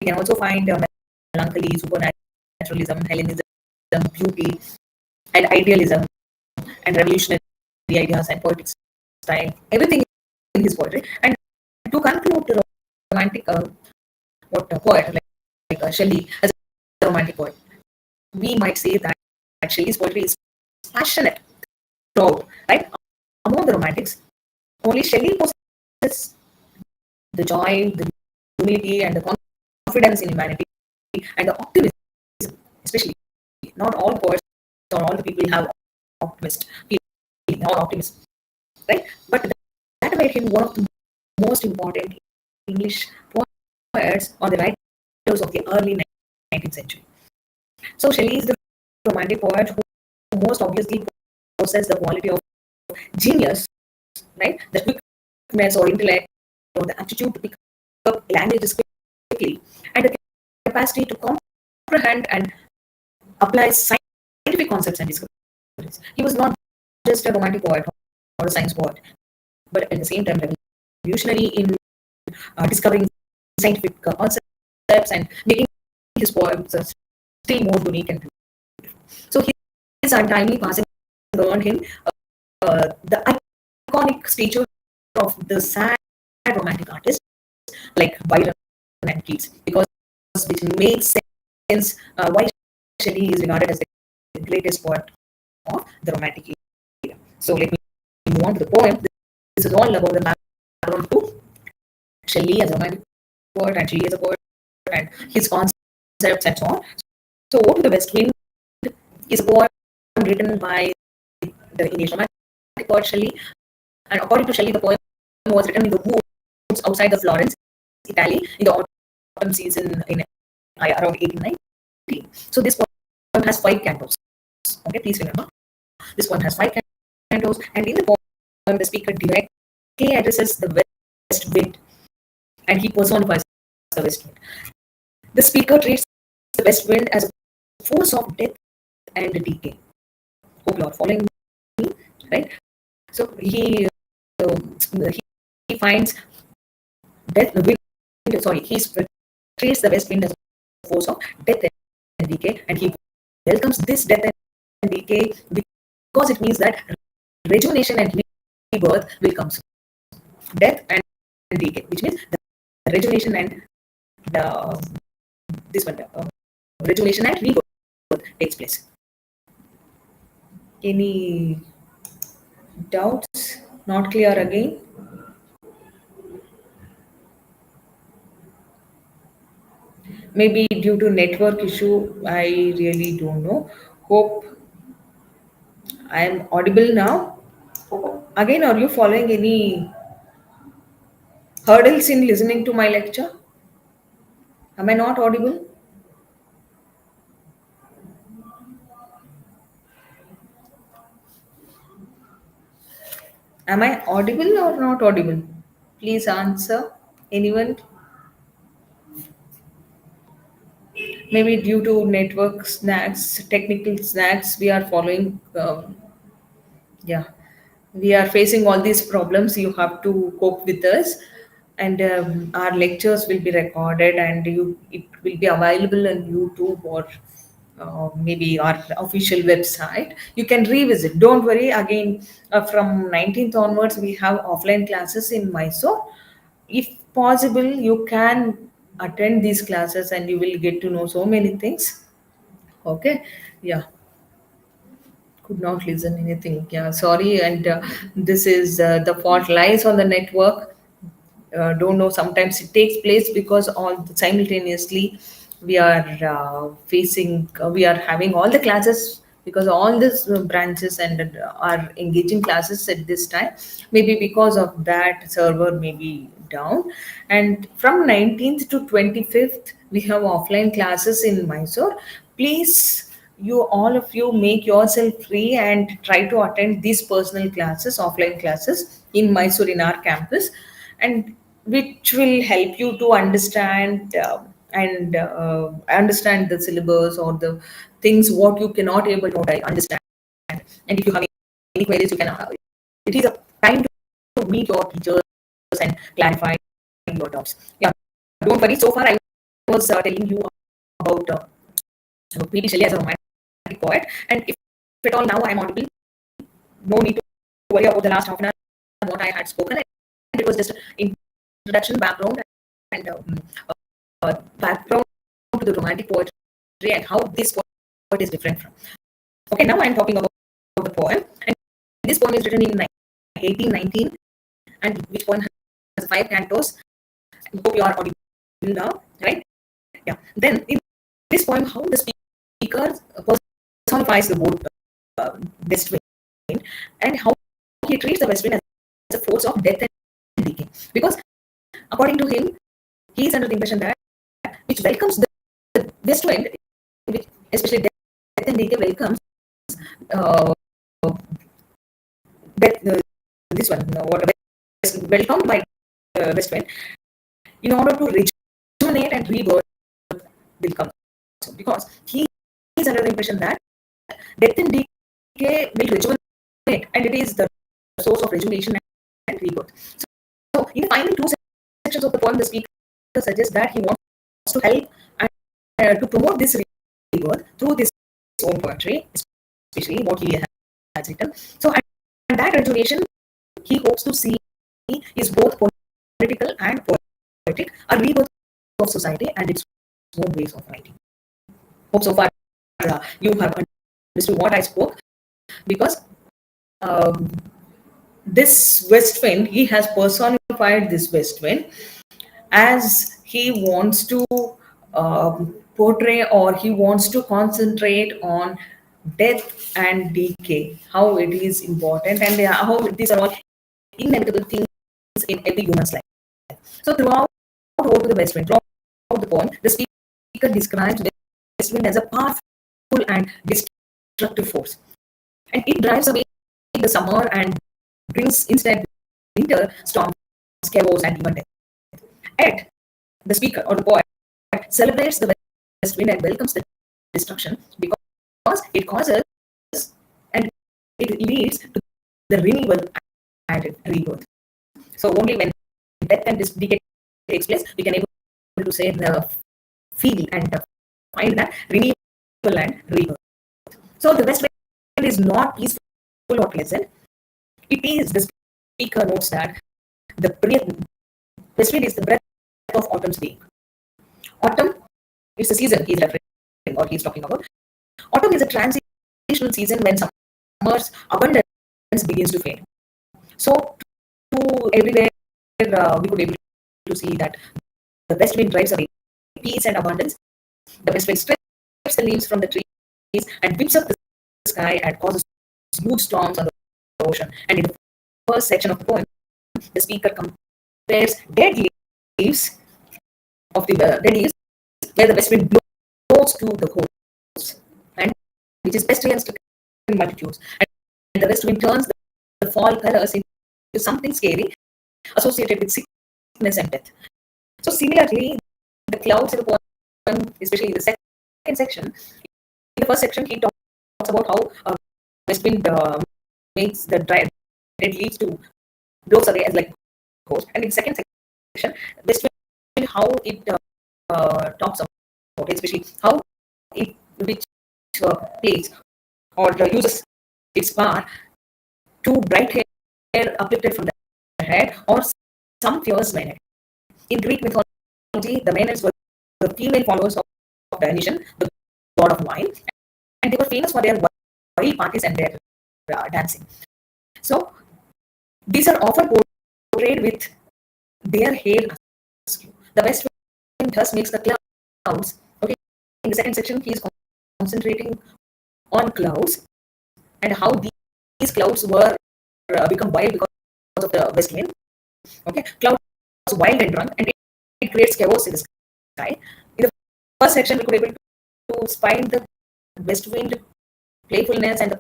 we can also find melancholy, supernaturalism, Hellenism, beauty, and idealism, and revolutionary ideas and poetic style, everything in his poetry. And to conclude, the romantic poet like Shelley as a romantic poet, we might say that Shelley's poetry is passionate throughout, right? Among the romantics, only Shelley possesses the joy, the humility, and the confidence in humanity, and the optimism, especially. Not all poets or all the people have optimist feeling or optimism, right? But that made him one of the most important English poets or the writers of the early 19th century. So Shelley is the romantic poet who most obviously possesses the quality of genius, right? The quickness or intellect or the aptitude to pick up languages quickly, and the capacity to comprehend and apply scientific concepts and discoveries. He was not just a romantic poet or a science poet, but at the same time revolutionary in discovering scientific concepts and making his poems still more unique and beautiful. So his untimely passing earned him the iconic stature of the sad romantic artist like Byron and Keats, because which makes sense why Shelley is regarded as the greatest poet of the romantic era. So let me move on to the poem. This is all about the background to Shelley as a romantic poet and Shelley as a poet and his concepts and so on. So Ode to the West Wind is a poem written by the English romantic poet Shelley, and according to Shelley, the poem was written in the woods shoots outside the Florence, Italy, in the autumn season in around 1890. So this poem has 5 cantos. Okay, please remember, this poem has 5 cantos, and in the poem, the speaker directly addresses the west wind, and he personifies the west wind. The speaker treats the west wind as a force of death and decay. Hope you are following me, right? So he finds death, the wind, sorry, he portrays the west wind as a force of death and decay, and he welcomes this death and decay because it means that rejuvenation and rebirth will come soon. Death and decay, which means the rejuvenation and the this one, rejuvenation and rebirth takes place. Any doubts? Not clear again? Maybe due to network issue, I really don't know. Hope I am audible now. Again, are you following any hurdles in listening to my lecture? Am I not audible? Am I audible or not audible? Please answer. Anyone? Maybe due to network snacks, technical snacks, we are following. Yeah, we are facing all these problems. You have to cope with us, and our lectures will be recorded, and it will be available on YouTube or maybe our official website. You can revisit. Don't worry. Again, from 19th onwards, we have offline classes in Mysore. If possible, you can attend these classes, and you will get to know so many things. Okay, yeah, could not listen anything. Yeah, sorry. And this is the fault lies on the network. Don't know, sometimes it takes place because all simultaneously we are facing we are having all the classes, because all these branches and are engaging classes at this time. Maybe because of that, server may be down. And from 19th to 25th, we have offline classes in Mysore. Please, you all of you, make yourself free and try to attend these personal classes, offline classes in Mysore, in our campus, and which will help you to understand and understand the syllabus or the things what you cannot able to understand. And if you have any queries, you can it is a time to meet your teachers and clarify your doubts. Yeah, don't worry. So far I was telling you about P.D. Shelley as a romantic poet, and if at all now I am audible, no need to worry about the last half an hour what I had spoken. And it was just introduction, background, and background to the romantic poetry and how this poet is different from. Okay, now I am talking about the poem, and this poem is written in 1819, and which poem has 5 cantos. I hope you are audible now, right? Yeah. Then in this poem, how the speaker personifies the word west wind, and how he treats the west wind as a force of death and decay. Because according to him, he is under the impression that which welcomes the west wind, which especially death and decay welcomes uh, death, this one, what welcomed by west wind, in order to rejuvenate and rebirth will come. So, because he is under the impression that death and decay will rejuvenate, and it is the source of rejuvenation and rebirth. So in the final 2 sections of the poem, the speaker suggests that he wants to help and to promote this rebirth through this own poetry, especially what he has written. So, and that rejuvenation he hopes to see is both political and poetic, a rebirth of society and its own ways of writing. Hope so far you have understood what I spoke, because um, this west wind, he has personified this west wind as he wants to portray, or he wants to concentrate on death and decay, how it is important, and how these are all inevitable things in every human's life. So throughout the ode to the west wind, throughout the poem, the speaker describes the west wind as a powerful and destructive force, and it drives away the summer and brings instead winter, storms, chaos, and even death. Yet the speaker or the poet celebrates the west wind and welcomes the destruction because it causes and it leads to the renewal and rebirth. So only when death and this decay takes place, we can able to say the feel and find that renewal and rebirth. So the west wind is not peaceful or pleasant. It is, the speaker notes that the west wind is the breath of autumn's being. Autumn is the season he's referring or he's talking about. Autumn is a transitional season when summer's abundance begins to fade. So to everywhere we could be able to see that the west wind drives away peace and abundance. The west wind strips the leaves from the trees and whips up the sky and causes huge storms on the ocean. And in the first section of the poem, the speaker compares dead leaves of the dead leaves where the west wind blows to the coast, and which is pestilence to multitudes. And the west wind turns the fall colors into something scary associated with sickness and death. So similarly, the clouds in the poem, especially in the second section, in the first section, he talks about how west wind makes the dead leaves to blows away as like ghost. And in the second section, west wind, how it talks about, especially how it which plays or uses its power to bright hair uplifted from the head or some fierce maiden. In Greek mythology, the maidens were the female followers of Dionysian, the god of wine, and they were famous for their wild parties and their dancing. So these are often portrayed with their hair askew. The west wind thus makes the clouds. Okay, in the second section, he is concentrating on clouds and how these clouds were become wild because of the west wind. Okay, clouds wild and drunk, and it creates chaos in the sky. In the first section, we could be able to find the west wind playfulness and the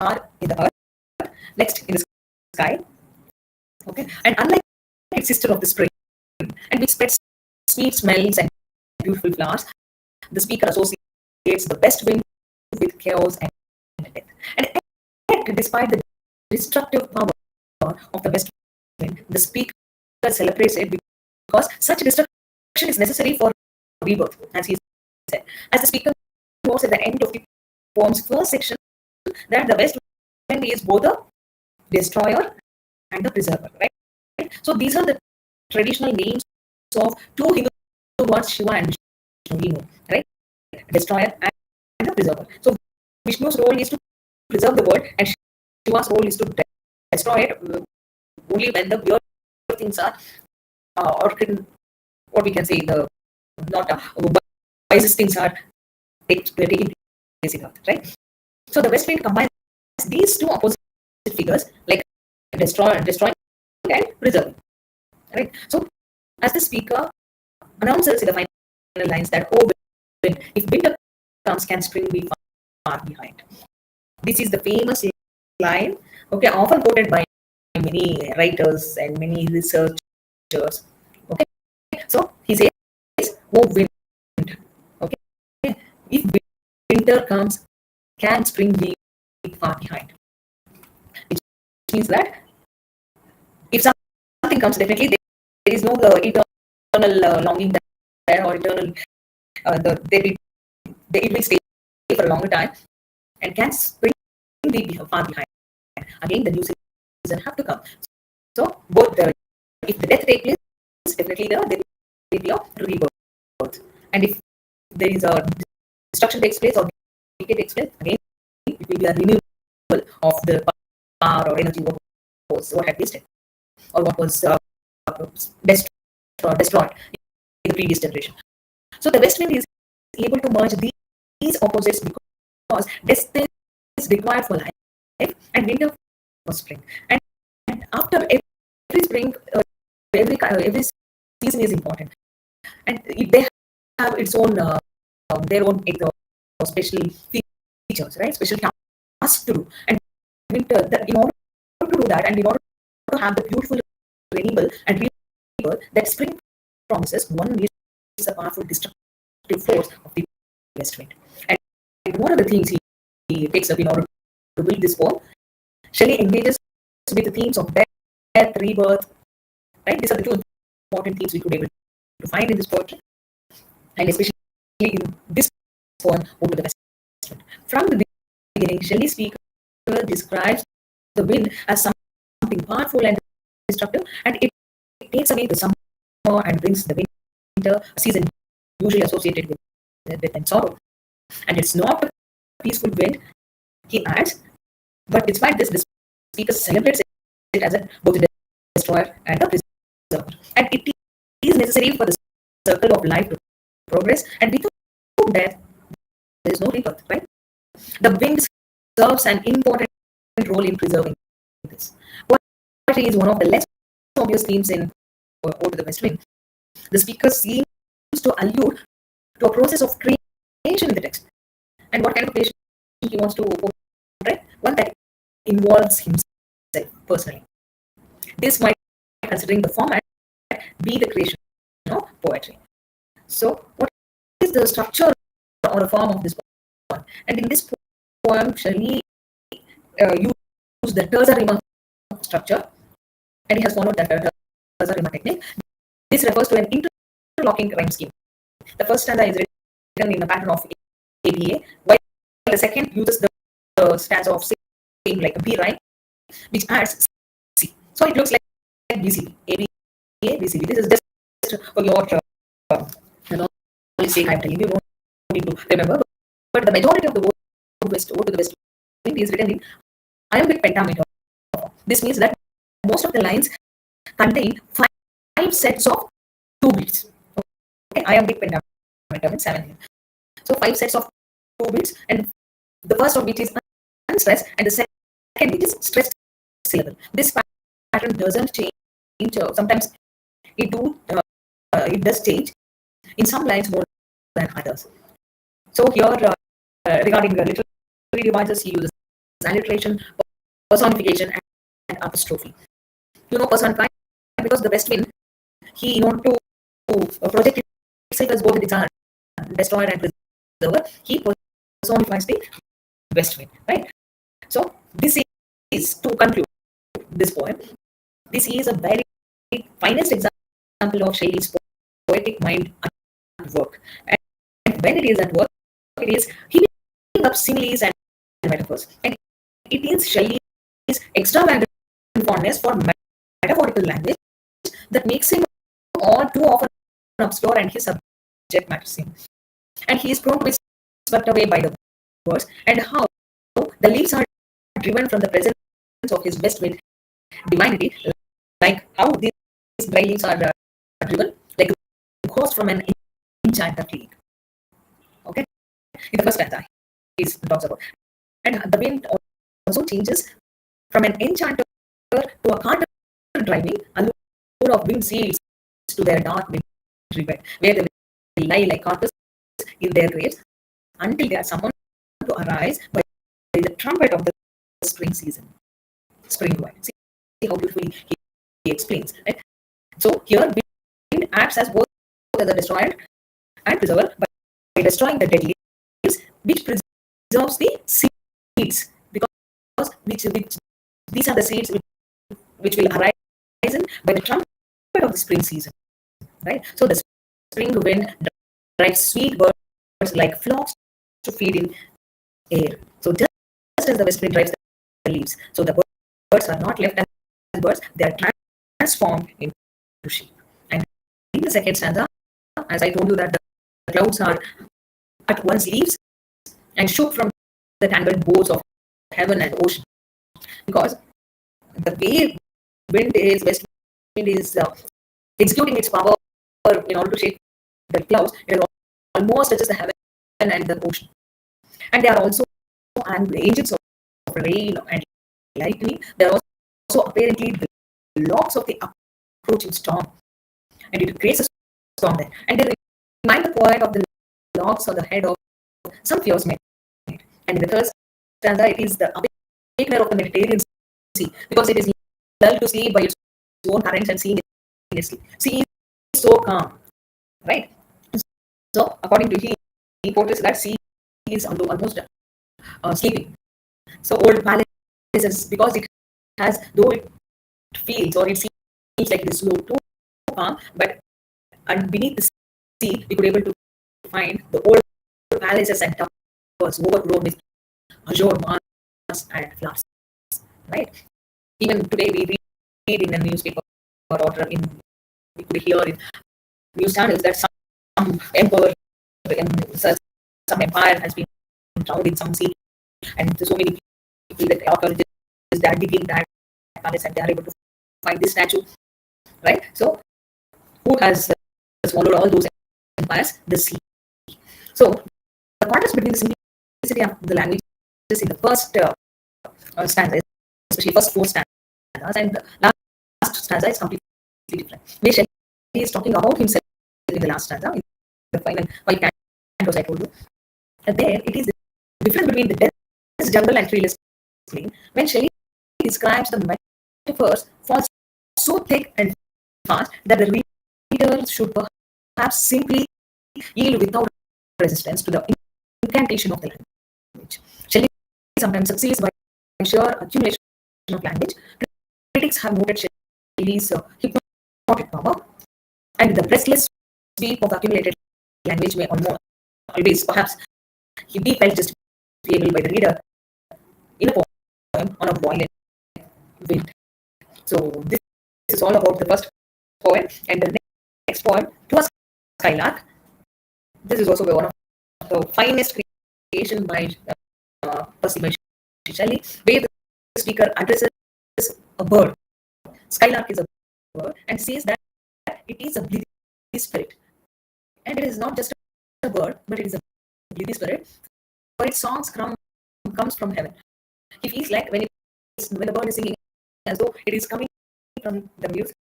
power in the earth. Next, in the sky. Okay, and unlike its sister of the spring, and which spreads sweet smells and beautiful flowers, the speaker associates the west wind with chaos and death. And yet, despite the destructive power of the west wind, the speaker celebrates it because such destruction is necessary for rebirth, as he said. As the speaker notes at the end of the poem's first section, that the west wind is both a destroyer and a preserver, right? So these are the traditional names of two Hindu gods, Shiva and Vishnu, right? Destroyer and a preserver. So Vishnu's role is to preserve the world, and Shiva's role is to destroy it only when the pure things are, or we can say the not wisest things are taking place in earth, right? So the west wind combines these two opposite figures, like destroying and preserving, right? So as the speaker announces in the final lines that, oh, wind, if winter comes, can spring be far behind? This is the famous line, okay, often quoted by many writers and many researchers. Okay, so he says, "Oh wind, okay, if winter comes, can spring be far behind?" Which means that if something comes, definitely there is no eternal longing there or eternal it will stay for a longer time, and can spring be far behind. Again, the new season have to come. So both if the death takes place, definitely there will be a rebirth. And if there is a destruction takes place or decay takes place, again it will be a renewal of the power or energy what had wasted or what was destroyed in the previous generation. So the west wind is able to merge these opposites because death is required for life and winter for spring. And after every spring, every season is important, and they have its own their own special features, right? Special tasks to do, and winter. In order to do that, and in order to have the beautiful renewal and rebirth that spring promises, one needs a powerful destructive force of the west wind. And one of the things he takes up in order to build this wall, Shelley engages with the themes of death, rebirth, right? These are the two important themes we could be able to find in this poetry, and especially in this poem, Over the West Wind. From the beginning, Shelley's speaker describes the wind as something powerful and destructive, and it takes away the summer and brings the winter, a season usually associated with death and sorrow. And it's not a peaceful wind, he adds, but despite this, the speaker celebrates it as both a destroyer and a preserver. And it is necessary for the circle of life to progress, and without death, there is no rebirth, right? The wind serves an important role in preserving this. Poetry is one of the less obvious themes in Ode to the West Wind. The speaker seems to allude to a process of creation in the text. And what kind of creation he wants to portray? One that involves himself personally. This might, considering the format, be the creation of poetry. So, what is the structure or the form of this poem? And in this poem, Shelley used the terza rima structure, and he has followed that terza rima technique. This refers to an interlocking rhyme scheme. The first stanza is written in a pattern of ABA, while the second uses the stanza of same like a B rhyme, which adds C. So it looks like BCB, ABA, BCB. This is just for your knowledge sake. I'm telling you, don't need to remember. But the majority of the Ode to the West Wind is written in iambic pentameter. This means that most of the lines contain 5 sets of 2 beats. Okay, iambic pentameter means 7. So 5 sets of 2 beats, and the first of which is unstressed, and the second which is stressed syllable. This pattern doesn't change. Sometimes it does change in some lines more than others. So here, regarding the literary devices, he uses alliteration, personification, and apostrophe. Personified because the West Wind, he in order to project itself as both its destroyer and preserver, he personifies the West Wind, right? So this is, to conclude this poem, this is a very finest example of Shelley's poetic mind at work. And when it is at work, it is heaping up similes and metaphors. And it is Shelley's extravagant fondness for metaphorical language that makes him all too often obscure and his subject matter same. And he is prone to be swept away by the words, and how the leaves are driven from the presence of his West Wind divinity, like how these dry leaves are driven, like a ghost from an enchanted leaf. Okay, in the first stanza, he talks about, and the wind also changes from an enchanter to a carter driving a load of wind seeds to their dark wintry bed, where they will lie like carters in their graves until they are summoned to arise by the trumpet of the spring season. Spring wind. See how beautifully he explains. Right? So here, wind acts as both as a destroyer and preserver by destroying the dead leaves, which preserves the seeds, because which these are the seeds which will arise by the trumpet of the spring season. Right? So the spring wind drives sweet birds like flocks to feed in air. So just as the west wind drives the leaves, so the birds are not left as birds; they are transformed into sheep. And in the second stanza, as I told you, that the clouds are at once leaves and shook from the tangled boughs of heaven and ocean, because the way west wind is executing its power in order to shape the clouds, it almost touches the heaven and the ocean. And they are also agents of rain and lightning. They are also apparently the locks of the approaching storm. and it creates a storm there. And they remind the poet of the loss or the head of some fierce men. And in the third stanza, it is the awakener of the Mediterranean Sea, because it is lulled to sleep by its own currents and seeing in its sleep. Sea is so calm, right? So, according to he portrays that sea is almost sleeping. So, old palaces, because it has, though it feels or it seems like it is slow too calm, but and beneath the sea, we could able to find the old palaces and towers overgrown with azure moss and flowers. Right? Even today, we read in the newspaper or in we could hear in news channels that some emperor, some empire has been drowned in some sea, and so many people that archaeologists are digging that palace and they are able to find this statue. Right? So, who has swallowed all those empires? The sea. So, the contrast between the simplicity of the language is in the first stanza, especially first four stanzas, and the last stanza is completely different. Where Shelley is talking about himself in the last stanza, in the final five cantos I told you. And there it is the difference between the dense jungle and treeless plain. When Shelley describes the metaphors falls so thick and fast that the reader should perhaps simply yield without resistance to the incantation of the language. Shelley sometimes succeeds by sheer accumulation of language. Critics have noted Shelley's hypnotic power, and the breathless sweep of accumulated language may always perhaps be felt justifiable by the reader in a poem on a violent wind. So this is all about the first poem, and the next poem, To a Skylark. This is also one of the finest creation by Shelley, where the speaker addresses a bird. Skylark is a bird and says that it is a bleeding spirit. And it is not just a bird, but it is a bleeding spirit. For its songs comes from heaven. He feels like when the bird is singing, as though it is coming from the music,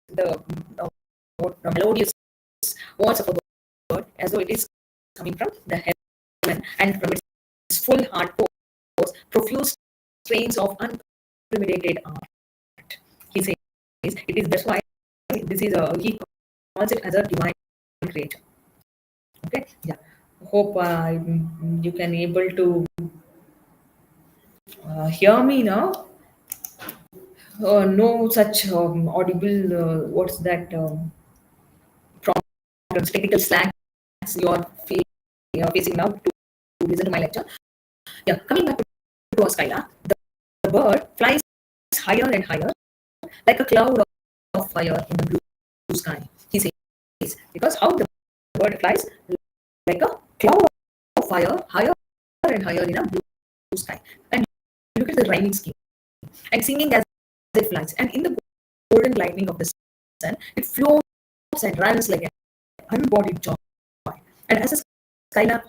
the melodious words of a bird, as though it is coming from the heaven, and from its full heart pours profuse strains of unpremeditated art. He says it is that's why this is he calls it as a divine creature. Okay, yeah. Hope you can able to hear me now. No such audible. What's that? Problems, technical slacks you are facing now to listen to my lecture. Yeah, coming back to a skylark, the bird flies higher and higher, like a cloud of fire in the blue sky. He says, because how the bird flies like a cloud of fire higher and higher in a blue sky. And look at the rhyming scheme and singing as it flies. And in the golden lightning of the sun, it floats and runs like an unbodied joy. And as a skylark,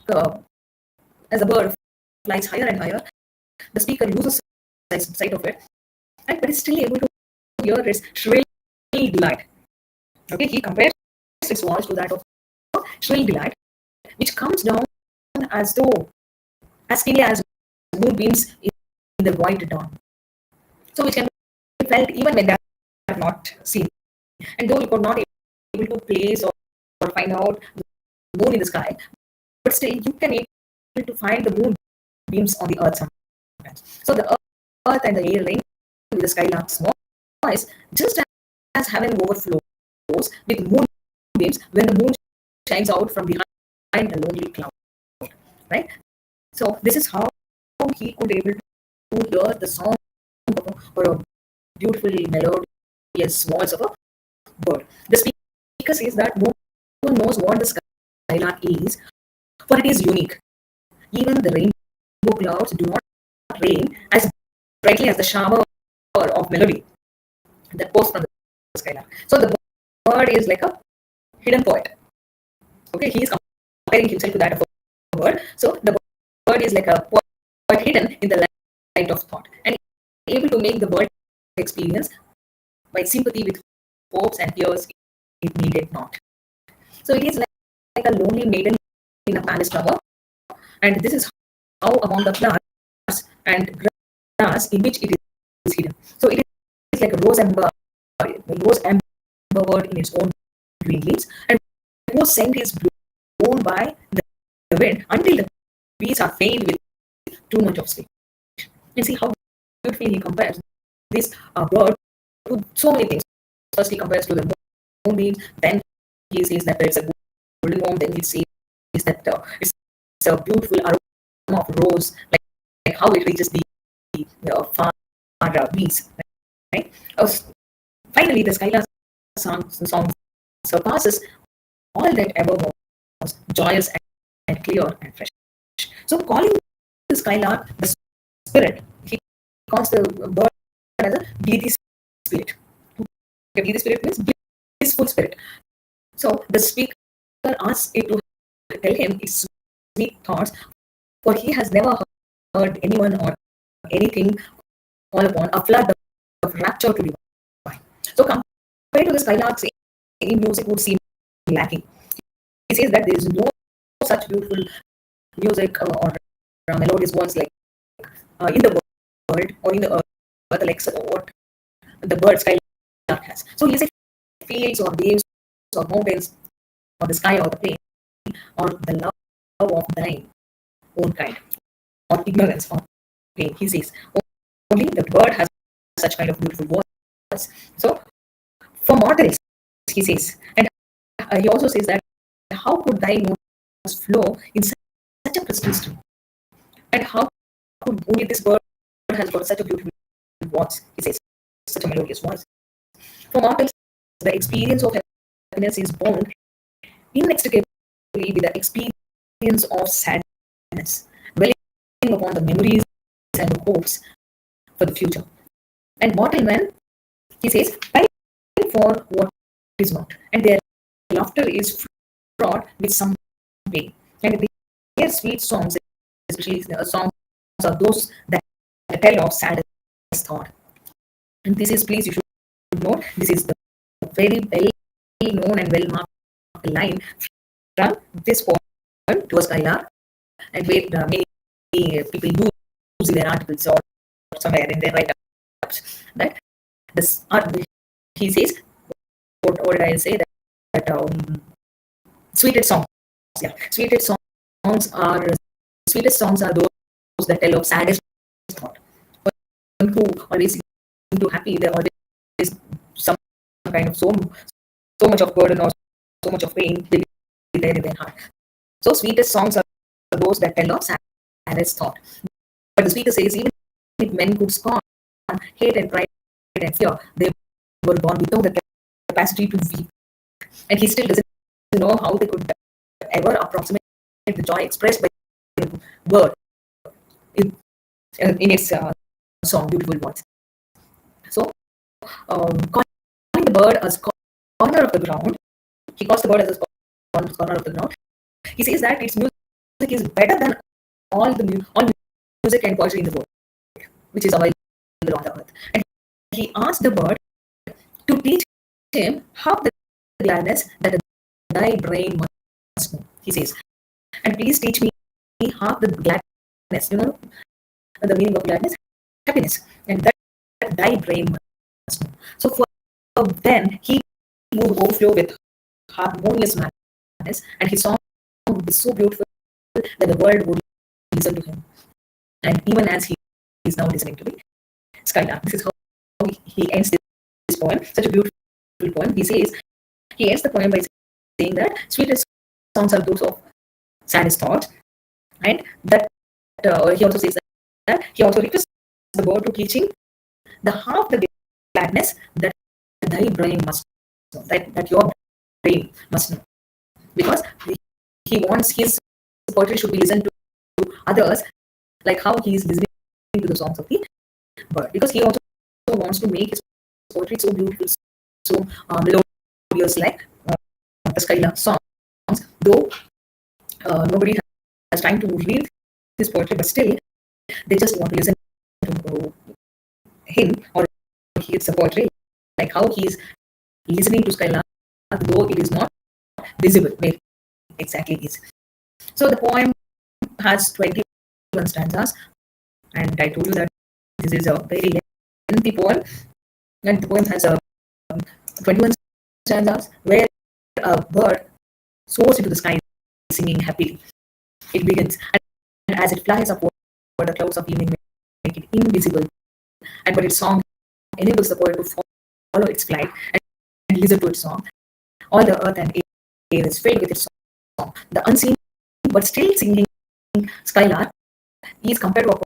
as a bird flies higher and higher, the speaker loses sight of it, but is still able to hear its shrill delight. Okay, he compares its voice to that of shrill delight, which comes down as skinny as moonbeams in the white dawn. So, which can be felt even when they are not seen. And though you could not able to place or find out the moon in the sky, but still you can able to find the moonbeams on the earth sometimes. So the earth and the air ring with the skylark's voice, just as heaven overflows with moonbeams when the moon shines out from behind a lonely cloud. Right? So this is how he could able to hear the song or a beautiful melodious voice of a bird. The speaker says that no one knows what the skylark is, for it is unique. Even the rainbow clouds do not rain as brightly as the shower of melody that pours from the skylark. So the bird is like a hidden poet. Okay, he is comparing himself to that of a bird. So the bird is like a poet hidden in the light of thought and able to make the bird experience by sympathy with hopes and fears it needed not. So it is like a lonely maiden in a palace tower, and this is how among the flowers and grass in which it is hidden. So it is like a rose embowered in its own green leaves, and whose scent is blown by the wind until the bees are faint with too much of sleep. And see how beautifully he compares this bird to so many things. First, he compares to the moonbeams, then he says that it's a golden worm, then he says that it's a beautiful aroma of rose, like how it reaches the far bees. Right? Finally, the Skylar song surpasses all that ever was joyous and clear and fresh. So, calling the Skylark the spirit, he calls the bird as a Giti spirit. Giti spirit means blissful spirit. So, the speaker asks it to tell him its sweet thoughts, for he has never heard anyone or anything call upon a flood of rapture to divine. So, compared to the Skylarks, any music would seem lacking. He says that there is no such beautiful music or melodious words like in the world or in the earth, like what the bird Skylark has. So, he says fields or waves or mountains or the sky or the plain or the love of thine own kind or ignorance or pain. He says only the bird has such kind of beautiful words. So, for mortals, he says, and he also says that how could thy notes flow in such a crystal stream? And how could only this bird has got such a beautiful voice? He says, such a melodious voice. For mortals, the experience of happiness is bound inextricably with the experience of sadness, dwelling upon the memories and the hopes for the future. And mortal men, he says, pine for what is not, and their laughter is fraught with some pain. And their sweet songs, especially songs, are those that tell of saddest thought. And this is, please, you should note, this is the very well known and well marked line from this poem to a Skylark, and where many people use in their articles or somewhere in their write-ups that this art, he says, what did I say, that sweetest songs, yeah, sweetest songs are those that tell of saddest thought. One who always seem to happy, there always some kind of so much of burden or so much of pain will be there in their heart. So sweetest songs are those that tell of saddest thought. But the speaker says, even if men could scorn, hate and pride and fear, they were born without the capacity to weep. And he still doesn't know how they could ever approximate the joy expressed by the word in its song, beautiful words. So, calling the bird as corner of the ground, he calls the bird as a corner of the ground. He says that its music is better than all music and poetry in the world, which is available on the earth. And he asked the bird to teach him how the gladness that thy brain must know. He says, and please teach me half the gladness, the meaning of gladness, happiness, and that thy brain must know. So for then he would overflow with harmonious madness, and his song would be so beautiful that the world would listen to him. And even as he is now listening to the Skylark, this is how he ends this poem, such a beautiful poem. He ends the poem by saying that sweetest songs are those of saddest thoughts, and that he also says that he also requests the bird to teaching the half the gladness that thy brain must know, that your brain must know, because he wants his poetry should be listened to others, like how he is listening to the songs of the bird, because he also wants to make his poetry so beautiful, so melodious, like the Skylark songs, though nobody has time to read his poetry, but still they just want to listen to him or his poetry, like how he is listening to Skylark though it is not visible where it exactly is. So the poem has 21 stanzas, and I told you that this is a very lengthy poem, and the poem has 21 stanzas where a bird soars into the sky singing happily. It begins, and as it flies upward, the clouds of evening make it invisible, and but its song enables the poet to follow its flight and listen to its song. All the earth and air is filled with its song. The unseen but still singing skylark is compared to a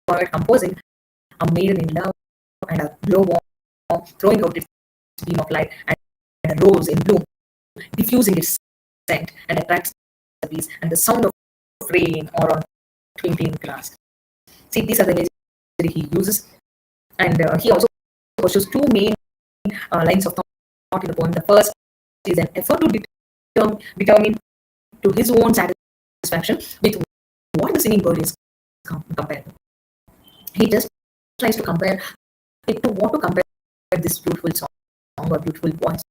poet composing a maiden in love and a glowworm throwing out its beam of light and a rose in bloom, diffusing its scent and attracts the bees and the sound of rain or on twinkling glass. See, these are the imagery he uses, and he also pursues two main lines of thought in the poem. The first is an effort to determine to his own satisfaction with what the singing bird is compared to. He just tries to compare it to what to compare this beautiful song or beautiful voice.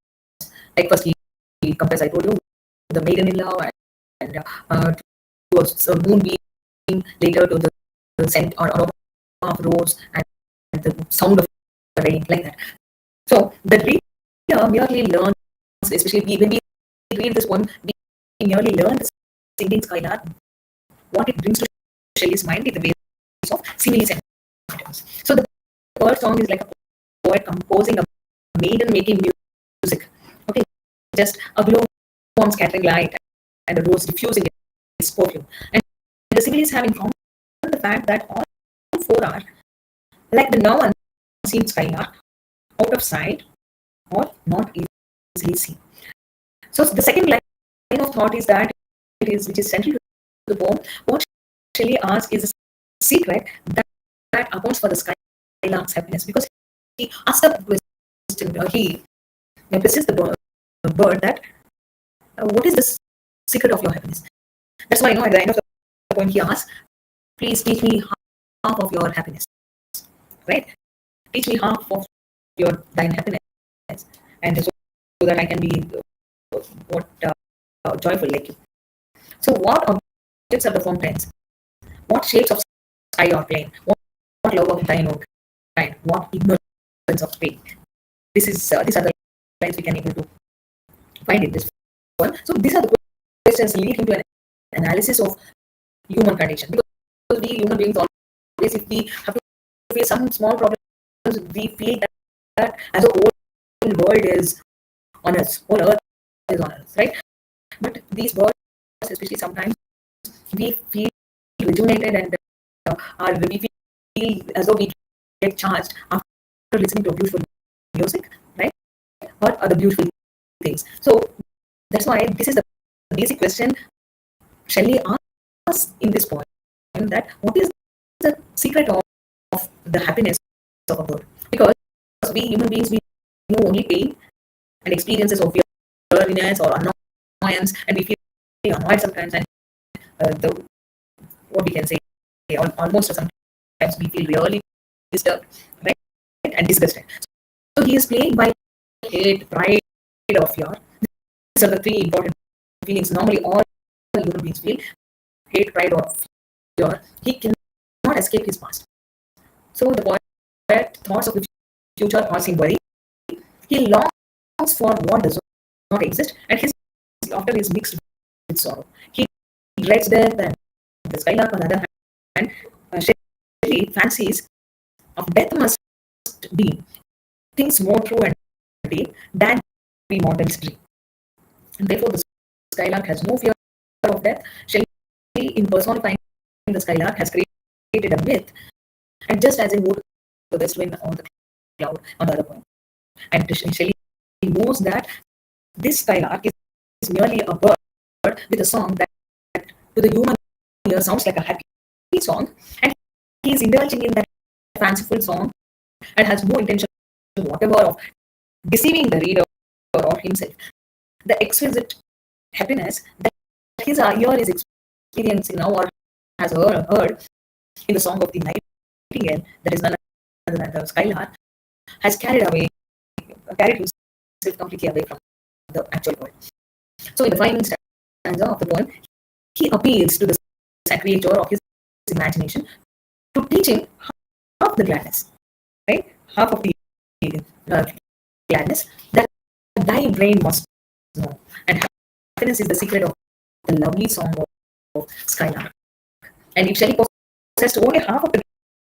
Like first he compares, I told you, the maiden in love and to a moonbeam, later to the scent or aroma of rose and the sound of rain, like that. So the reader merely learns, especially when we read this poem, we merely learn the singing skylark, what it brings to Shelley's mind in the base of similes and items. So the bird song is like a poet composing a maiden making music. Okay, just a glowworm scattering light and a rose diffusing its perfume. And the similes have informed the fact that all four are like the now unseen skylark, out of sight or not easily seen. So the second line of thought is that which is central to the poem. What Shelley asks is a secret that accounts for the skylark's happiness, because he asks the question, he presses the bird that what is the secret of your happiness? That's why at the end of the poem he asks, please teach me half of your happiness, right? Teach me half of your thine happiness, and so that I can be joyful like you. So what objects are the form tense? What shapes of sky or plain? What love of thine own kind? What ignorance of pain? These are the lines we can able to find in this one. So these are the questions leading to an analysis of human condition. Because we human beings always, if we have to face some small problems, we feel that as a whole world is on us, whole earth is on us, right? But these birds, especially sometimes, we feel rejuvenated and we feel as though we get charged after listening to beautiful music, right? Or other beautiful things. So that's why this is the basic question Shelley asks in this poem, that what is the secret of the happiness of a bird? Because we human beings, we know only pain and experiences of weariness or annoyance, and we feel annoyed sometimes, and what we can say, almost sometimes we feel really disturbed, right? And disgusted. So he is playing by hate, pride, or fear. These are the three important feelings normally all human beings feel: hate, pride, or fear. He cannot escape his past. So the poet thoughts of the future cause him worry. He longs for what does not exist, and his laughter is mixed with sorrow. He dreads death, and the skylark, on the other hand, Shelley fancies of death must be things more true and deep than we mortals dream. And therefore, the skylark has no fear of death. Shelley, in personifying the skylark, has created a myth, and just as in Wood, the west wind on the cloud on the other point. And Shelley knows that this skylark is merely a bird with a song that to the human ear sounds like a happy song, and he is indulging in that fanciful song and has no intention whatever of deceiving the reader or himself. The exquisite happiness that his ear is experiencing now or has heard in the song of the nightingale, that is none other than the skylark, has carried himself completely away from the actual world. So in the final stanza of the poem, he appeals to the creator of his imagination to teach him half the gladness, right? Half of the uh, gladness that thy brain must know. And happiness is the secret of the lovely song of Skylark. And if Shelley possessed only half of the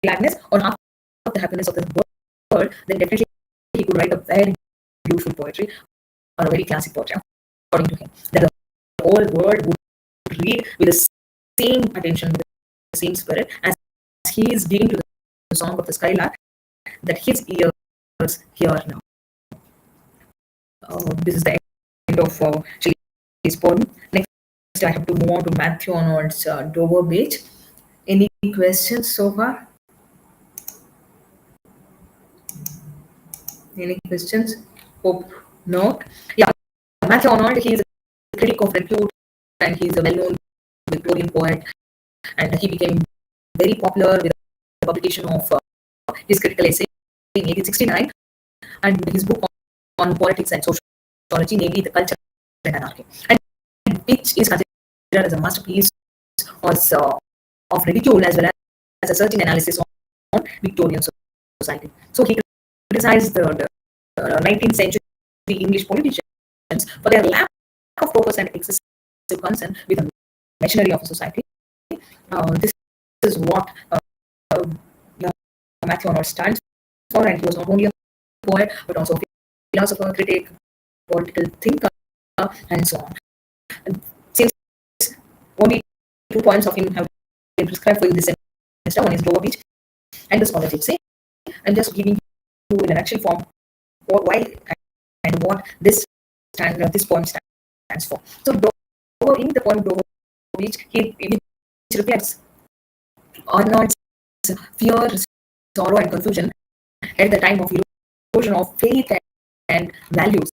gladness or half of the happiness of the world, then definitely he could write a very beautiful poetry or a very classic poetry, according to him. That the whole world would read with the same attention, with the same spirit, as he is giving to the song of the Skylark that his ears hear now. This is the end of Shelley's poem. Next, I have to move on to Matthew Arnold's Dover Beach. Any questions so far? Any questions? Hope not. Yeah, Matthew Arnold, he is a critic of repute and he is a well-known Victorian poet, and he became very popular with the publication of his critical essay in 1869 and his book on politics and sociology, namely The Culture and Anarchy, and which is considered as a masterpiece of ridicule as well as a searching analysis on Victorian society. So he criticized the 19th century English politicians for their lack of purpose and excessive concern with the machinery of society. This is what Matthew Arnold stands for, and he was not only a poet but also a philosopher, critic, political thinker, and so on. And since only 2 poems of him have been prescribed for you this semester, one is Dover Beach and the Scholar Gypsy. I'm just giving you in a nutshell form why and what this poem stands for. So Dover, in the poem Dover Beach, it reflects Arnold's fear, sorrow, and confusion at the time of erosion of faith and values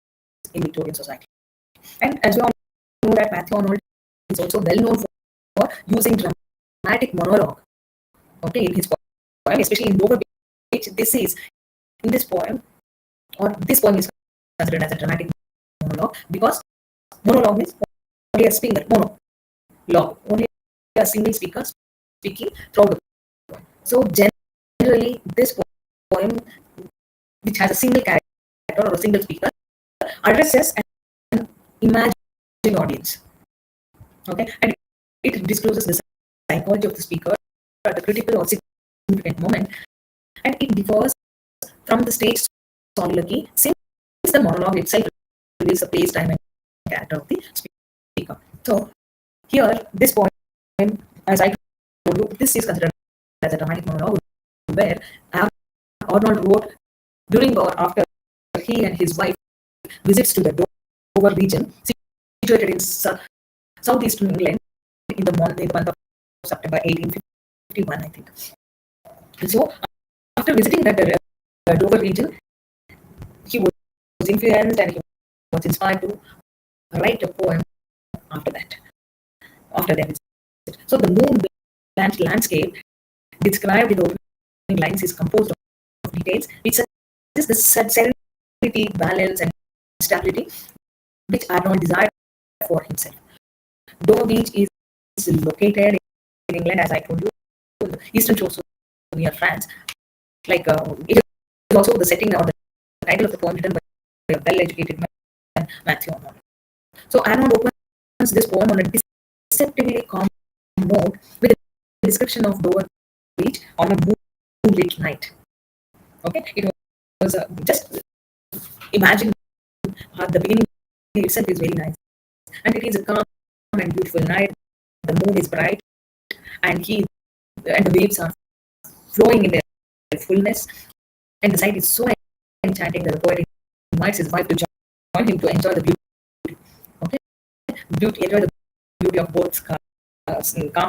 in Victorian society. And as we all know that Matthew Arnold is also well known for using dramatic monologue, okay, in his poem, especially in Dover Beach. This is in this poem, or this poem is considered as a dramatic monologue because monologue means only a speaker, monologue, only a single speaker speaking throughout the poem. So generally, this poem, which has a single character or a single speaker, addresses an imagined audience. Okay, and it discloses the psychology of the speaker at a critical or significant moment, and it differs from the stage soliloquy since the monologue itself reveals the place, time, and character of the speaker. So here, this poem, as I told you, this is considered as a dramatic monologue where Arnold wrote during or after he and his wife visits to the Dover region, situated in southeastern England in the month of September 1851, I think. And so, after visiting that Dover region, he was influenced and he was inspired to write a poem after that, after their visit. So, the moon-blanched landscape described in the opening lines is composed of details which suggest the serenity, balance, and stability which Arnold desired for himself. Dover Beach is located in England, as I told you, on the eastern shore, so near France. It is also the setting or the title of the poem written by a well-educated man, Matthew Arnold. So Arnold opens this poem on a deceptively calm note with a description of Dover Beach on a moonlit night. Okay, it was just imagine the beginning itself is very nice, and it is a calm and beautiful night. The moon is bright, and the waves are flowing in their fullness, and the sight is so enchanting that the poet invites his wife to join him to enjoy the beauty. Okay, enjoy the beauty of both calm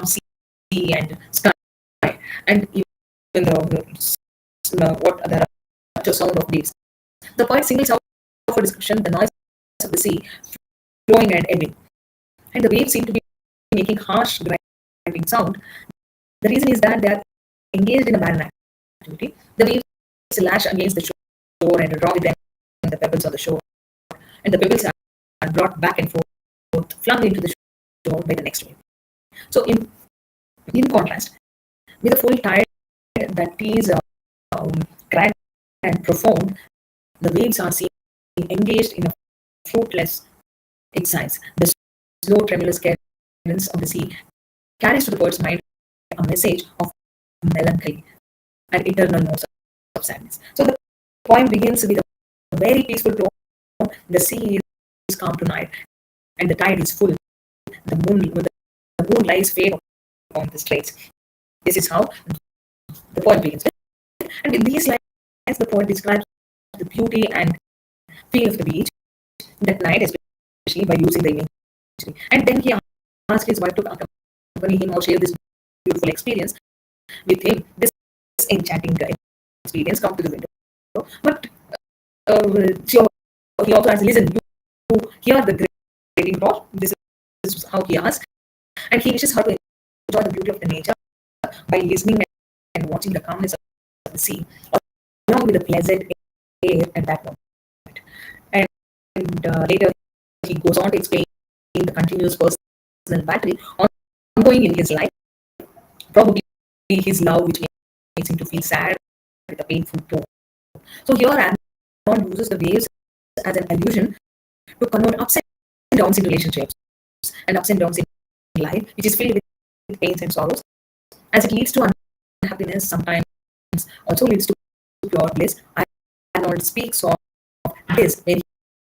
sea and sky, and even the rapture sound of waves. The poet singles out for description the noise of the sea flowing and ebbing, and the waves seem to be making harsh grinding sound. The reason is that they are engaged in a barren activity. The waves lash against the shore and draw with them the pebbles on the shore, and the pebbles are are brought back and forth, flung into the shore by the next wave. So, in contrast, with a full tide that is grand and profound, the waves are seen engaged in a fruitless exercise. The slow, tremulous cadence of the sea carries to the poet's mind a message of melancholy and eternal notes of sadness. So the poem begins with a very peaceful tone. The sea is calm tonight, and the tide is full. The moon lies fair upon the straits. This is how the poem begins. And in these lines, the poet describes the beauty and feel of the beach that night, especially by using the imagery. And then he asked his wife to accompany him or share this beautiful experience with him. This enchanting experience come to the window. But he also has listen. You hear the grating roar. This is how he asks, and he wishes her to enjoy the beauty of the nature by listening and watching the calmness of the sea, along with the pleasant air at that moment. And later he goes on to explain the continuous personal battle ongoing in his life, probably his love, which makes him to feel sad with a painful tone. So here Aaron uses the waves as an allusion to connote ups and downs in relationships and ups and downs in life, which is filled with pains and sorrows, as it leads to unhappiness, sometimes also leads to pure bliss. Arnold speaks of this when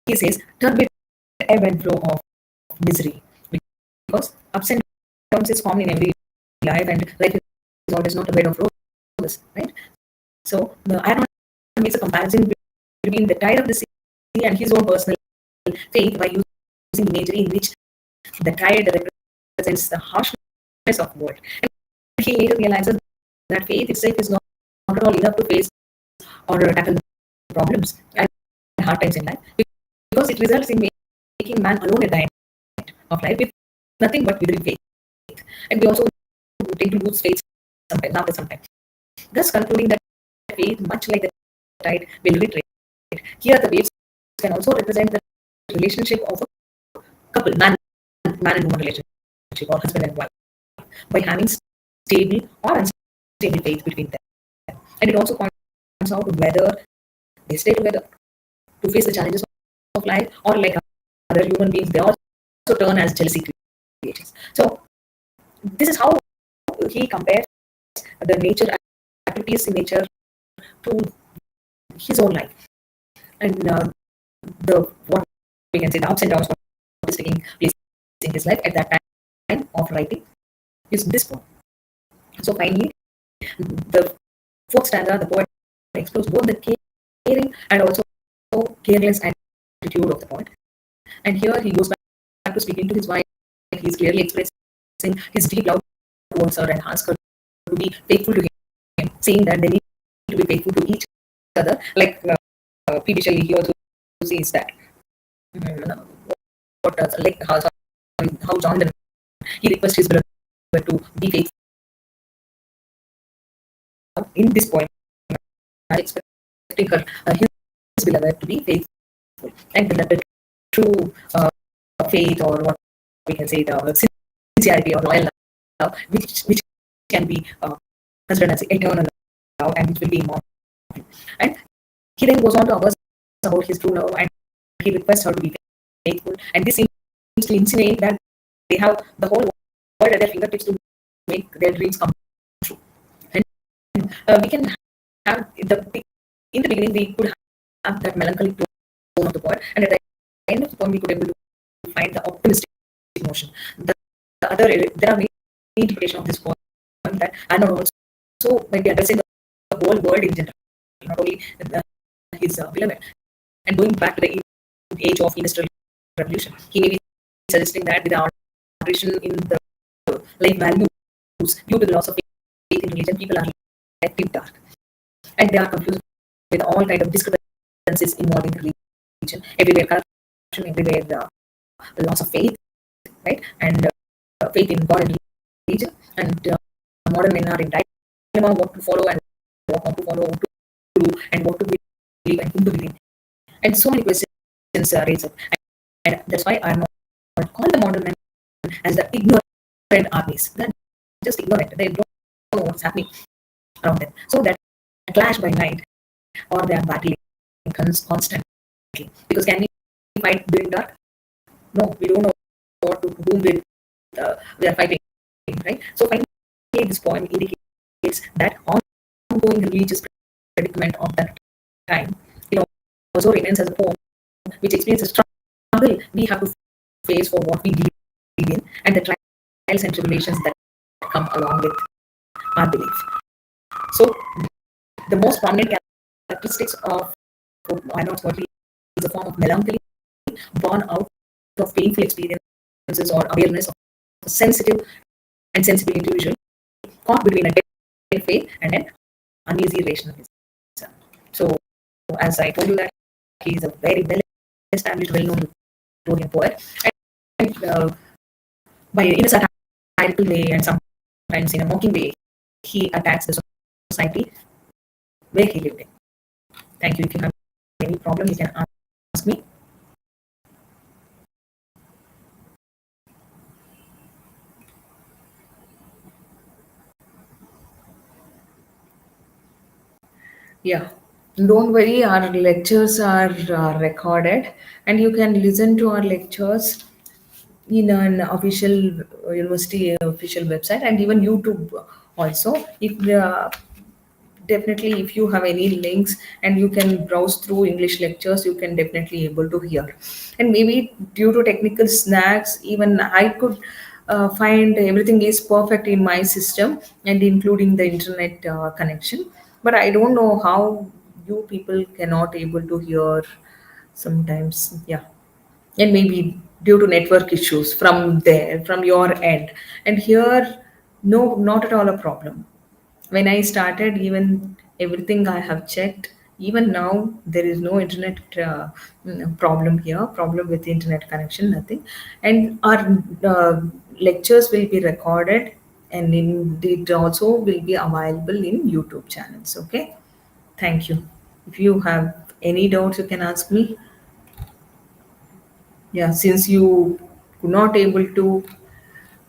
he says, turbid ebb and flow of misery. Because ups and downs is common in every life, and life is always not a bed of roses, right? So the Arnold makes a comparison between the tide of the sea and his own personal faith by using imagery in which the tide represents the harshness of the world. And he later realizes that faith itself is not at all enough to face or tackle the problems and hard times in life, because it results in making man alone at the end of life with nothing but withering faith. And we also tend to lose faith sometimes, after some time. Thus concluding that faith, much like the tide, will retreat. Here the waves can also represent the relationship of a couple, man and woman relationship, or husband and wife, by having stable or unstable faith between them. And it also points out whether they stay together to face the challenges of life, or like other human beings, they also turn as jealousy creators. So this is how he compares the nature activities in nature to his own life, and the what we can say the ups and downs what is taking place in his life at that time of writing is this poem. So finally, the fourth stanza, the poet explores both the caring and also careless attitude of the poet. And here he goes back to speaking to his wife. He is clearly expressing his deep love towards her and asks her to be faithful to him, saying that they need to be faithful to each other. Like P.B. Shelley, he also says that like how Jonathan, he requests his brother to be faithful. In this poem, I expecting her, his beloved, to be faithful, and the true faith, or what we can say, the sincerity or loyal love, which can be considered as eternal love, and which will be immortal. And he then goes on to ask about his true love, and he requests her to be faithful. And this seems to insinuate that they have the whole world at their fingertips to make their dreams come true. And we can have in the beginning we could have that melancholy tone of the poet, and at the end of the poem we could be able to find the optimistic emotion. The other, there are many interpretations of this poem that are not also might be addressing the whole world in general, not only his beloved. And going back to the age of industrial revolution, he may be suggesting that with the alteration in the life values due to the loss of faith in religion, people are left in dark, and they are confused with all kind of discrepancies involving religion. Everywhere corruption, everywhere the loss of faith, right? And faith in God and religion. And modern men are in dilemma what to follow and what not to follow, what to do, and what to believe and whom to believe. And so many questions are raised up. And that's why I'm not call the modern men as the ignorant armies. They're just ignorant. They don't know what's happening around them. So that clash by night, or they are battling constantly. Because can we fight during dark? No, we don't know what to whom we are fighting, right? So finally, this poem indicates that ongoing religious predicament of that time. It also remains as a poem which explains the struggle we have to face for what we believe in, and the trials and tribulations that come along with our belief. So the most prominent characteristics of Arnold's poetry is a form of melancholy born out of painful experiences or awareness of a sensitive and sensible individual caught between a dead faith and an uneasy rationalism. So, as I told you that he is a very well established, well-known Victorian poet, and by in a satirical way and sometimes in a mocking way, he attacks the society where he lived in. Thank you. If you have any problem, you can ask me. Yeah, don't worry, our lectures are recorded, and you can listen to our lectures in an official university official website and even YouTube also. If definitely, if you have any links and you can browse through English lectures, you can definitely able to hear. And maybe due to technical snags, even I could find everything is perfect in my system and including the internet connection. But I don't know how you people cannot able to hear sometimes. Yeah, and maybe due to network issues from there from your end, and here no, not at all a problem. When I started, even everything I have checked, even now there is no internet problem here, problem with internet connection, nothing. And our lectures will be recorded, and it also will be available in YouTube channels. Okay, thank you. If you have any doubts, you can ask me. Yeah, since you could not able to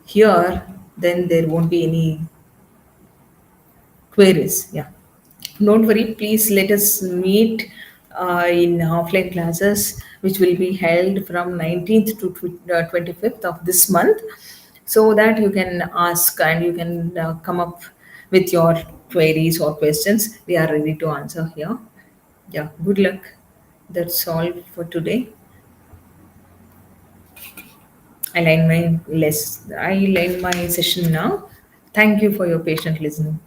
hear, then there won't be any queries. Yeah. Don't worry, please let us meet in offline classes, which will be held from 19th to 25th of this month, so that you can ask and you can come up with your queries or questions. We are ready to answer here. Yeah, good luck. That's all for today. I line my session now. Thank you for your patient listening.